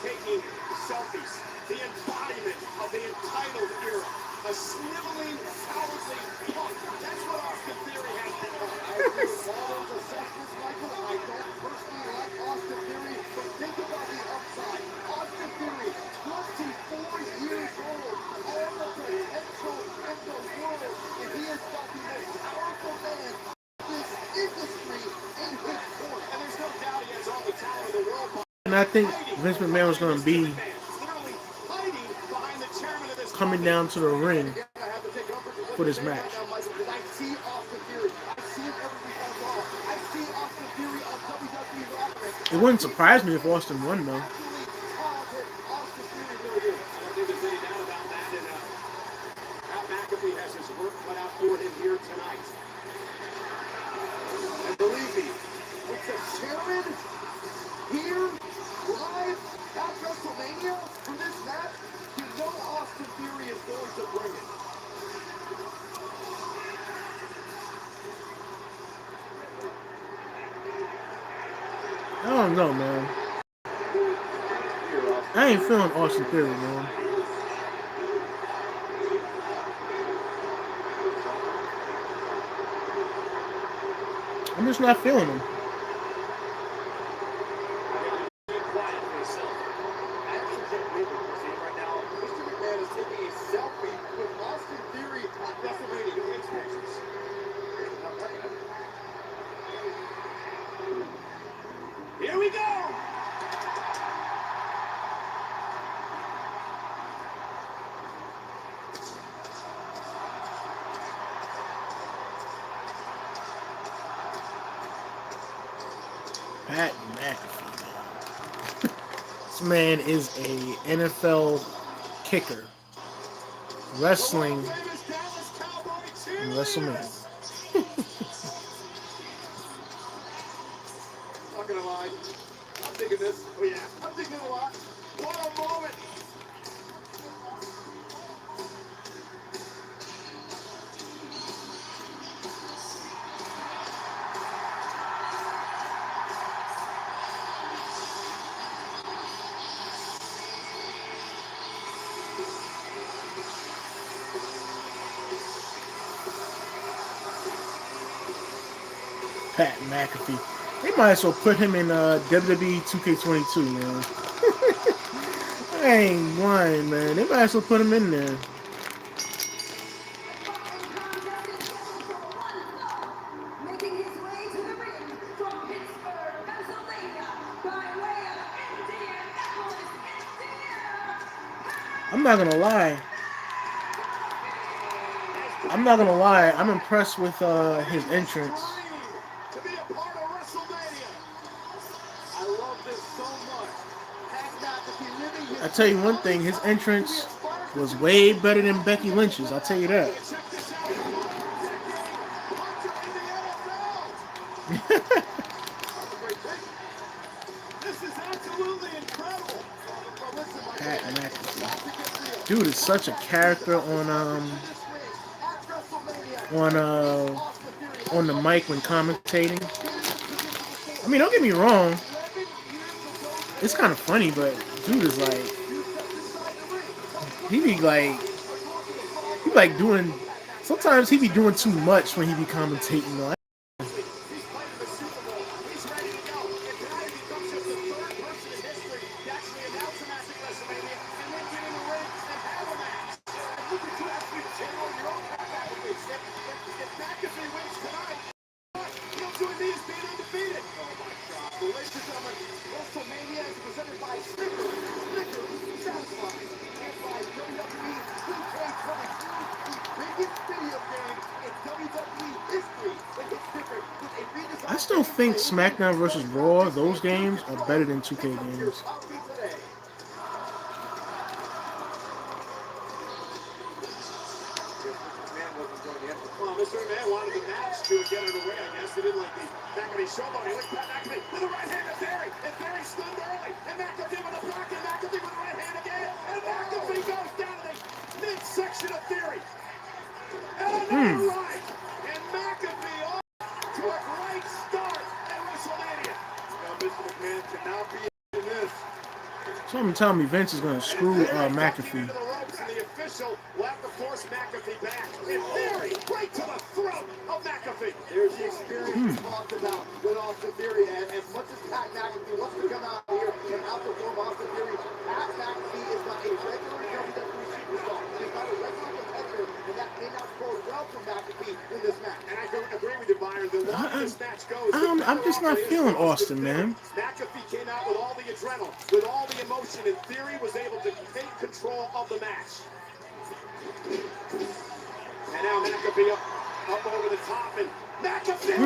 S3: Taking selfies, the embodiment of the entitled era, a sniveling, cowardly punk. That's what Austin Theory has become. I agree with all those assessments, Michael. I don't personally like Austin Theory, but think about the upside. Austin Theory, 24 years old, all the potential in the world, and he has got the most powerful man in this industry in his court. And there's no doubt he has all the talent of the world.
S1: And I think Vince McMahon was going to be coming down to the ring for this match. It wouldn't surprise me if Austin won, though.
S3: And believe me, with the chairman here, live at WrestleMania for this match, you know Austin Theory is going to bring it.
S1: I don't know, man. I ain't feeling Austin Theory, man. I'm just not feeling him.
S3: Here we go!
S1: Pat McAfee. This man is a NFL kicker, wrestling in WrestleMania.
S3: Not gonna lie. I'm digging this. Oh yeah, I'm digging it a lot. What a moment.
S1: Pat McAfee. They might as well put him in WWE 2K22, man. I ain't lying, man. They might as well put him in there.
S7: Making his way to the ring from Pittsburgh, Pennsylvania, by way of Indianapolis, Indiana.
S1: I'm not gonna lie. I'm impressed with his entrance.
S3: To be a part of WrestleMania. I love this so much. Pat McAfee living his
S1: I tell you one thing, his entrance was way better than Becky Lynch's. I'll tell you that.
S3: check this out. Puncher in the NFL. That's a great thing. This is absolutely incredible. But listen, my
S1: Pat
S3: friend,
S1: McAfee.
S3: about to get real.
S1: Dude is such a character on on the mic when commentating. I mean, don't get me wrong, it's kind of funny, but dude is like, he like doing. Sometimes he be doing too much when he be commentating. Like,
S3: He's playing the Super Bowl. He's ready to go. And tonight he becomes just the third person in history to actually announce a match at WrestleMania and then get in the ring and have a match. And you can actually channel your own Pat McAfee. If McAfee wins tonight, you don't join me as being undefeated. Oh my God. Well, ladies and gentlemen, WrestleMania is presented by Snickers. Snickers satisfies. And by WWE 2K22, the biggest video game in WWE history. It gets different with a redesigned
S1: I still think SmackDown versus Raw, those games are better than 2K games.
S3: Mr. McMahon wanted the match to get it away. I guess they didn't like the McAfee showboat. He looked Pat McAfee with the right hand of Theory. And Theory stunned early. And McAfee with a block. And McAfee with the right hand again. And McAfee goes down to the midsection of Theory. And another right. And McAfee off to a great start at WrestleMania. Now, Mr. McMahon cannot be in this.
S1: Someone telling me Vince is gonna screw McAfee.
S3: The official will have to force McAfee back. In theory, right to the throat of McAfee. There's the experience we talked about with Austin Theory. And as much as Pat McAfee wants to come out here and outperform Austin Theory, Pat McAfee is not a regular WWE superstar. He's not a regular competitor, and that may not bode well for McAfee in this match. And I agree with you, Byron. The longer this match goes,
S1: I'm just not feeling Austin, man.
S3: McAfee came out with all the adrenaline, with all the emotion, and Theory was able to take control of the match. And now McAfee up over the top, and McAfee.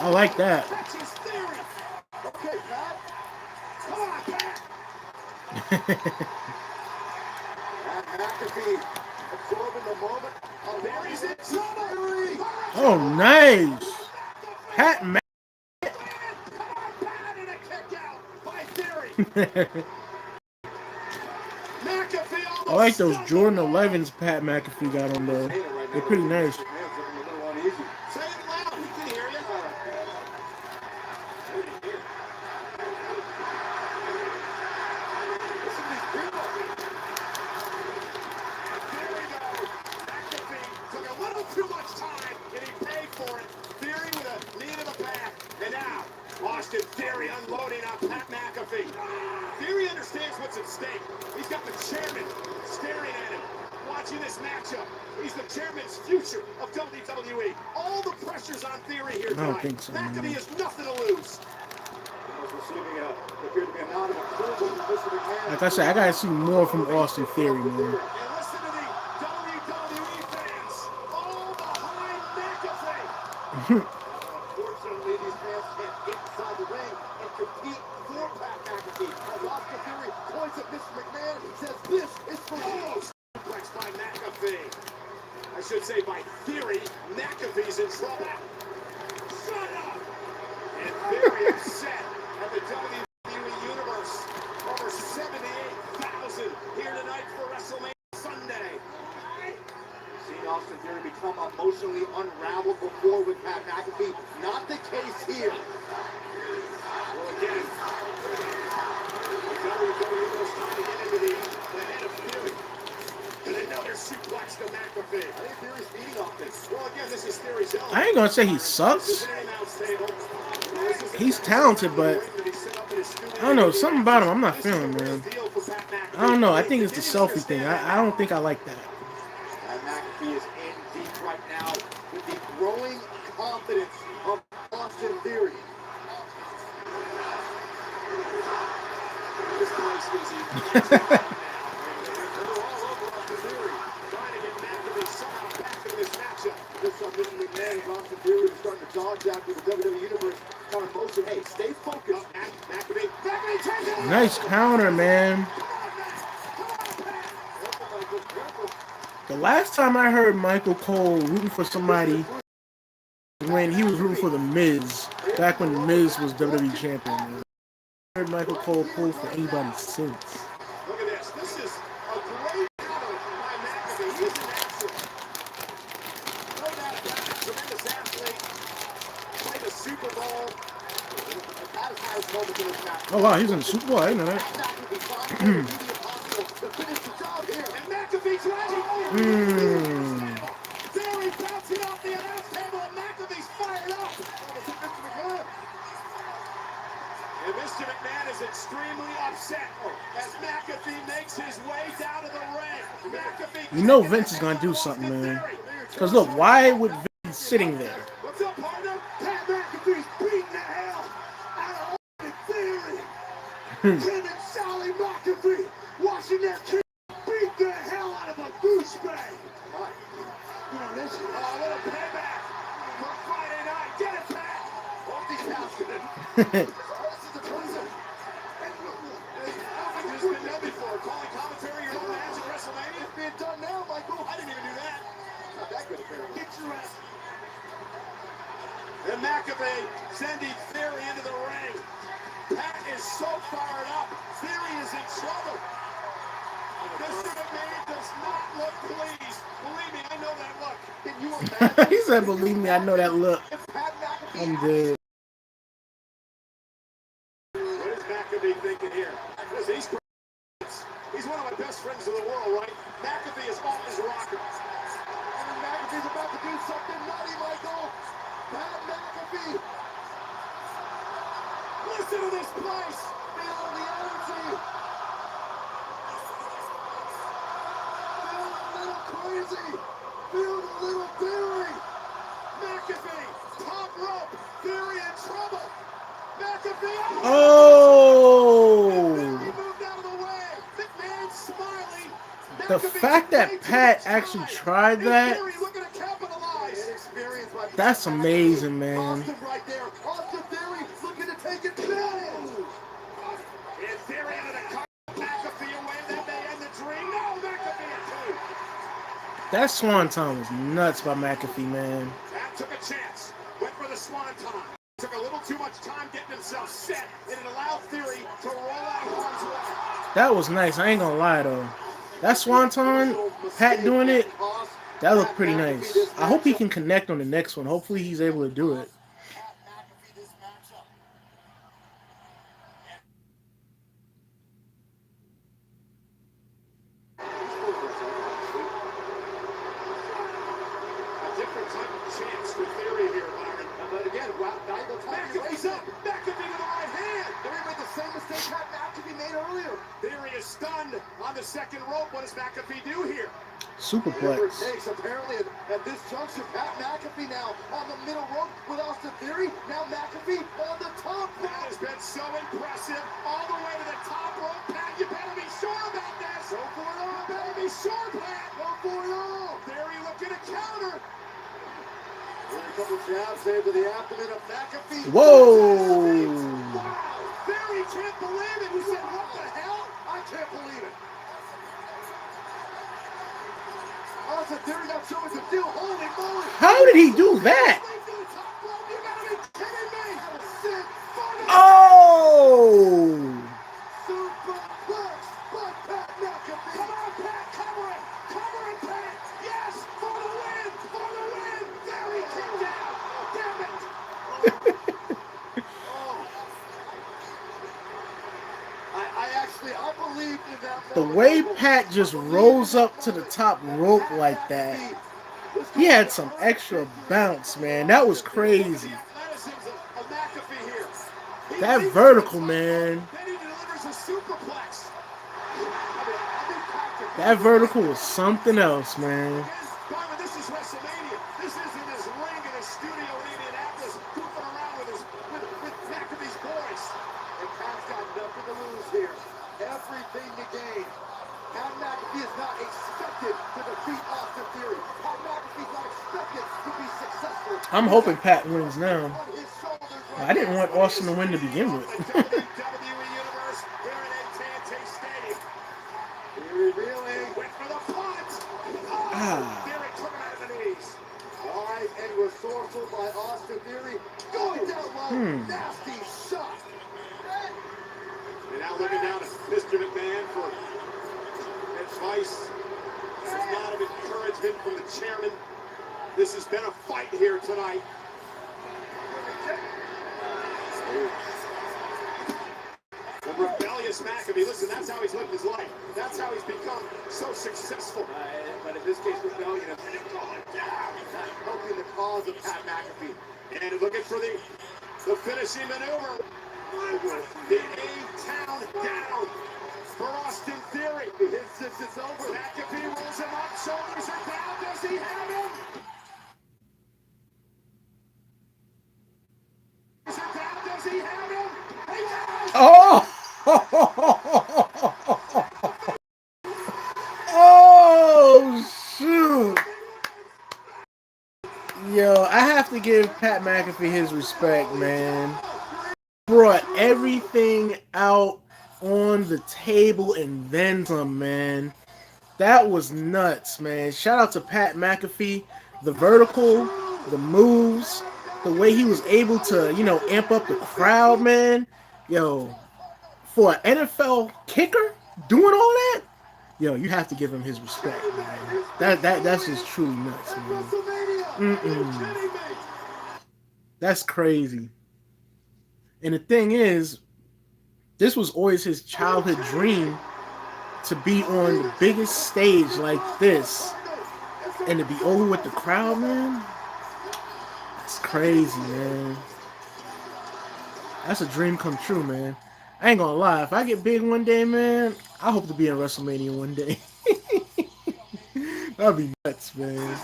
S1: I like that.
S3: That's his Theory. Okay, Pat. Come on, Pat. And McAfee absorbing the moment. Oh, there he's in trouble.
S1: Oh, nice. Pat McAfee.
S3: And a kick out by Theory.
S1: I like those Jordan 11s Pat McAfee got on though. They're pretty nice.
S3: Say it loud, we can hear you. Listen to these people. Here we go. McAfee took a little too much time, and he paid for it. Theory with a knee to the back. And now, Austin Theory unloading on Pat McAfee. Theory understands what's at stake. He's got the chairman staring at him, watching this matchup. He's the chairman's future of WWE. All the pressure's on Theory here tonight.
S1: I don't think so, man.
S3: McAfee has nothing to lose.
S1: Like I said, I gotta see more from Austin Theory, man.
S3: And listen to the WWE fans all behind McAfee. Unfortunately, these fans can't get inside the ring and compete for Pat McAfee. As Austin Theory points at Mr. McMahon and says, this is for you.
S4: Suplex by McAfee. I should say by Theory. McAfee's in trouble. Shut up! And very upset at the WWE Universe. Over 78,000 here tonight for WrestleMania Sunday.
S3: Seen Austin Theory become emotionally unraveled before with Pat McAfee. Not the case here.
S4: Well, again, the WWE was trying to get into the head of Theory. And another suplex to McAfee.
S3: I think Theory's feeding off this.
S4: Well, again, this is Theory's zone.
S1: I ain't gonna say he sucks. He's talented, but I don't know, something about him I'm not feeling, man. I don't know. I think it's the selfie thing. I don't think I like that.
S3: And McAfee is in deep right now with the growing confidence of Austin Theory.
S4: This place is even. They're all over Austin Theory, trying to get McAfee somehow back into this matchup.
S3: Just on Mr. McMahon and Austin Theory is starting to dodge after the WWE Universe kind of motion. Hey, stay focused.
S4: McAfee turns it.
S1: Nice counter, man. The last time I heard Michael Cole rooting for somebody when he was rooting for The Miz, back when The Miz was WWE champion. Man. I heard Michael Cole pull for anybody since.
S4: Look at this. This is a great counter by McAfee. He's an excellent. No doubt about it. Tremendous athlete. Played the Super Bowl.
S3: That is his moment in this match.
S1: Oh wow, he's in the Super Bowl. I didn't know that.
S3: McAfee to finish the job here.
S4: And McAfee's ready. Theory bouncing off the announce table, and McAfee's fired up. And Mr. McMahon is extremely upset as McAfee makes his way down to the ring. McAfee.
S1: You know Vince is gonna do something, man. Because look, why would Vince be sitting there?
S4: What's up, partner?
S3: Pat McAfee's beating the hell out of Austin Theory. Him and Sally McAfee watching their kid beat the hell out of a douchebag. You know this?
S4: A little payback for Friday night. Get it, Pat. Off these pounds. This is the prison. I don't think this has been done before. Calling commentary your own match at WrestleMania.
S3: It's being done now, Michael.
S4: I didn't even do that.
S3: Not that good, apparently.
S4: Get your ass. And McAfee sending Theory into the ring. Pat is so fired up. Theory is in trouble. Mr. McMahon does not look pleased. Believe me, I know that look.
S3: Can you imagine
S1: He said, "Believe me, I know that look."
S3: if Pat McAfee
S1: I'm dead.
S4: What is McAfee thinking here? Because he's one of my best friends in the world, right? McAfee is off his rocker.
S3: and McAfee's about to do something nutty, Michael? Pat McAfee.
S4: Listen to this place.
S3: Feel the energy. Feel a little crazy. Feel a little Theory.
S4: McAfee, top rope. Theory in trouble. McAfee.
S1: Oh!
S4: Theory moved out of the way. McMahon smiling.
S1: The fact that Pat actually tried that,
S4: Theory looking to capitalize.
S3: Inexperienced by
S1: that's amazing, man.
S3: Austin right there. Austin Theory looking to take it down.
S4: And Theory into the car. McAfee away. That may end the dream. No, McAfee at 2.
S1: That Swanton was nuts by McAfee, man.
S4: Pat took a chance. Went for the swanton. Took a little too much time getting himself set, and it allowed Theory to roll out harm's way.
S1: That was nice. I ain't gonna lie though. That Swanton, Pat doing it, that looked pretty nice. I hope he can connect on the next one. Hopefully he's able to do it.
S4: A different type of chance for Theory here, Byron.
S3: But again, valuable time.
S4: McAfee's up. McAfee to the right hand.
S3: Theory made the same mistake Pat McAfee made earlier.
S4: Theory is stunned on the second rope. What does McAfee do here?
S3: Whatever it
S1: Superplex.
S3: takes. Apparently, at this juncture, Pat McAfee now on the middle rope with Austin Theory. Now McAfee on the top
S4: That
S3: rope.
S4: has been so impressive. All the way to the top rope. Pat, you better be sure about this.
S3: Go for it all,
S4: You better be sure, Pat.
S3: Go for it all.
S4: Theory looking to counter.
S3: Here he couple jabs into the abdomen of McAfee.
S1: Whoa!
S3: Wow! Barry can't believe it. He said, what the hell? I can't believe it. Austin Theory got so much to do. Holy moly!
S1: How did he do that?
S3: You gotta be kidding me!
S1: Oh!
S3: Superplex by Pat McAfee. Come on, Pat, cover it! Cover it, Pat! Yes! For the win! For the win! There he came down! Damn it! Oh. I believed in that.
S1: The way Pat just rose up to the top rope like that, he had some extra bounce, man. That was crazy. That vertical, man. That vertical was something else, man.
S3: This is Wrestlemania. This isn't his ring in his studio in Indianapolis, goofing around with McAfee's boys. And Pat's got nothing to lose here. Everything to gain. Pat McAfee is not expected to defeat Austin Theory. Pat McAfee's not expected to be successful.
S1: I'm hoping Pat wins now. I didn't want Austin to win to begin with.
S3: Revealing, went for the punt. Theory took him out of the knees. Wise and resourceful by Austin Theory. Going down low. Nasty shot. And now looking down at Mr. McMahon for advice. Some lot of encouragement from the chairman. This has been a fight here tonight. The rebellious McAfee. Listen, that's how he's lived his life. That's how he's become so successful. But in this case, rebellion is helping the cause of Pat McAfee. And looking for the finishing maneuver. The A-Town down for Austin Theory. His is over. McAfee rolls him up. Shoulders are down. Does he have him? Does he have him?
S1: Oh! Oh, shoot. Yo, I have to give Pat McAfee his respect, man. Brought everything out on the table and then some, man. That was nuts, man. Shout out to Pat McAfee. The vertical, the moves, the way he was able to, amp up the crowd, man. Yo, for an NFL kicker doing all that, yo, you have to give him his respect, man. That's just truly nuts, man. That's crazy. And the thing is, this was always his childhood dream to be on the biggest stage like this and to be over with the crowd, man. That's crazy, man. That's a dream come true, man. I ain't gonna lie. If I get big one day, man, I hope to be in WrestleMania one day. That'd be nuts, man.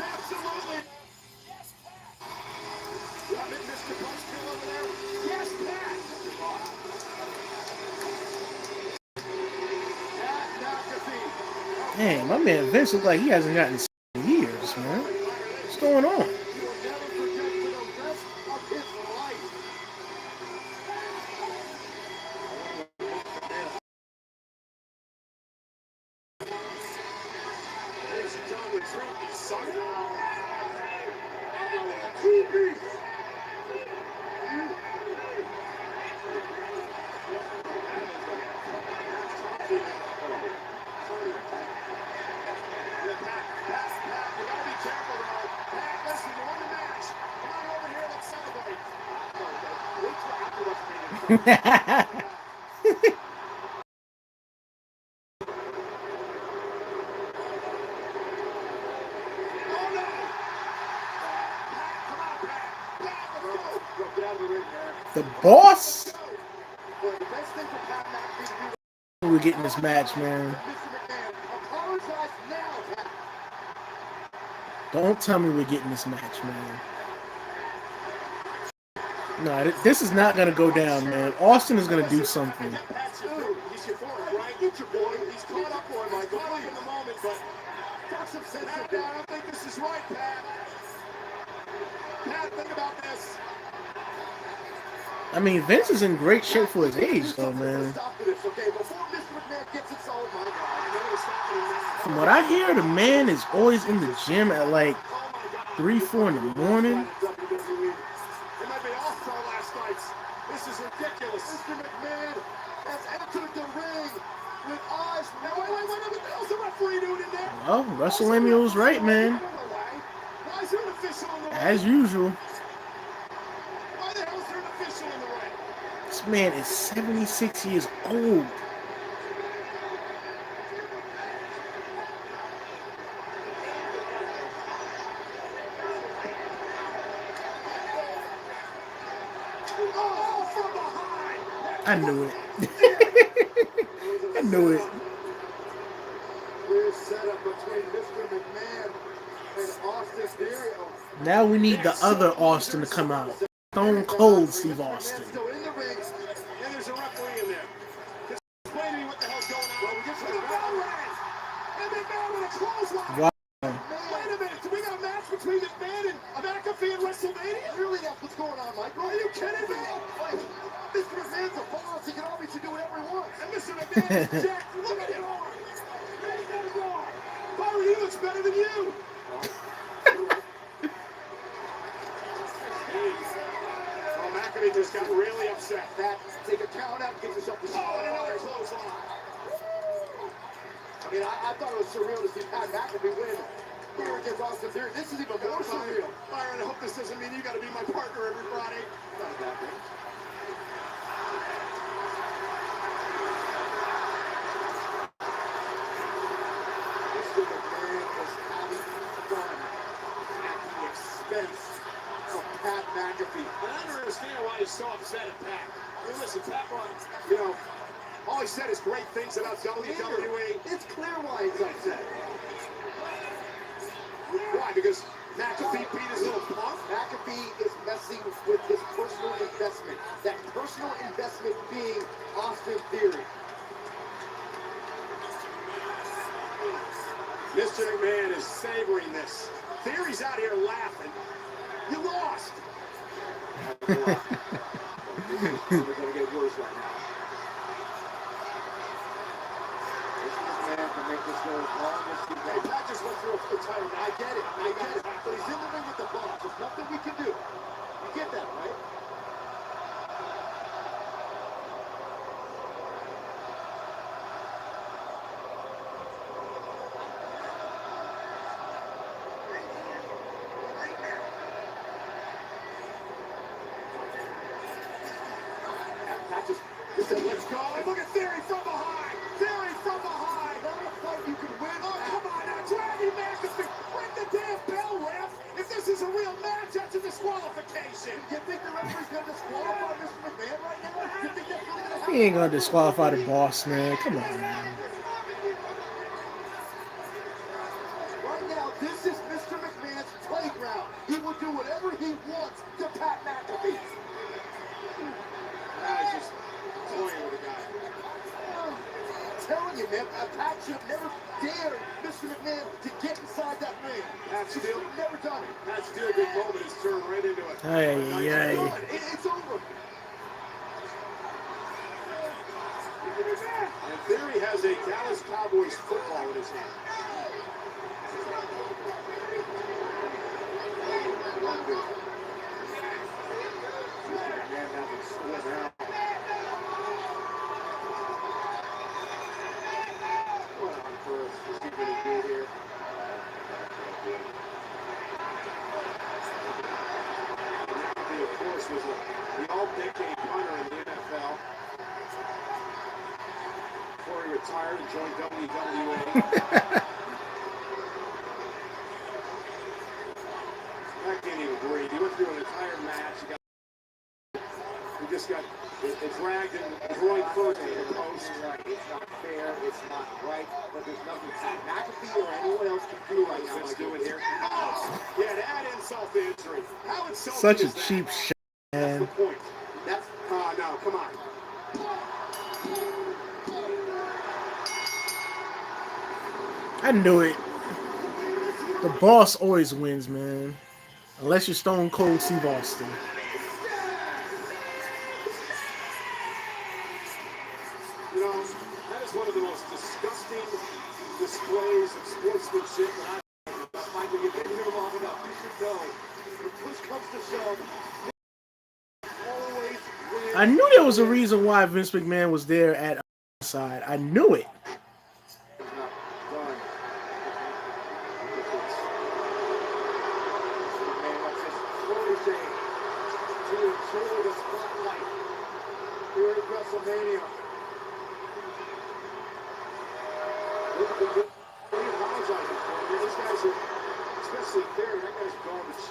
S1: Damn, my man Vince looks like he hasn't gotten in years, man. What's going on? The boss? We're getting this match, man. Don't tell me we're getting this match, man. No, this is not going to go down, man. Austin is going to do something.
S3: He's your boy, right? He's your boy. He's caught up on my boy in the moment, but talk some sense. I don't think this is right, Pat. Pat, the about this.
S1: I mean, Vince is in great shape for his age, though, man.
S3: Stop to this, okay? Before Mr. McMahon gets it, oh my God. I know it's happening now.
S1: From what I hear, the man is always in the gym at like 3, 4 in the morning.
S3: It might be all-star last night. This is ridiculous. Mr. McMahon has entered the ring with eyes. Now, wait, what the hell's the referee doing in there?
S1: Well, Wrestlemania was right, man.
S3: Why is there an official in the ring?
S1: As usual.
S3: Why the hell is there an official in the ring?
S1: This man is 76 years old.
S3: Oh, from behind.
S1: I knew it. I knew it.
S3: Clear setup between Mr. McMahon and Austin Theory.
S1: Now we need the other Austin to come out. Stone Cold Steve Austin.
S3: Still in the ring, and there's a referee in there. Just explain to me what the hell's going on. Well, we get to the bell rang, and McMahon with a clothesline.
S1: Wow.
S3: Wait a minute, do we got a match between McMahon and McAfee in WrestleMania? Really, that's what's going on, Michael? Are you kidding me? Mr. McMahon's a boss. He can obviously do whatever he wants. And Mr. McMahon is jacked. Look at him on. Byron, he looks better than you. Oh, McAfee just got really upset. That, take a count out, get yourself to and another clothesline. I mean, I thought it was surreal to see Pat McAfee win here against Austin Theory. This is even more surreal. Byron, I hope this doesn't mean you got to be my partner every Friday. Not a bad thing. Mr. McMahon is having fun at the expense of Pat McAfee.
S4: I don't understand why he's so upset at Pat. I mean, listen, Pat won.
S3: You know, all he said is great things about WWE. It's clear why he's upset. Why? Because McAfee beat his little punk? McAfee is messing with his personal investment. That personal investment being Austin Theory. Mr. McMahon is savoring this. Theory's out here laughing. You lost. This is going to get worse right now. Man can make this go as long as he can. Pat just went through a retirement. I get it. But he's in the ring with the boss. There's nothing we can do. You get that, right? Pat just said, let's go. And look at Theory from behind. Theory from behind. You can win. Oh, come on now. Draggy McAfee. Ring the damn bell, ref. If this is a real match, that's a disqualification. You think the referee's going to disqualify Mr. McMahon right now? You think that's really going to happen?
S1: He ain't gonna disqualify the boss, man. Come on, man.
S3: Right now, this is Mr. McMahon's playground. He will do whatever he wants to Pat McAfee. He's just toying with the guy. I'm telling you, man, Pat should have never dared Mr. McMahon to get inside that ring. Pat still never done it. Pat still big moment is turned right into it. It's over. And Theory has a Dallas Cowboys football in his hand. Was the all-decade punter in the NFL before he retired and joined WWE. I can't even breathe. He went through an entire match. He just got dragged and groin first in the post. It's not fair. It's not right. But there's nothing McAfee or anyone else can do right now. Let's do it here. Oh, yeah, to add insult to injury. How insulting
S1: Such a
S3: is that?
S1: cheap shot,
S3: That's
S1: man.
S3: the point. That's no, come on.
S1: I knew it. The boss always wins, man. Unless you're Stone Cold Steve Austin.
S3: You know, that is one of the most disgusting displays of sportsmanship that I've Michael, you've been here long enough. You should know. When push comes to shove, always wins.
S1: I knew there was a reason why Vince McMahon was there at side. I knew it.
S3: Here at Wrestlemania. Look at the good. He apologizes for him. These guys are, especially Theory, that guy's garbage.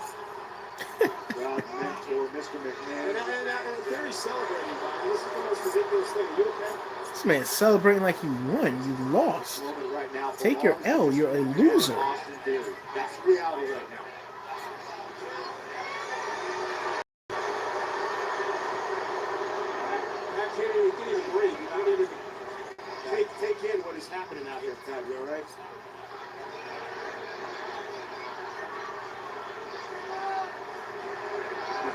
S3: God, mentor, Mr. McMahon. And Theory's celebrating, Bobby. This is the most ridiculous thing. You okay?
S1: This man's celebrating like you won. You lost.
S3: Right now,
S1: Take your L. You're a loser.
S3: Austin Theory. That's reality right now. You can't even breathe. You don't even take in what is happening out here, Ted. You all right?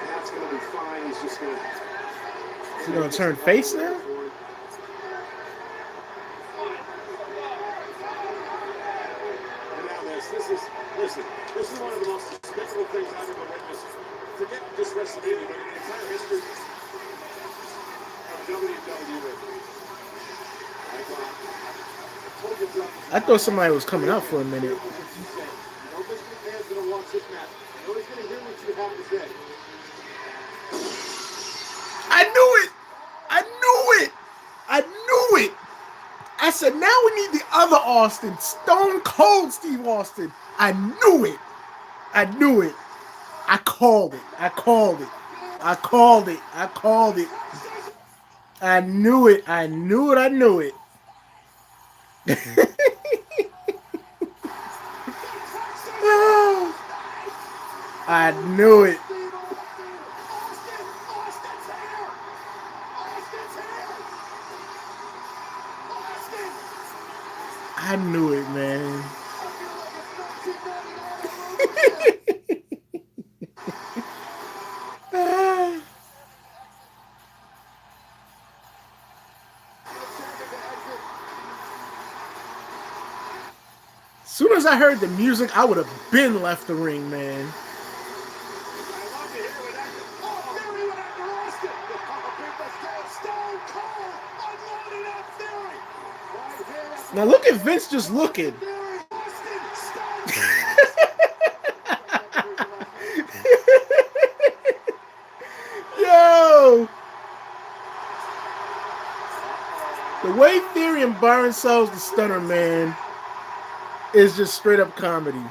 S3: Pat's going to be fine. He's just going to...
S1: Is he going to turn face now?
S3: And now listen, this is one of the most despicable things I've ever witnessed. Forget just WrestleMania, but in the entire history of WWE.
S1: I thought somebody was coming out for a minute. I knew it! I knew it! I knew it! I said, now we need the other Austin. Stone Cold Steve Austin. I knew it. I knew it. I called it. I called it. I called it. I called it. I knew it. I knew it. I knew it. I knew it. I knew it, man. As soon as I heard the music, I would have been left the ring, man. Now look at Vince just looking. Yo! The way Theory and Byron sells the stunner, man, is just straight up comedy.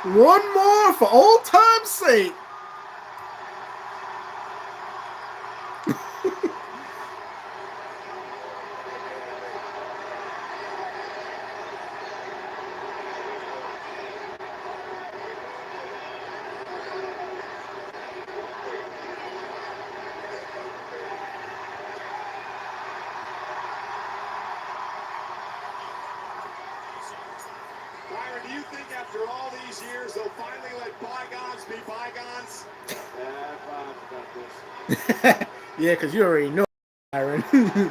S1: One more for old time's sake.
S3: Byron, do you think after all these years they'll finally let bygones be bygones? Yeah, this.
S1: Yeah, because you already know, Byron.
S3: Mr.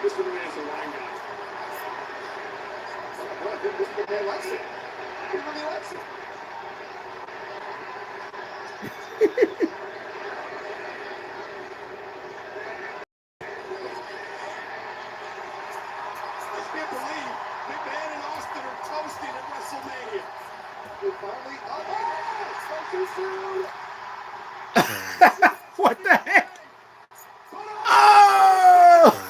S3: McMahon's a wine guy. Well, Mr. McMahon likes it. He really likes it.
S1: What the heck? Oh!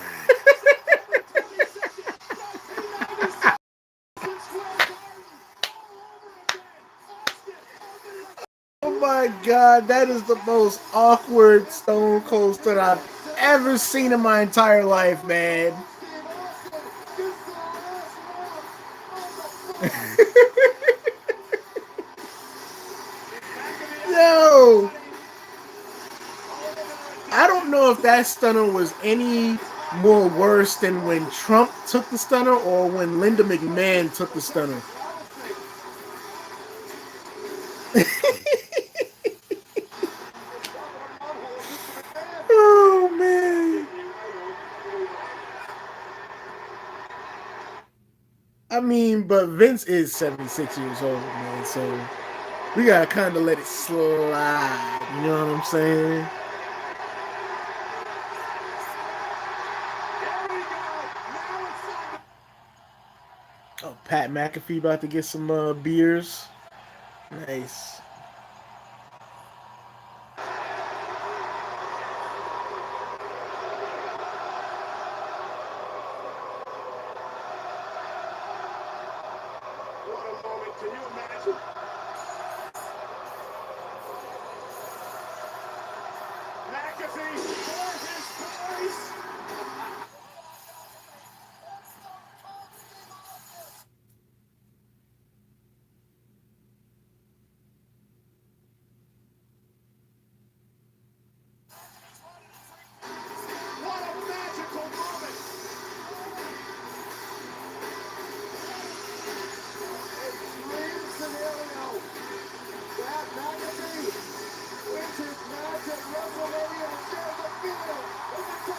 S1: Oh my God, that is the most awkward Stone Cold that I've ever seen in my entire life, man. Yo, I don't know if that stunner was any more worse than when Trump took the stunner or when Linda McMahon took the stunner. Oh man. I mean, but Vince is 76 years old, man, so we gotta kind of let it slide. You know what I'm saying? Oh, Pat McAfee about to get some beers. Nice.
S3: What a moment. Can you imagine? McAfee for his boys. What a magical moment. A dream scenario. Pat McAfee wins his match at Wrestlemania and shares the field with the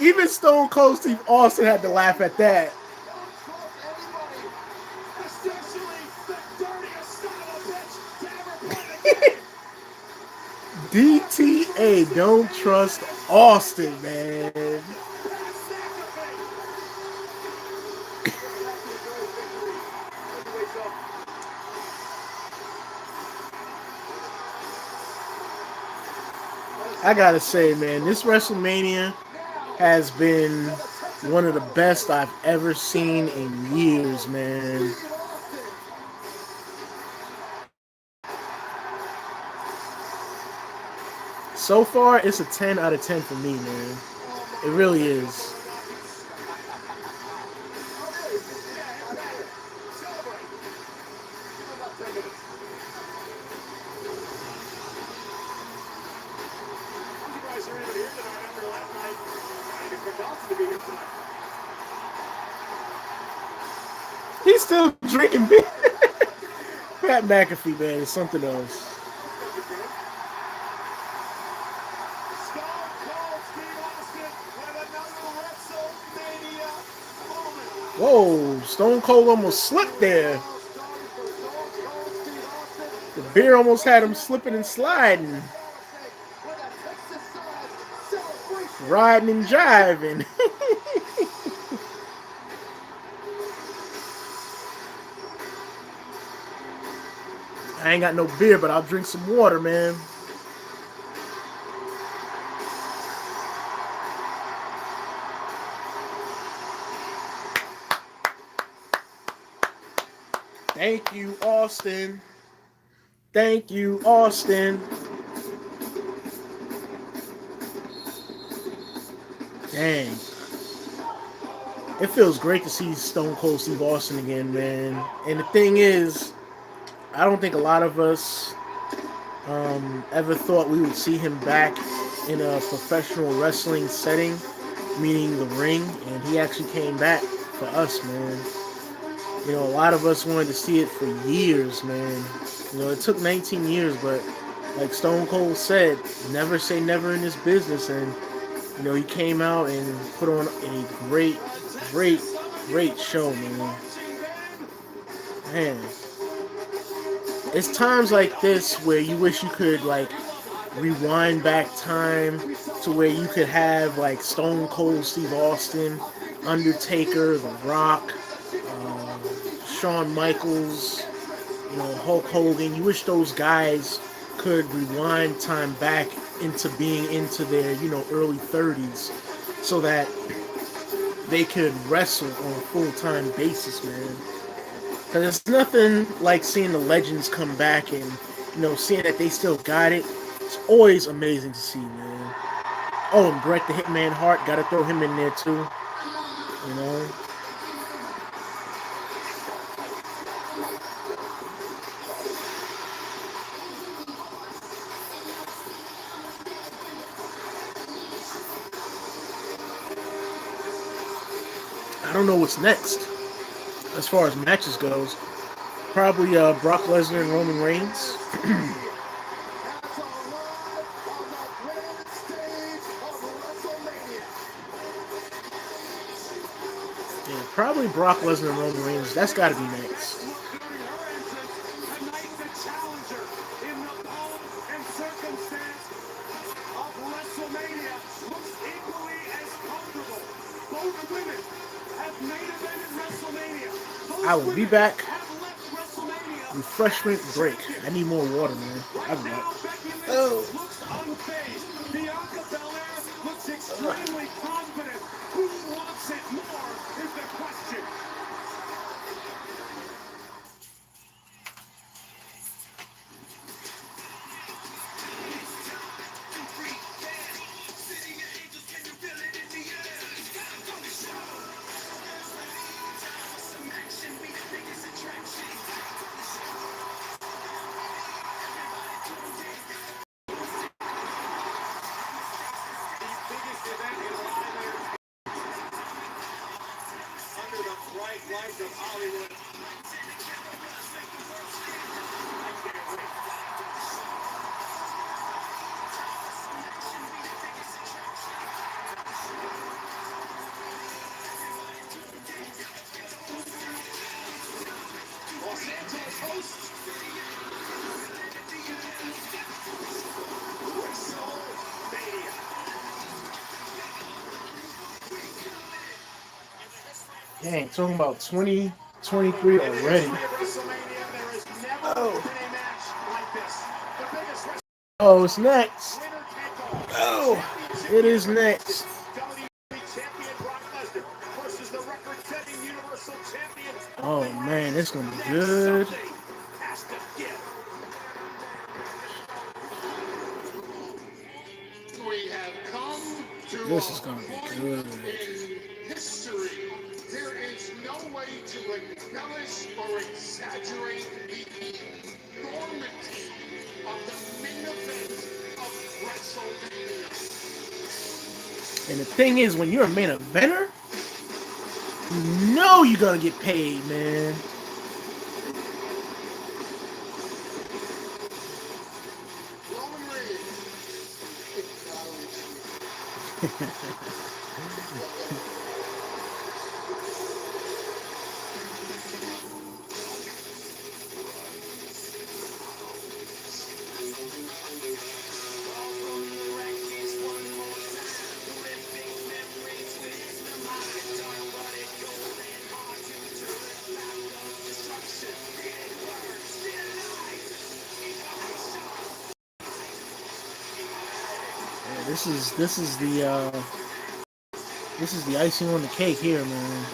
S1: Even Stone Cold Steve Austin had to laugh at that.
S3: Don't trust anybody, especially the dirtiest son of a bitch to ever play the game.
S1: DTA, don't trust Austin, man.
S3: Pat McAfee.
S1: I gotta say, man, this WrestleMania has been one of the best I've ever seen in years, man. So far, it's a 10 out of 10 for me, man. It really is. He's still drinking beer. Pat McAfee, man, is something else. Whoa, Stone Cold almost slipped there. The beer almost had him slipping and sliding. Riding and jiving. I ain't got no beer, but I'll drink some water, man. Thank you, Austin. Thank you, Austin. Dang. It feels great to see Stone Cold Steve Austin again, man. And the thing is, I don't think a lot of us ever thought we would see him back in a professional wrestling setting, meaning the ring, and he actually came back for us, man. You know, a lot of us wanted to see it for years, man. You know, it took 19 years, but like Stone Cold said, never say never in this business, and you know, he came out and put on a great, great, great show, man. Man, it's times like this where you wish you could like rewind back time to where you could have like Stone Cold Steve Austin, Undertaker, The Rock, Shawn Michaels, you know, Hulk Hogan. You wish those guys could rewind time back into being into their, you know, early 30s so that they could wrestle on a full-time basis, man. Because it's nothing like seeing the legends come back and, you know, seeing that they still got it, It's always amazing to see, man. Oh, and Bret the Hitman Hart, gotta throw him in there too. You know. I don't know what's next as far as matches goes. Probably Brock Lesnar and Roman Reigns.
S3: That's all live on the grand stage of WrestleMania.
S1: Yeah, probably Brock Lesnar and Roman Reigns. That's got to be next.
S4: During her entrance, tonight the challenger in the pomp and circumstance of WrestleMania looks equally as comfortable. Both women have main evented WrestleMania. Both
S1: I will be
S4: women
S1: back.
S4: have left WrestleMania.
S1: Refreshment break. I need more water, man. I'll
S4: Right
S1: be
S4: now,
S1: back.
S4: Becky Lynch
S1: Oh.
S4: looks unfazed. Bianca Belair looks extremely confident. Who wants it more is the question. Biggest event in live under the bright lights of Hollywood. Los Angeles hosts WrestleMania.
S1: Dang, talking about 2023
S4: In the
S1: already.
S4: history of WrestleMania, there has never
S1: Oh.
S4: been a match like this. The biggest
S1: Oh, it's next.
S4: winner take all.
S1: Oh,
S4: Championship
S1: it is
S4: match.
S1: next.
S4: WWE Champion Brock Lesnar versus the record-setting Universal Champion.
S1: Oh man, it's gonna be
S4: Next,
S1: good.
S4: something has to give.
S3: We have come to
S1: This is
S3: a
S1: gonna be
S3: point
S1: good.
S3: in history. There is no way to embellish or exaggerate the enormity of the main event of WrestleMania.
S1: And the thing is, when you're a main eventer, you know you're gonna get paid, man.
S3: Roman Reigns.
S1: Yeah, this is the icing on the cake here, man.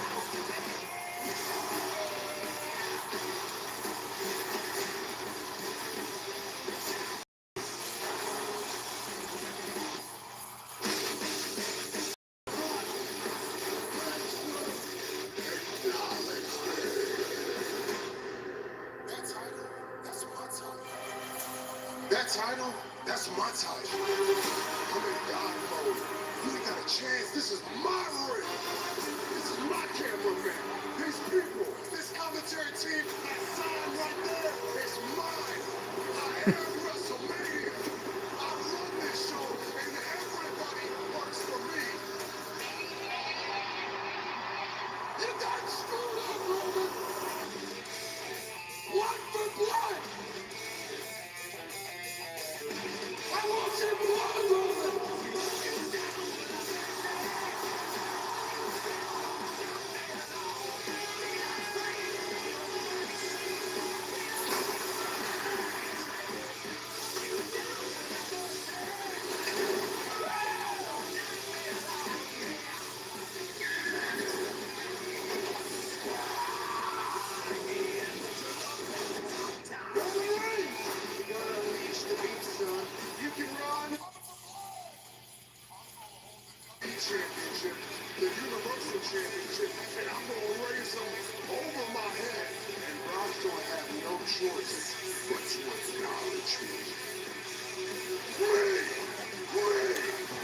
S3: That title, that's my title. I'm in God mode. You ain't got a chance. This is my ring. This is my cameraman. These people, this commentary team, that sign right there is mine. I am WrestleMania. I run this show, and everybody works for me. You got screwed up, Roman. Blood for blood. I want your blood, Roman.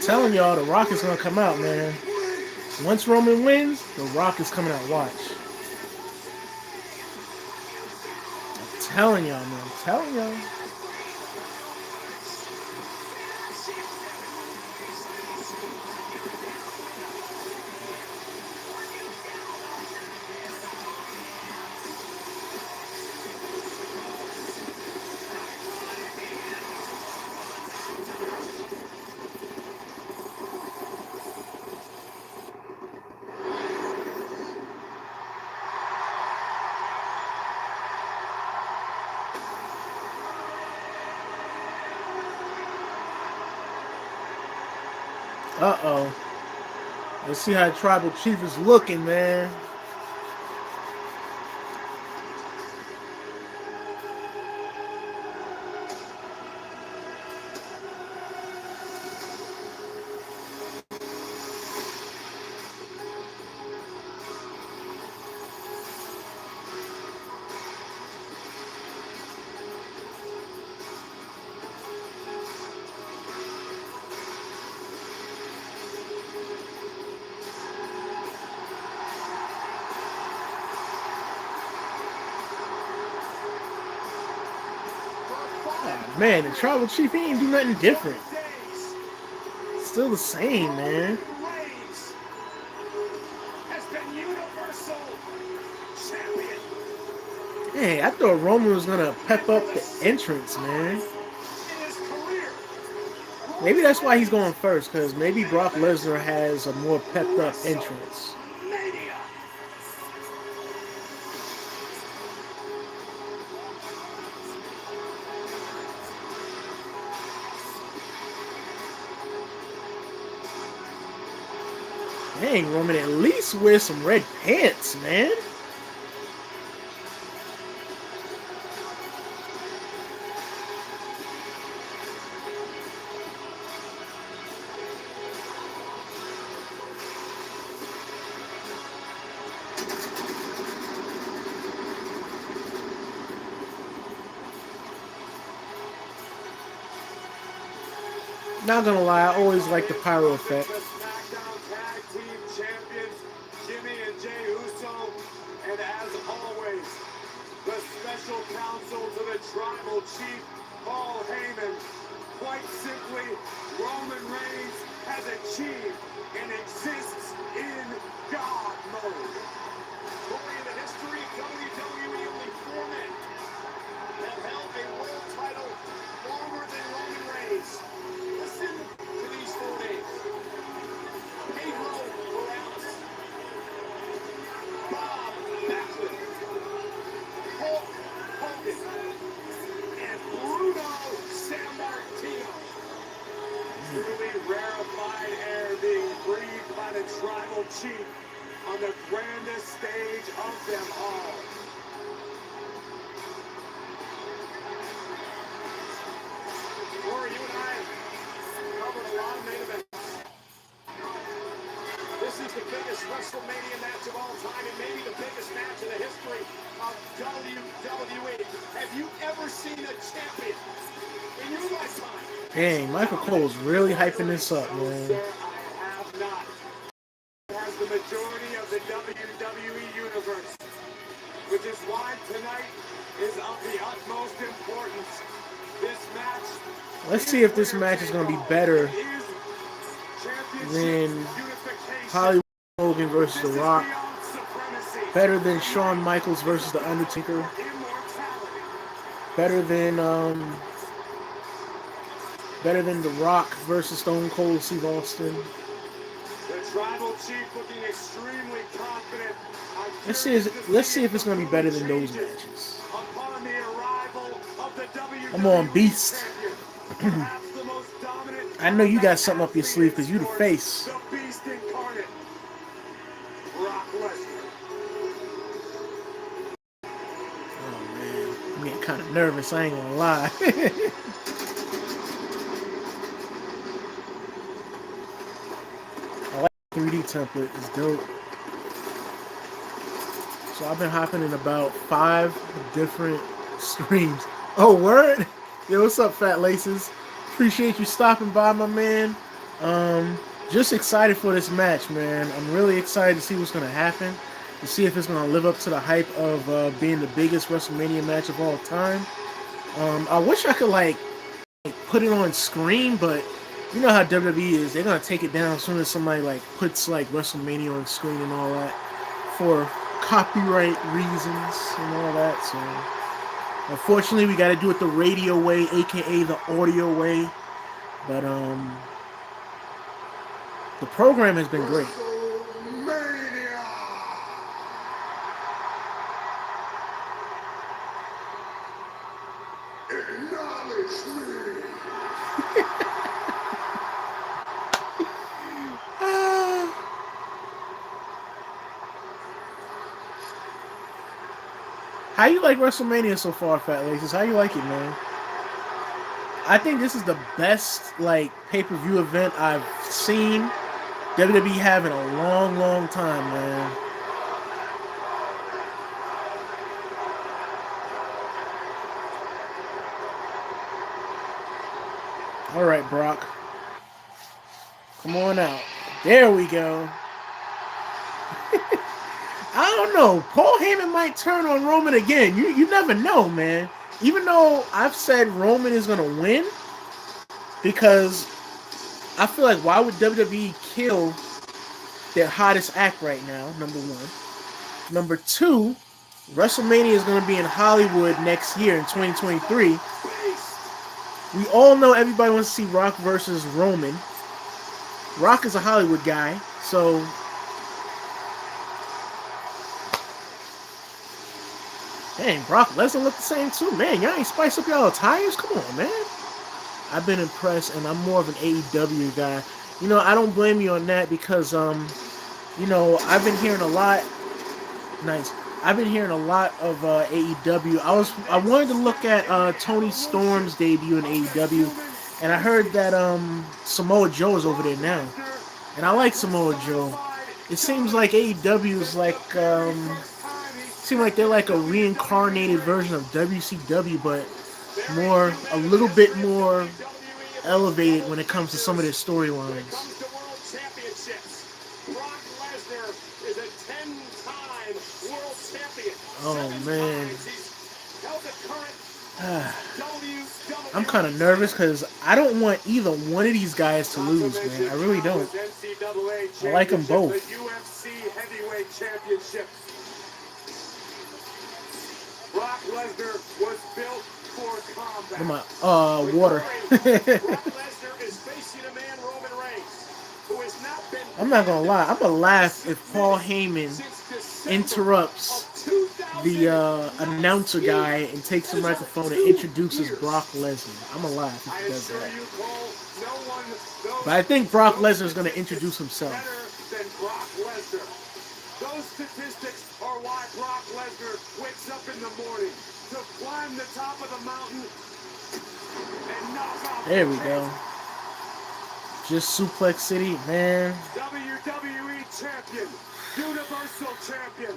S1: telling y'all, The Rock is gonna come out, man. Once Roman wins, The Rock is coming out. Watch. I'm telling y'all, man. I'm telling y'all. Uh-oh. Let's see how Tribal Chief is looking, man. Oh, man, the Tribal Chief, he ain't do nothing different. Still the same, man. Hey, I thought Roman was gonna pep up the entrance, man. Maybe that's why he's going first, because maybe Brock Lesnar has a more pepped up entrance. Dang, Roman, at least wear some red pants, man. Not gonna lie, I always like the pyro effect.
S3: And as always, the special counsel to the Tribal Chief, Paul Heyman. Quite simply, Roman Reigns has achieved and exists in God mode. Glory in the history of WWE, only 4 men have held a world title longer than Roman Reigns. Listen to these 4 names. Pedro Morales, Bob Backlund, Hulk Hogan, and Bruno Sammartino. Truly rarefied air being breathed by the Tribal Chief on the grandest stage of them all. Corey, you and I covered a lot of main events. This is the biggest WrestleMania match of all time and maybe the biggest match in the history of WWE. Have you ever seen a champion in your lifetime?
S1: Dang, Michael Cole's really hyping this up, man.
S3: Sir, I have not. Has the majority of the WWE universe, which is why tonight is of the utmost importance. This match.
S1: Let's see if this match is gonna be better than Hollywood Hogan versus The Rock. Better than Shawn Michaels versus The Undertaker. Better than The Rock versus Stone Cold Steve Austin.
S3: The Tribal Chief looking extremely confident.
S1: Let's see if it's gonna be better than those matches.
S3: Upon the arrival of the WWE
S1: I'm on Beast.
S3: champion, perhaps the most dominant
S1: I know you got something up your sleeve because you the face.
S3: the Beast incarnate, Brock Lesnar.
S1: Oh man, I'm getting kind of nervous. I ain't gonna lie. I like the 3D template. It's dope. So I've been hopping in about 5 different streams. Oh, word? Yo, what's up, Fat Laces? Appreciate you stopping by, my man. Just excited for this match, man. I'm really excited to see what's gonna happen, to see if it's gonna live up to the hype of being the biggest WrestleMania match of all time. I wish I could like put it on screen, but you know how WWE is. They're gonna take it down as soon as somebody like puts like WrestleMania on screen and all that for copyright reasons and all that. So unfortunately, we got to do it the radio way, aka the audio way. But the program has been great.
S6: WrestleMania! Acknowledge me!
S1: How you like WrestleMania so far, Fat Laces? How you like it, man? I think this is the best like pay-per-view event I've seen WWE have in a long, long time, man. All right, Brock, come on out. There we go. I don't know. Paul Heyman might turn on Roman again. You never know, man. Even though I've said Roman is gonna win, because I feel like why would WWE kill their hottest act right now? Number one. Number two, WrestleMania is gonna be in Hollywood next year in 2023. We all know everybody wants to see Rock versus Roman. Rock is a Hollywood guy, so dang, Brock Lesnar look the same too, man. Y'all ain't spice up y'all attires? Come on, man. I've been impressed, and I'm more of an AEW guy. You know, I don't blame you on that because, you know, I've been hearing a lot. Nice. I've been hearing a lot of AEW. I wanted to look at Tony Storm's debut in AEW, and I heard that Samoa Joe is over there now, and I like Samoa Joe. It seems like AEW is like seem like they're like a reincarnated version of WCW, but a little bit more elevated when it comes to some of their storylines. Oh man, I'm kind of nervous because I don't want either one of these guys to lose, man. I really don't. I like them both.
S3: Brock Lesnar was built for combat.
S1: Come on, water.
S3: Brock Lesnar is facing a man, Roman Reigns, who has not been.
S1: I'm not gonna lie. I'm gonna laugh if Paul Heyman interrupts the announcer guy and takes the microphone and introduces Brock Lesnar. I'm gonna laugh if he does that. But I think Brock Lesnar is gonna introduce himself.
S3: Than Brock Lesnar. Those statistics are why Brock Lesnar wakes up in the morning to climb the top of the mountain and knock off.
S1: There we go. Just Suplex City, man.
S3: WWE champion, Universal champion.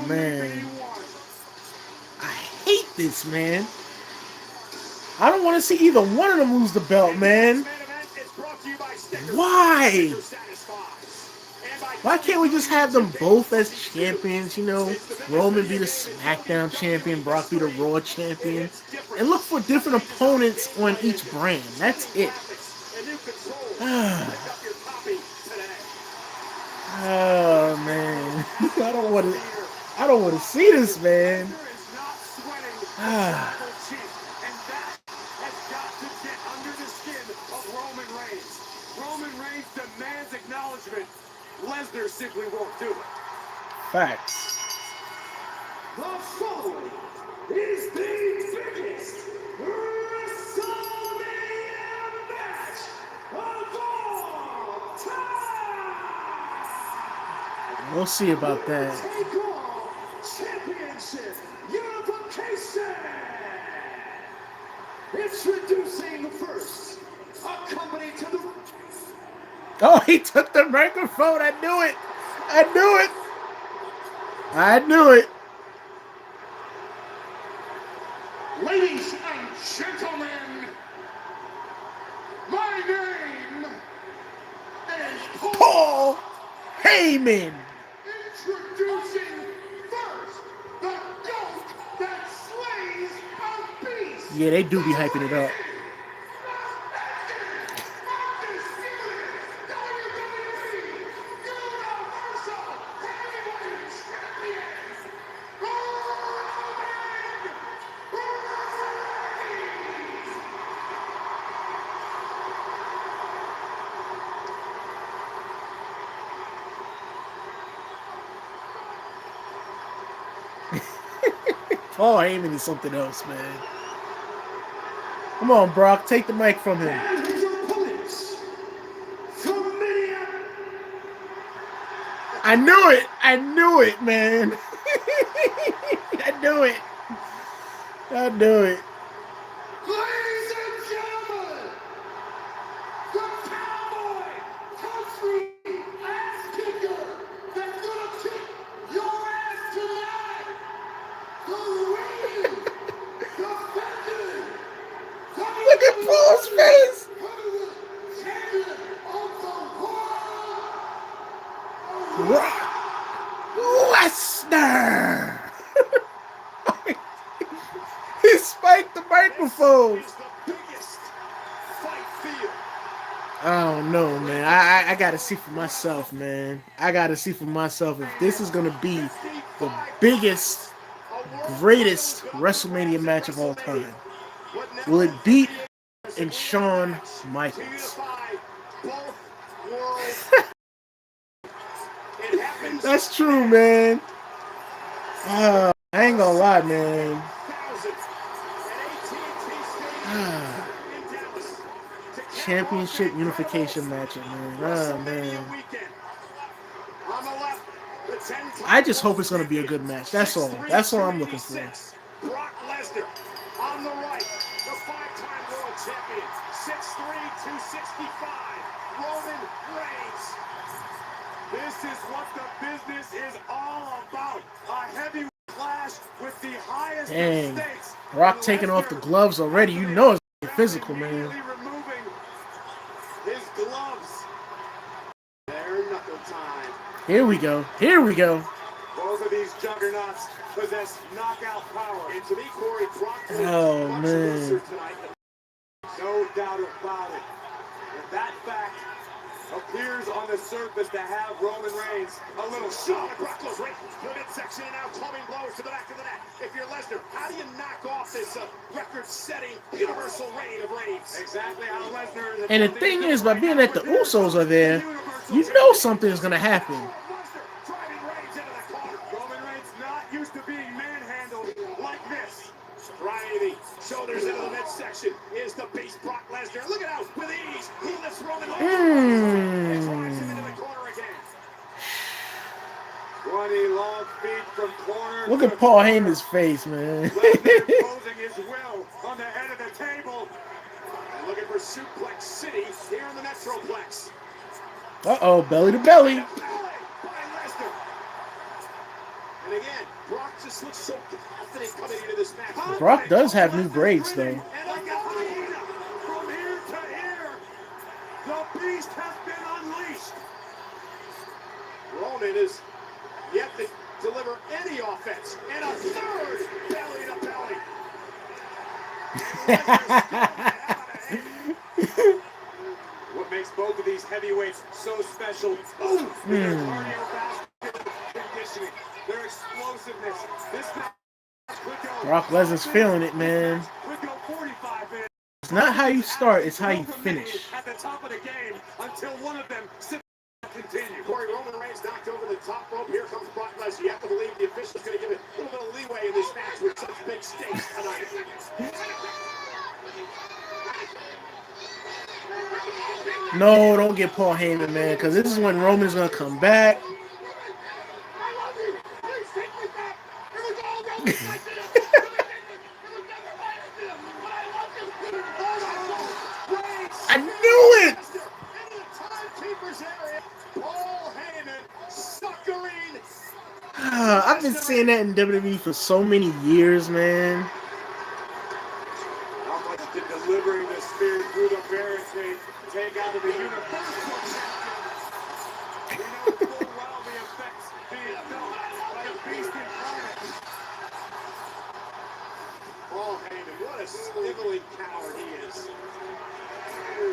S1: Man. I hate this, man. I don't want to see either one of them lose the belt, man. Why? Why can't we just have them both as champions, you know? Roman be the SmackDown champion, Brock be the Raw champion. And look for different opponents on each brand. That's it. Oh man. I don't want to see this, man.
S3: Roman Reigns demands acknowledgement. Lesnar simply won't do it.
S1: Facts.
S2: The following is the biggest WrestleMania match of all time.
S1: We'll see about that.
S2: Take all championship unification. Introducing first, accompanied to the.
S1: Oh, he took the microphone. I knew it. I knew it. I knew it.
S2: Ladies and gentlemen, my name
S1: Heyman.
S3: Introducing first, the goat that slays a beast.
S1: Yeah, they do be hyping it up. Paul Heyman is something else, man. Come on, Brock, take the mic from him.
S3: And his opponents from Minneapolis.
S1: I knew it. I knew it, man. I knew it. I knew it.
S3: Ladies and gentlemen, the cowboy country ass kicker that's gonna kick your ass tonight. The reigning, defending,
S1: Look at Paul's face.
S3: heavyweight champion of the world.
S1: Brock Lesnar. He spiked the microphone.
S3: Is the biggest fight field.
S1: I don't know, man. I gotta see for myself, man. I gotta see for myself if this is gonna be the biggest, greatest WrestleMania match of all time. Will it beat and Shawn Michaels? That's true, man. I ain't gonna lie, man. Championship unification match, man. Oh, man. I just hope it's gonna be a good match. That's all. That's all I'm looking for.
S3: Brock Lesnar on the right, the five-time world champion, 6'3", 265, Roman Reigns. This is what the business is all about. A heavyweight clash with the highest
S1: Dang.
S3: stakes.
S1: Brock taking off the gloves already. You know it's gonna be physical, man.
S3: Immediately removing his gloves. Their knuckle time.
S1: Here we go. Here we go.
S3: Both of these juggernauts possess knockout power. And to me, Corey, Brock is
S1: Oh,
S3: much
S1: man.
S3: looser tonight. No doubt about it. And that fact appears on the surface to have Roman Reigns a little shot. Brock goes right to the midsection and now clubbing blows to the back of the neck. If you're Lesnar, how do you knock off this record-setting universal reign of Reigns? Exactly how Lesnar.
S1: And the thing is, by being that the Usos are there, you know something is gonna happen.
S3: Driving Reigns into the corner. Roman Reigns not used to being manhandled like this. Riding shoulders into the midsection is the beast Brock Lesnar. Look at how with ease he lifts Roman Reigns and drives him into the corner again. 20 long feet from corner.
S1: Look at Paul Heyman's face, man.
S3: Lesnar imposing his will on the head of the table. And looking for Suplex City here in the Metroplex.
S1: Uh-oh, belly to belly.
S3: Belly by Lesnar. And again, Brock just looks so confident coming into this match.
S1: Brock does have new braids, though.
S3: And like a hyena, from here to here, the beast has been unleashed. Roman is yet to deliver any offense. And a third belly to belly. And Lesnar's going out of what makes both of these heavyweights so special is their cardiovascular conditioning, their explosiveness. This match could go.
S1: Brock Lesnar's feeling it, man.
S3: Could go 45 minutes.
S1: It's not how you start, it's how you finish.
S3: At the top of the game until one of them sits continue. Corey, Roman Reigns knocked over the top rope. Here comes Brock Lesnar. You have to believe the official's going to give it a little bit of leeway in this match with such big stakes tonight.
S1: No, don't get Paul Heyman, man, because this is when Roman's going to come back. I knew it! I've been saying that in WWE for so many years, man.
S3: How much did delivering the spear through the barricade take out of the universal champion? We know full well What a sniveling coward he is.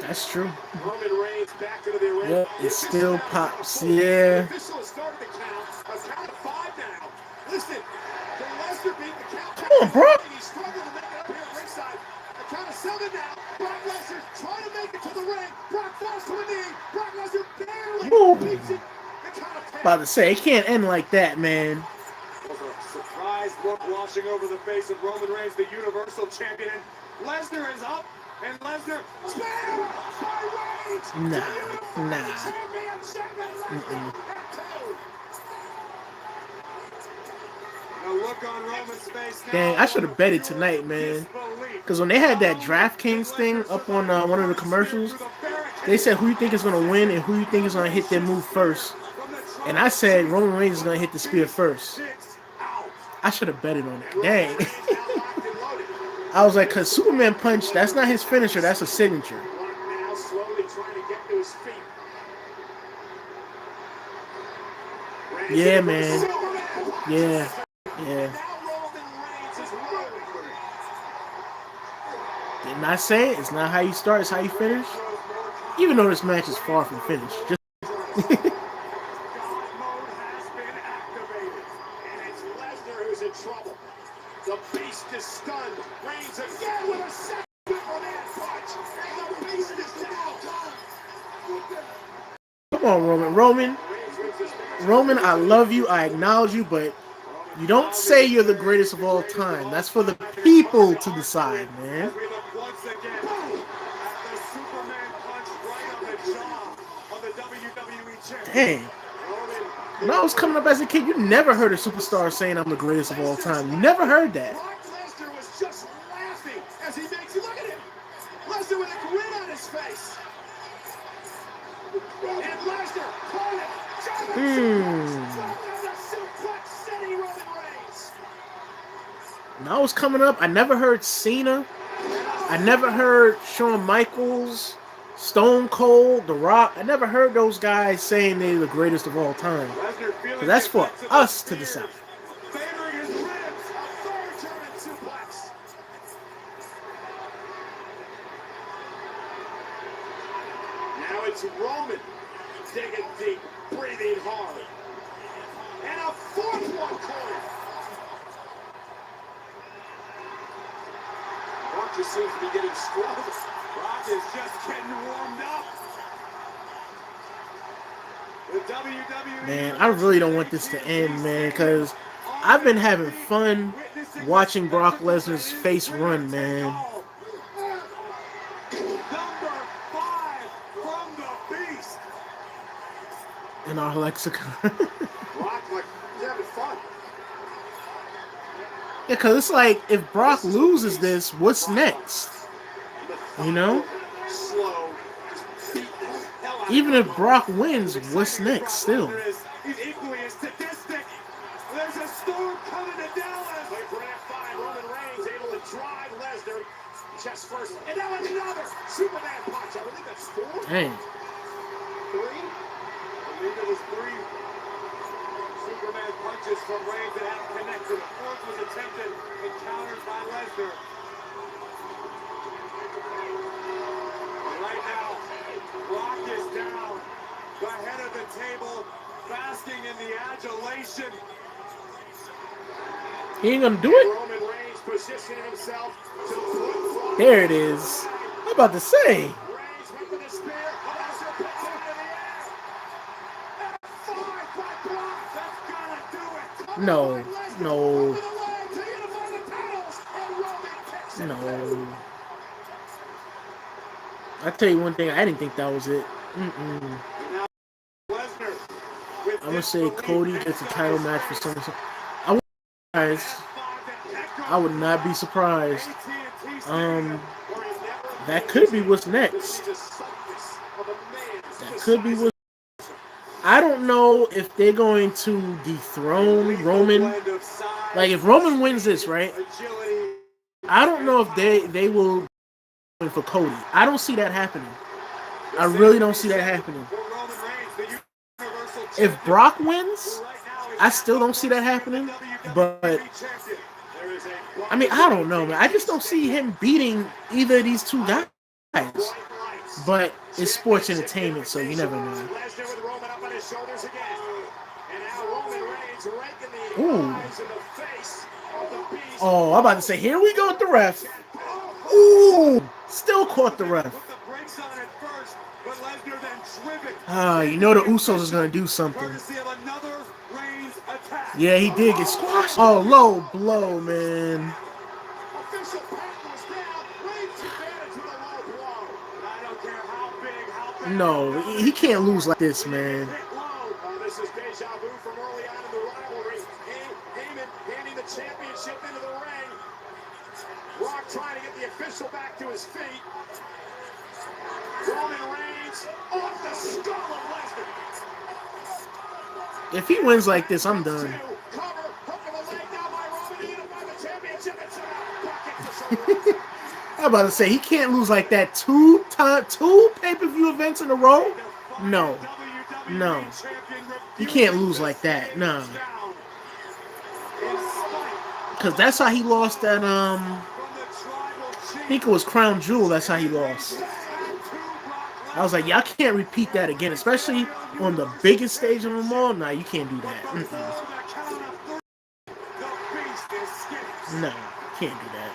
S1: That's true.
S3: Roman Reigns back into the ring.
S1: Yep, it still pops. Yeah.
S3: The official has started the count. A count of 5 now. Listen, can Lesnar beat the count?
S1: Come on, bro.
S3: He's struggling to make it up here at ringside. A count of 7 now. Brock Lesnar trying to make it to the ring. Brock falls to a knee. Brock Lesnar barely
S1: Woo.
S3: beats it. The count of 10.
S1: About to say, it can't end like that, man.
S3: Surprise look washing over the face of Roman Reigns, the Universal Champion. Lesnar is up, and Lesnar spam by Reigns.
S1: Nah.
S3: The look on Roman's face now.
S1: Dang, I should have betted tonight, man. Because when they had that DraftKings thing up on one of the commercials, they said who you think is going to win and who you think is going to hit their move first. And I said Roman Reigns is going to hit the spear first. I should have betted on it. Dang. I was like, because Superman Punch, that's not his finisher, that's a signature.
S3: Now slowly trying to get to his feet.
S1: Yeah, man. Yeah. Didn't I say it? It's not how you start, it's how you finish. Even though this match is far from finished. Just
S3: God mode has been activated, and it's Lesnar who's in trouble. The Beast is stunned. Reigns again with a second Superman punch, and the Beast is down.
S1: come on, Roman, I love you, I acknowledge you, but you don't say you're the greatest of all time. That's for the people to decide, man.
S3: We look once again at the Superman punch right on the jaw of the WWE champion.
S1: Dang. When I was coming up as a kid, you never heard a superstar saying I'm the greatest of all time. You never heard that.
S3: Brock Lesnar was just laughing as he makes it. Look at him. Lesnar with a grin on his face. And Lesnar caught it.
S1: When I was coming up, I never heard Cena. I never heard Shawn Michaels, Stone Cold, The Rock. I never heard those guys saying they're the greatest of all time. So that's for us to decide.
S3: Favoring his ribs, a third German suplex. Now it's Roman digging deep, breathing hard. And a fourth one corner. Brock just seems to be getting stronger. Brock is just getting warmed up. The WWE
S1: Man, I really don't want this to end, man, because I've been having fun watching Brock Lesnar's face run, man.
S3: Number 5 from the Beast.
S1: In our lexicon.
S3: Brock, like, he's having fun.
S1: Yeah, because it's like, if Brock loses this, what's next? You know?
S3: Slow. Just beat the hell out of
S1: Even if
S3: him.
S1: Brock wins, what's next still?
S3: He's equally as sadistic. There's a storm coming to Dallas. Wait for F5. Roman Reigns able to drive Lesnar. Chest first. And now another Superman punch. I believe that's 4.
S1: Dang.
S3: 3? I believe it was 3 Superman punches from Reigns that haven't connected. The fourth was attempted and countered by Lesnar. And right now, Brock is down. The head of the table, basking in the adulation.
S1: He ain't gonna do it?
S3: Roman Reigns positioning himself to put
S1: There it is. I'm about to say.
S3: Reigns went for the spear. Lesnar puts it into the air. F5 by Brock. That's gotta do it. Come
S1: No,
S3: on, Lesnar.
S1: no.
S3: Over the leg to unify the titles. And Roman picks it.
S1: No. I tell you one thing, I didn't think that was it.
S3: Now Lesnar with
S1: I'm gonna say Cody gets a title match for SummerSlam. I would not be surprised. That could be what's next. That could be what. I don't know if they're going to dethrone Roman. Like if Roman wins this, right? I don't know if they will go for Cody. I don't see that happening. I really don't see that happening. If Brock wins, I still don't see that happening. But I mean, I don't know, man. I just don't see him beating either of these two guys. But it's sports entertainment, so you never know. Ooh. Oh, I'm about to say, here we go with the ref. Ooh, still caught the ref. You know the Usos is gonna do something. Yeah, he did get squashed. Oh, low blow, man. No, he can't lose like this, man.
S3: This is deja vu from early on in the rivalry. Heyman handing the championship into the ring. Rock trying to get the official back to his feet. Roman Reigns off the skull of Lesnar.
S1: If he wins like this, I'm done.
S3: Cover, hook of the leg now by Roman, unify the championship. It's back
S1: I'm about to say, he can't lose like that two pay-per-view events in a row. No. You can't lose like that. Nah. Because that's how he lost that, I think it was Crown Jewel, that's how he lost. I was like, y'all can't repeat that again, especially on the biggest stage of them all. Nah, you can't do that. No, can't do that.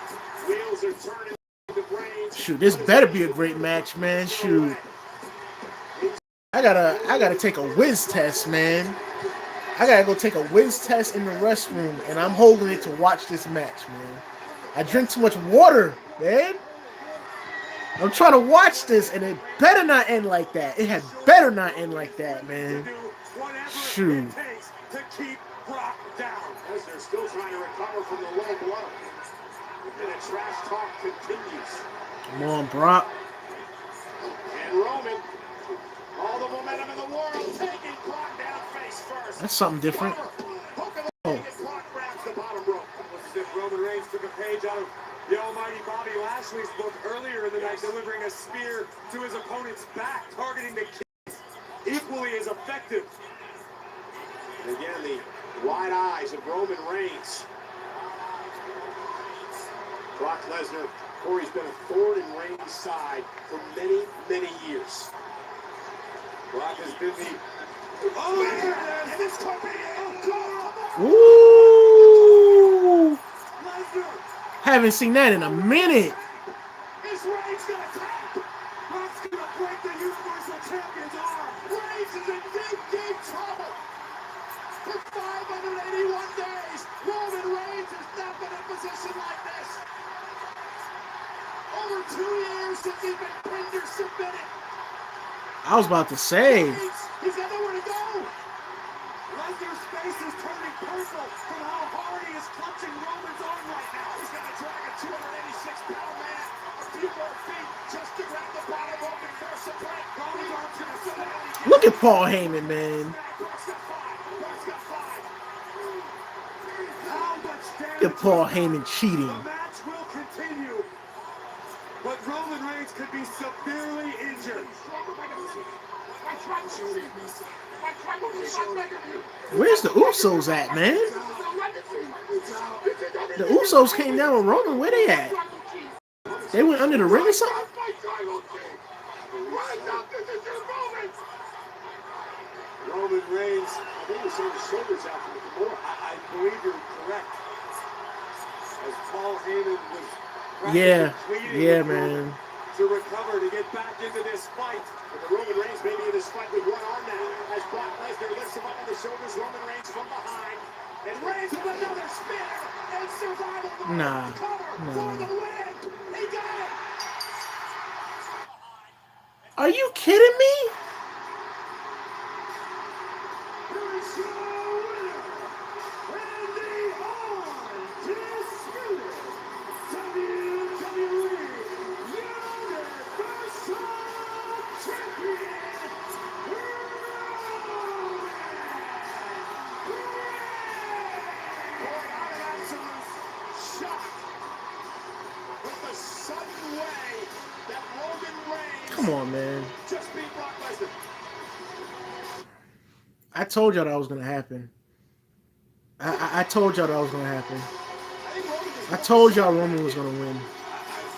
S1: Shoot, this better be a great match, man. Shoot. I gotta take a whiz test, man. I gotta go take a whiz test in the restroom, and I'm holding it to watch this match, man. I drink too much water, man. I'm trying to watch this, and it better not end like that. It had better not end like that, man. Shoot.
S3: Lesnar still trying to recover from the low blow. And the trash talk continues.
S1: Come on, Brock.
S3: And Roman, all the momentum in the world, taking Brock down face first.
S1: That's something different.
S3: Oh. Brock grabs the bottom rope.
S4: Looks as if Roman Reigns took a page out of the almighty Bobby Lashley's book earlier in the night, delivering a spear to his opponent's back, targeting the kids. Equally as effective.
S3: And again, the wide eyes of Roman Reigns. Brock Lesnar, Corey's been a thorn in Reigns' side for many, many years. Brock has been the... Oh, and this could be it.
S1: Ooh! Haven't seen that in a minute.
S3: Is Reigns gonna tap? Brock's gonna break the Universal Champion's arm. Reigns is in deep, deep trouble. For 581 days, Roman Reigns has not been in a position like this. Over 2 years since he's been pinned or submitted.
S1: I was about to say.
S3: He's got nowhere to go. Lesnar's face is turning purple from how hard he is clutching Roman's arm right now. He's going to drag a 286-pound man a few more feet just to grab the bottom rope and force a break. Roman's arm's going to sit.
S1: Look at Paul Heyman, man. Look at Paul Heyman cheating.
S4: The match will continue, but Roman Reigns could be severely injured.
S1: Where's the Usos at, man? The Usos came down with Roman. Where they at? They went under the ring or something?
S3: Roman Reigns, I think he's on his shoulders out from the Kimura. I believe you're correct. As Paul Heyman was
S1: Yeah, man.
S4: to recover, to get back into this fight.
S3: But the Roman Reigns maybe in this fight with one arm now. As Brock Lesnar lifts him up on the shoulders, Roman Reigns from behind. And Reigns with another spear. And survival.
S1: Nah.
S3: For the win. He got it.
S1: Are you kidding me?
S3: Here's your winner. And the undisputed WWE Universal Champion, with the sudden way that Roman Reigns
S1: Come on, man.
S3: just beat Brock Lesnar.
S1: I told y'all that was gonna happen. I told y'all that was gonna happen.
S3: I think Roman
S1: I told y'all Roman was gonna win.
S4: I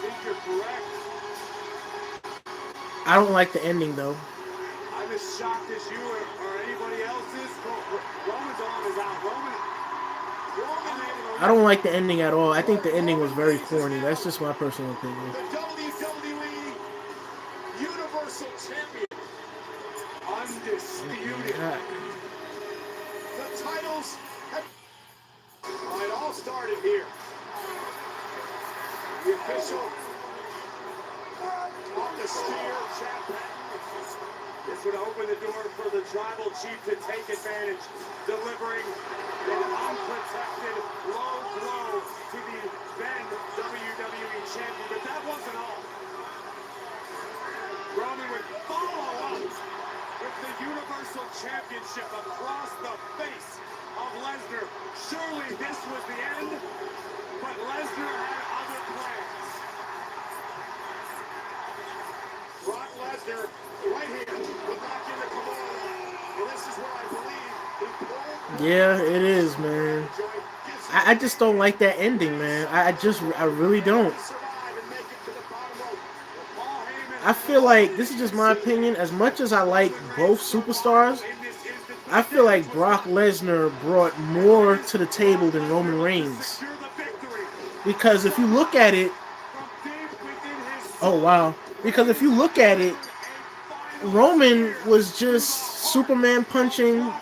S4: think you're correct.
S1: I don't like the ending though.
S4: I'm as shocked as you or anybody else is. Roman's arm is out.
S1: I don't like the ending at all. I think the ending was very corny. That's just my personal opinion.
S4: The WWE Universal Champion. Undisputed. The titles have... It all started here. The official off the spear, Chad Patton. This would open the door for the tribal chief to take advantage, delivering an unprotected low blow to the then WWE champion. But that wasn't all. Roman would follow up with the Universal Championship across the face of Lesnar. Surely this was the end, but Lesnar had other plans. Brock Lesnar, right here, would knock in the Kimura. And this is where I believe he pulled.
S1: Yeah, it is, man. I just don't like that ending, man. I really don't. I feel like, this is just my opinion, as much as I like both superstars, I feel like Brock Lesnar brought more to the table than Roman Reigns. Because if you look at it, oh wow. Because if you look at it, Roman was just Superman punching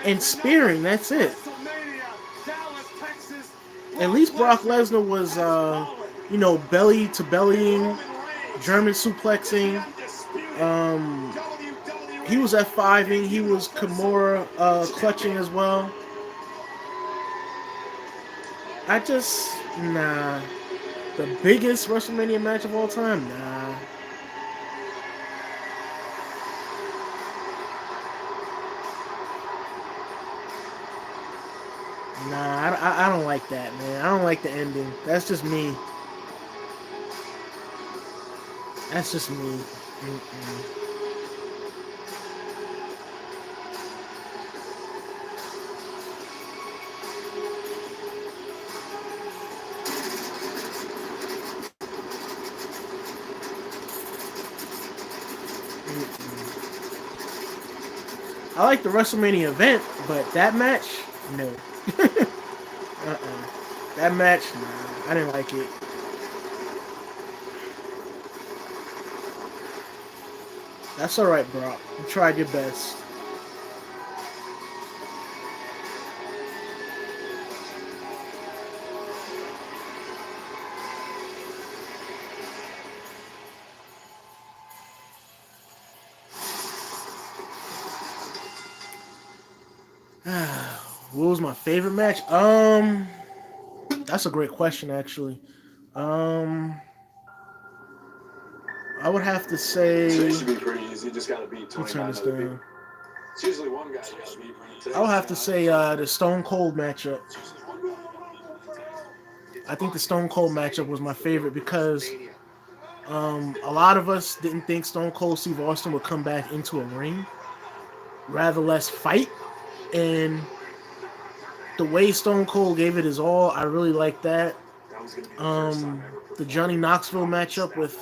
S1: and spearing. That's it. At least Brock Lesnar was, belly to bellying, German suplexing. He was F5ing. He was Kimura clutching as well. Nah. The biggest WrestleMania match of all time? Nah. Nah, I don't like that, man. I don't like the ending. That's just me. That's just me. Mm-mm. I like the WrestleMania event, but that match, no. That match, nah, I didn't like it. That's alright, bro. You tried your best. What was my favorite match? That's a great question, actually. I would have to say.
S4: So it should be pretty easy. You just got to beat 29
S1: turn this
S4: other
S1: down.
S4: people. It's usually one guy you got to beat.
S1: I would have to say the Stone Cold matchup. I think the Stone Cold matchup was my favorite because a lot of us didn't think Stone Cold Steve Austin would come back into a ring, rather less fight, and the way Stone Cold gave it his all, I really liked that. The Johnny Knoxville matchup with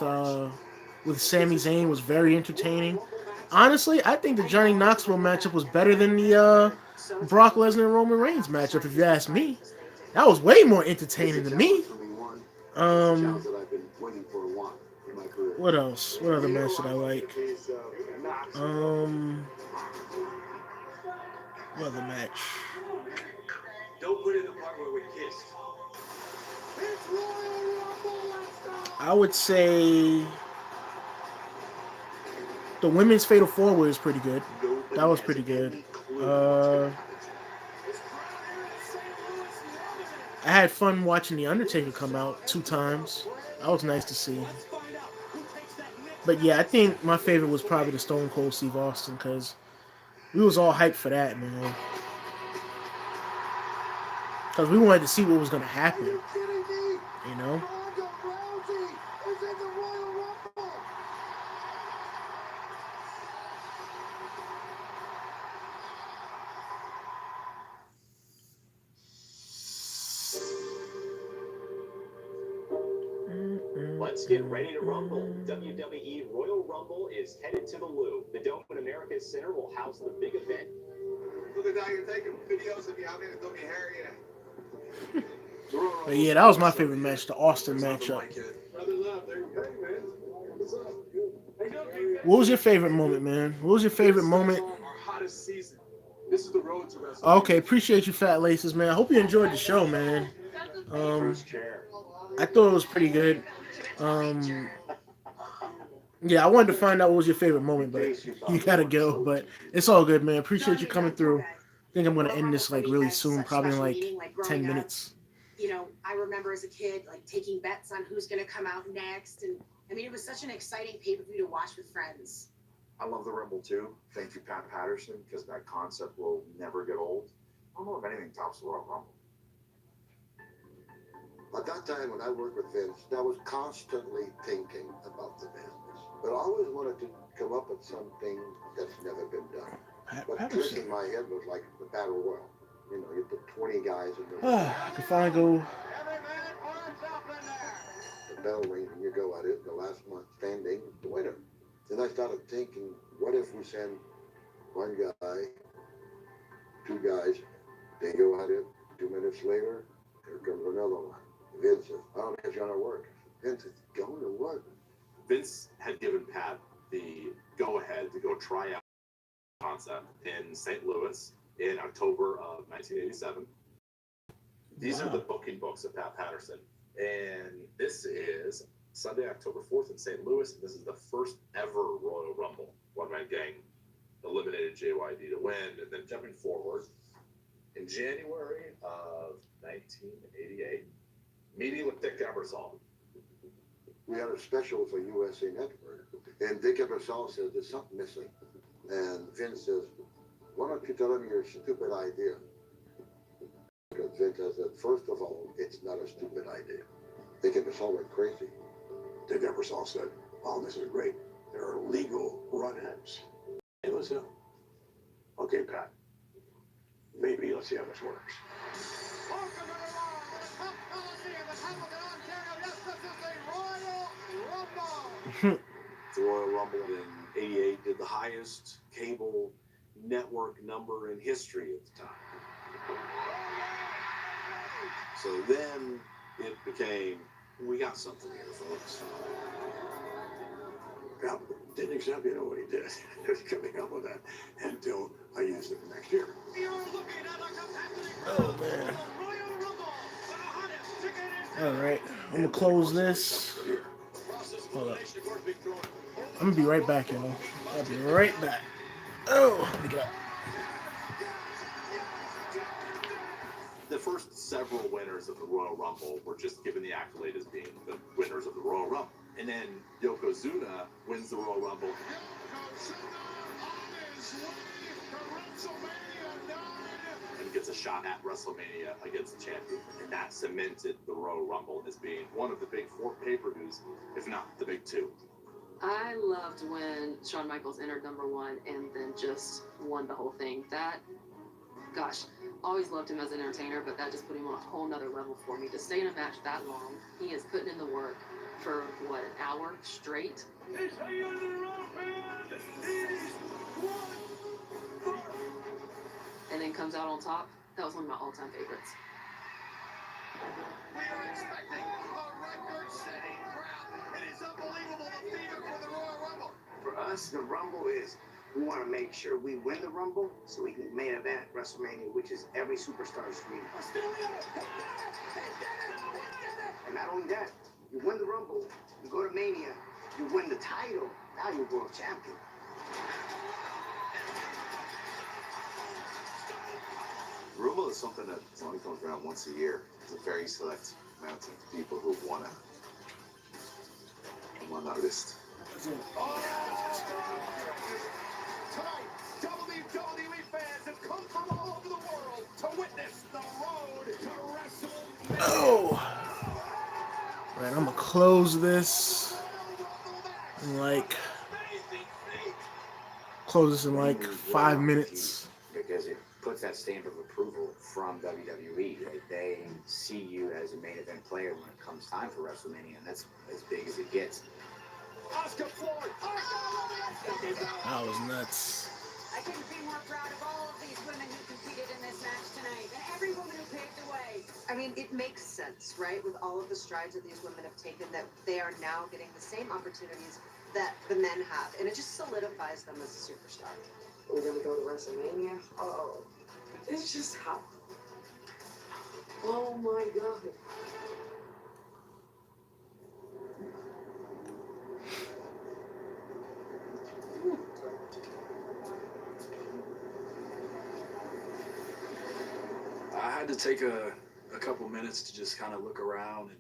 S1: Sami Zayn was very entertaining. Honestly, I think the Johnny Knoxville matchup was better than the Brock Lesnar and Roman Reigns matchup, if you ask me. That was way more entertaining than me. What else? What other match did I like? What other match?
S4: Don't put in the part where we kissed.
S1: I would say the women's Fatal 4-Way was pretty good. That was pretty good. I had fun watching The Undertaker come out 2 times. That was nice to see. But yeah, I think my favorite was probably the Stone Cold Steve Austin because we was all hyped for that, man. Because we wanted to see what was going to happen. You know?
S2: Let's get ready to rumble. WWE Royal Rumble is headed to the Lou. The Dome in America's Center will house the big event.
S3: Look at that, you're taking videos of me having a dummy hair here.
S1: But yeah, that was my favorite match, the Austin matchup. What was your favorite moment, man? What was your favorite moment?
S3: Our hottest season. This is the road to WrestleMania.
S1: Okay, appreciate you, Fat Laces, man. I hope you enjoyed the show, man. I thought it was pretty good. Yeah, I wanted to find out what was your favorite moment, but you gotta go. But it's all good, man. Appreciate you coming through. I think I'm gonna end this like really soon, probably in like 10 minutes.
S5: You know, I remember as a kid like taking bets on who's gonna come out next, and I mean it was such an exciting pay-per-view to watch with friends.
S8: I love the Rumble too. Thank you, Pat Patterson, because that concept will never get old. I don't know if anything tops the Royal Rumble.
S6: At that time when I worked with Vince, I was constantly thinking about the business. But I always wanted to come up with something that's never been done. But tricking my head was like the Battle Royal. You know, you put 20 guys in the
S1: I can finally go.
S6: the bell rings and you go at it, the last one standing is the winner. Then I started thinking, what if we send one guy, two guys, they go at it, 2 minutes later, here comes another one. Vince says, I don't think it's gonna work. Vince, it's going to work.
S2: Vince had given Pat the go-ahead to go try out the concept in St. Louis in October of 1987. These are the booking books of Pat Patterson. And this is Sunday, October 4th in St. Louis. This is the first ever Royal Rumble. One-Man Gang eliminated JYD to win. And then jumping forward, in January of 1988, meeting with Dick Ebersol.
S6: We had a special for USA Network, and Dick Ebersol said, there's something missing. And Vince says, why don't you tell him your stupid idea? Because Vince said, first of all, it's not a stupid idea. Dick Ebersol went crazy. Dick Ebersol said, oh, this is great. There are legal run-ins. Hey, listen, okay, Pat, maybe let's see how this works.
S8: The Royal Rumble in '88 did the highest cable network number in history at the time. So then it became, we got something here, folks.
S6: Yeah, didn't exactly know what he did coming up with that until I used it the next year.
S1: Oh man. All right, I'm gonna close this. Hold up. I'm gonna be right back, y'all. I'll be right back. Oh, let me get up.
S2: The first several winners of the Royal Rumble were just given the accolade as being the winners of the Royal Rumble. And then Yokozuna wins the Royal Rumble. And gets a shot at WrestleMania against the champion. And that cemented the Royal Rumble as being one of the big four pay-per-views, if not the big two.
S9: I loved when Shawn Michaels entered number one and then just won the whole thing. That, gosh, always loved him as an entertainer, but that just put him on a whole nother level for me. To stay in a match that long, he is putting in the work for, what, an hour straight? And then comes out on top. That was one of my all-time favorites.
S3: We are expecting a record-setting crowd. It is unbelievable, the fever for the Royal Rumble.
S10: For us, the Rumble is, we want to make sure we win the Rumble so we can main event WrestleMania, which is every superstar's dream. And not only that, you win the Rumble, you go to Mania, you win the title, now you're world champion.
S8: Rumble is something that only comes around once a year. It's a very select amount of people who want to come on that list.
S3: Tonight, WWE fans have come from all over the world to witness the road to WrestleMania.
S1: Oh. All right, I'm gonna close this in like 5 minutes.
S10: Because it puts
S11: that stamp of approval from WWE. Like, they see you as a main event player when it comes time for WrestleMania, and that's as big as it gets.
S3: Oscar Floyd.
S1: That was nuts.
S7: I couldn't be more proud of all of these women who competed in this match tonight, and every woman who paved the way.
S9: I mean, it makes sense, right? With all of the strides that these women have taken, that they are now getting the same opportunities that the men have, and it just solidifies them as a superstar.
S12: We're gonna go to WrestleMania. Oh, it's just hot. Oh my God.
S4: I had to take a couple minutes to just kind of look around, and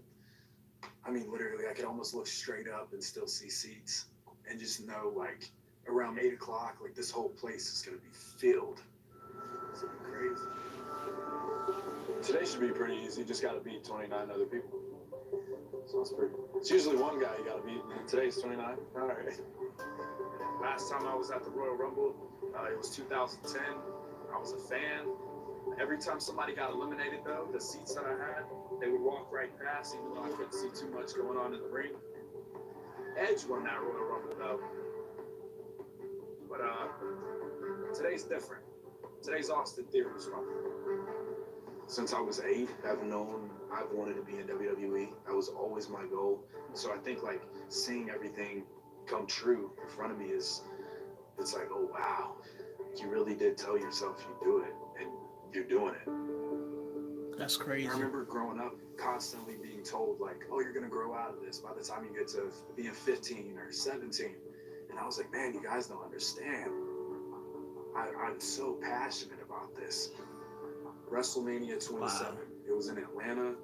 S4: I mean, literally, I could almost look straight up and still see seats, and just know, like, around 8 o'clock, like, this whole place is going to be filled. It's going to be crazy. Today should be pretty easy. You just got to beat 29 other people. So it's usually one guy you got to beat, and today's 29. All right. Last time I was at the Royal Rumble, it was 2010. I was a fan. Every time somebody got eliminated, though, the seats that I had, they would walk right past, even though I couldn't see too much going on in the ring. Edge won that Royal Rumble, though. But today's different. Today's Austin Theory's Rumble. Since I was 8, I've wanted to be in WWE. That was always my goal. So I think, like, seeing everything come true in front of me it's like, oh, wow. You really did tell yourself you'd do it, and you're doing it.
S1: That's crazy.
S4: I remember growing up constantly being told, like, oh, you're going to grow out of this by the time you get to being 15 or 17. And I was like, man, you guys don't understand. I'm so passionate about this. WrestleMania 27. Wow. It was in Atlanta,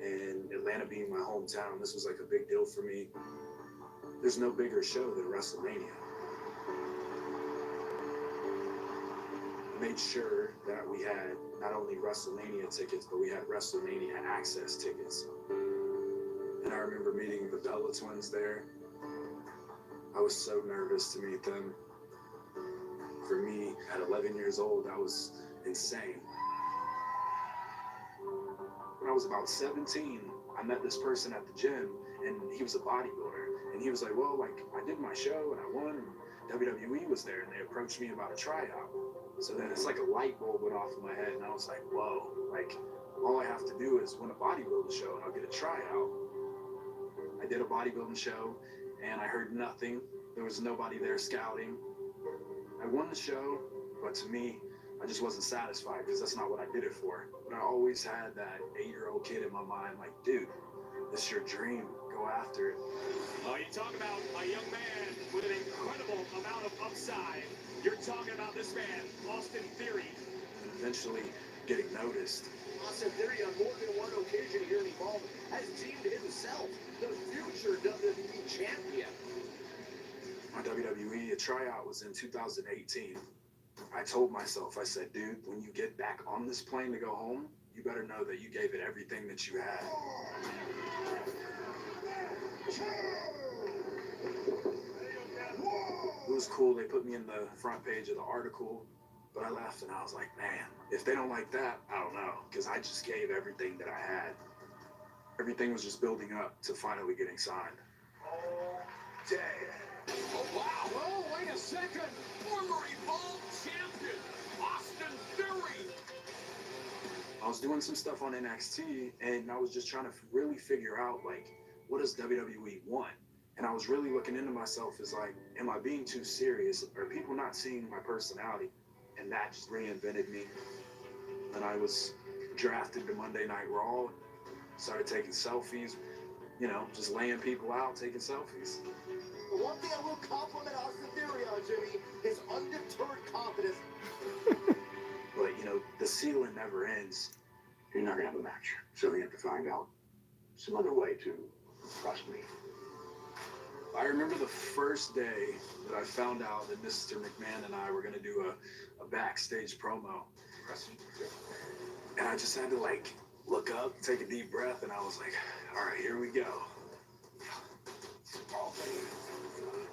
S4: and Atlanta being my hometown, this was like a big deal for me. There's no bigger show than WrestleMania. Made sure that we had not only WrestleMania tickets, but we had WrestleMania access tickets. And I remember meeting the Bella twins there. I was so nervous to meet them. For me, at 11 years old, that was insane. When I was about 17, I met this person at the gym, and he was a bodybuilder. And he was like, well, like, I did my show and I won, and WWE was there, and they approached me about a tryout. So then it's like a light bulb went off in my head, and I was like, whoa, like, all I have to do is win a bodybuilding show, and I'll get a tryout. I did a bodybuilding show, and I heard nothing. There was nobody there scouting. I won the show, but to me, I just wasn't satisfied, because that's not what I did it for. But I always had that 8-year-old kid in my mind, like, dude, this is your dream. Go after it.
S2: You talk about a young man with an incredible amount of upside. You're talking about this man, Austin Theory.
S4: And eventually getting noticed.
S3: Austin Theory, on more than one occasion here in Evolve, has deemed himself the future WWE champion.
S4: My WWE tryout was in 2018. I told myself, I said, dude, when you get back on this plane to go home, you better know that you gave it everything that you had. It was cool. They put me in the front page of the article, but I left and I was like, man, if they don't like that, I don't know, because I just gave everything that I had. Everything was just building up to finally getting signed.
S3: All day. Oh, wow. Oh, wait a second. Former Evolve champion, Austin Theory.
S4: I was doing some stuff on NXT, and I was just trying to really figure out, like, what does WWE want? And I was really looking into myself as like, am I being too serious? Are people not seeing my personality? And that just reinvented me. And I was drafted to Monday Night Raw, started taking selfies, you know, just laying people out, taking selfies.
S3: The one thing I will compliment Austin Theory on, Jimmy, is undeterred confidence.
S4: But, you know, the ceiling never ends.
S10: You're not gonna have a match, so you have to find out some other way to trust me.
S4: I remember the first day that I found out that Mr. McMahon and I were going to do a backstage promo. And I just had to, like, look up, take a deep breath, and I was like, all right, here we go.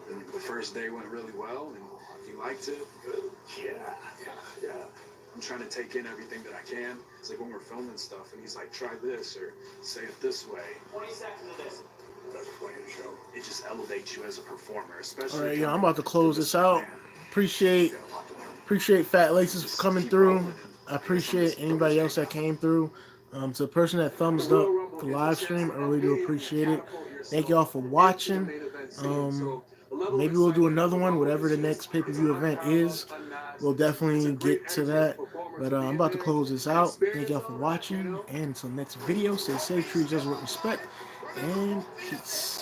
S4: And the first day went really well, and he liked it.
S10: Yeah.
S4: I'm trying to take in everything that I can. It's like when we're filming stuff, and he's like, try this or say it this way.
S2: 20 seconds of this.
S4: That's playing the show. It just elevates you as a performer, especially.
S1: All right, yeah, I'm about to close this out. Appreciate Fat Laces for coming through. I appreciate anybody else that came through. To the person that thumbs up the live stream, I really do appreciate it. Thank y'all for watching. Maybe we'll do another one, whatever the next pay-per-view event is. We'll definitely get to that. But I'm about to close this out. Thank y'all for watching. And until next video, stay safe, treat each other with respect, and peace.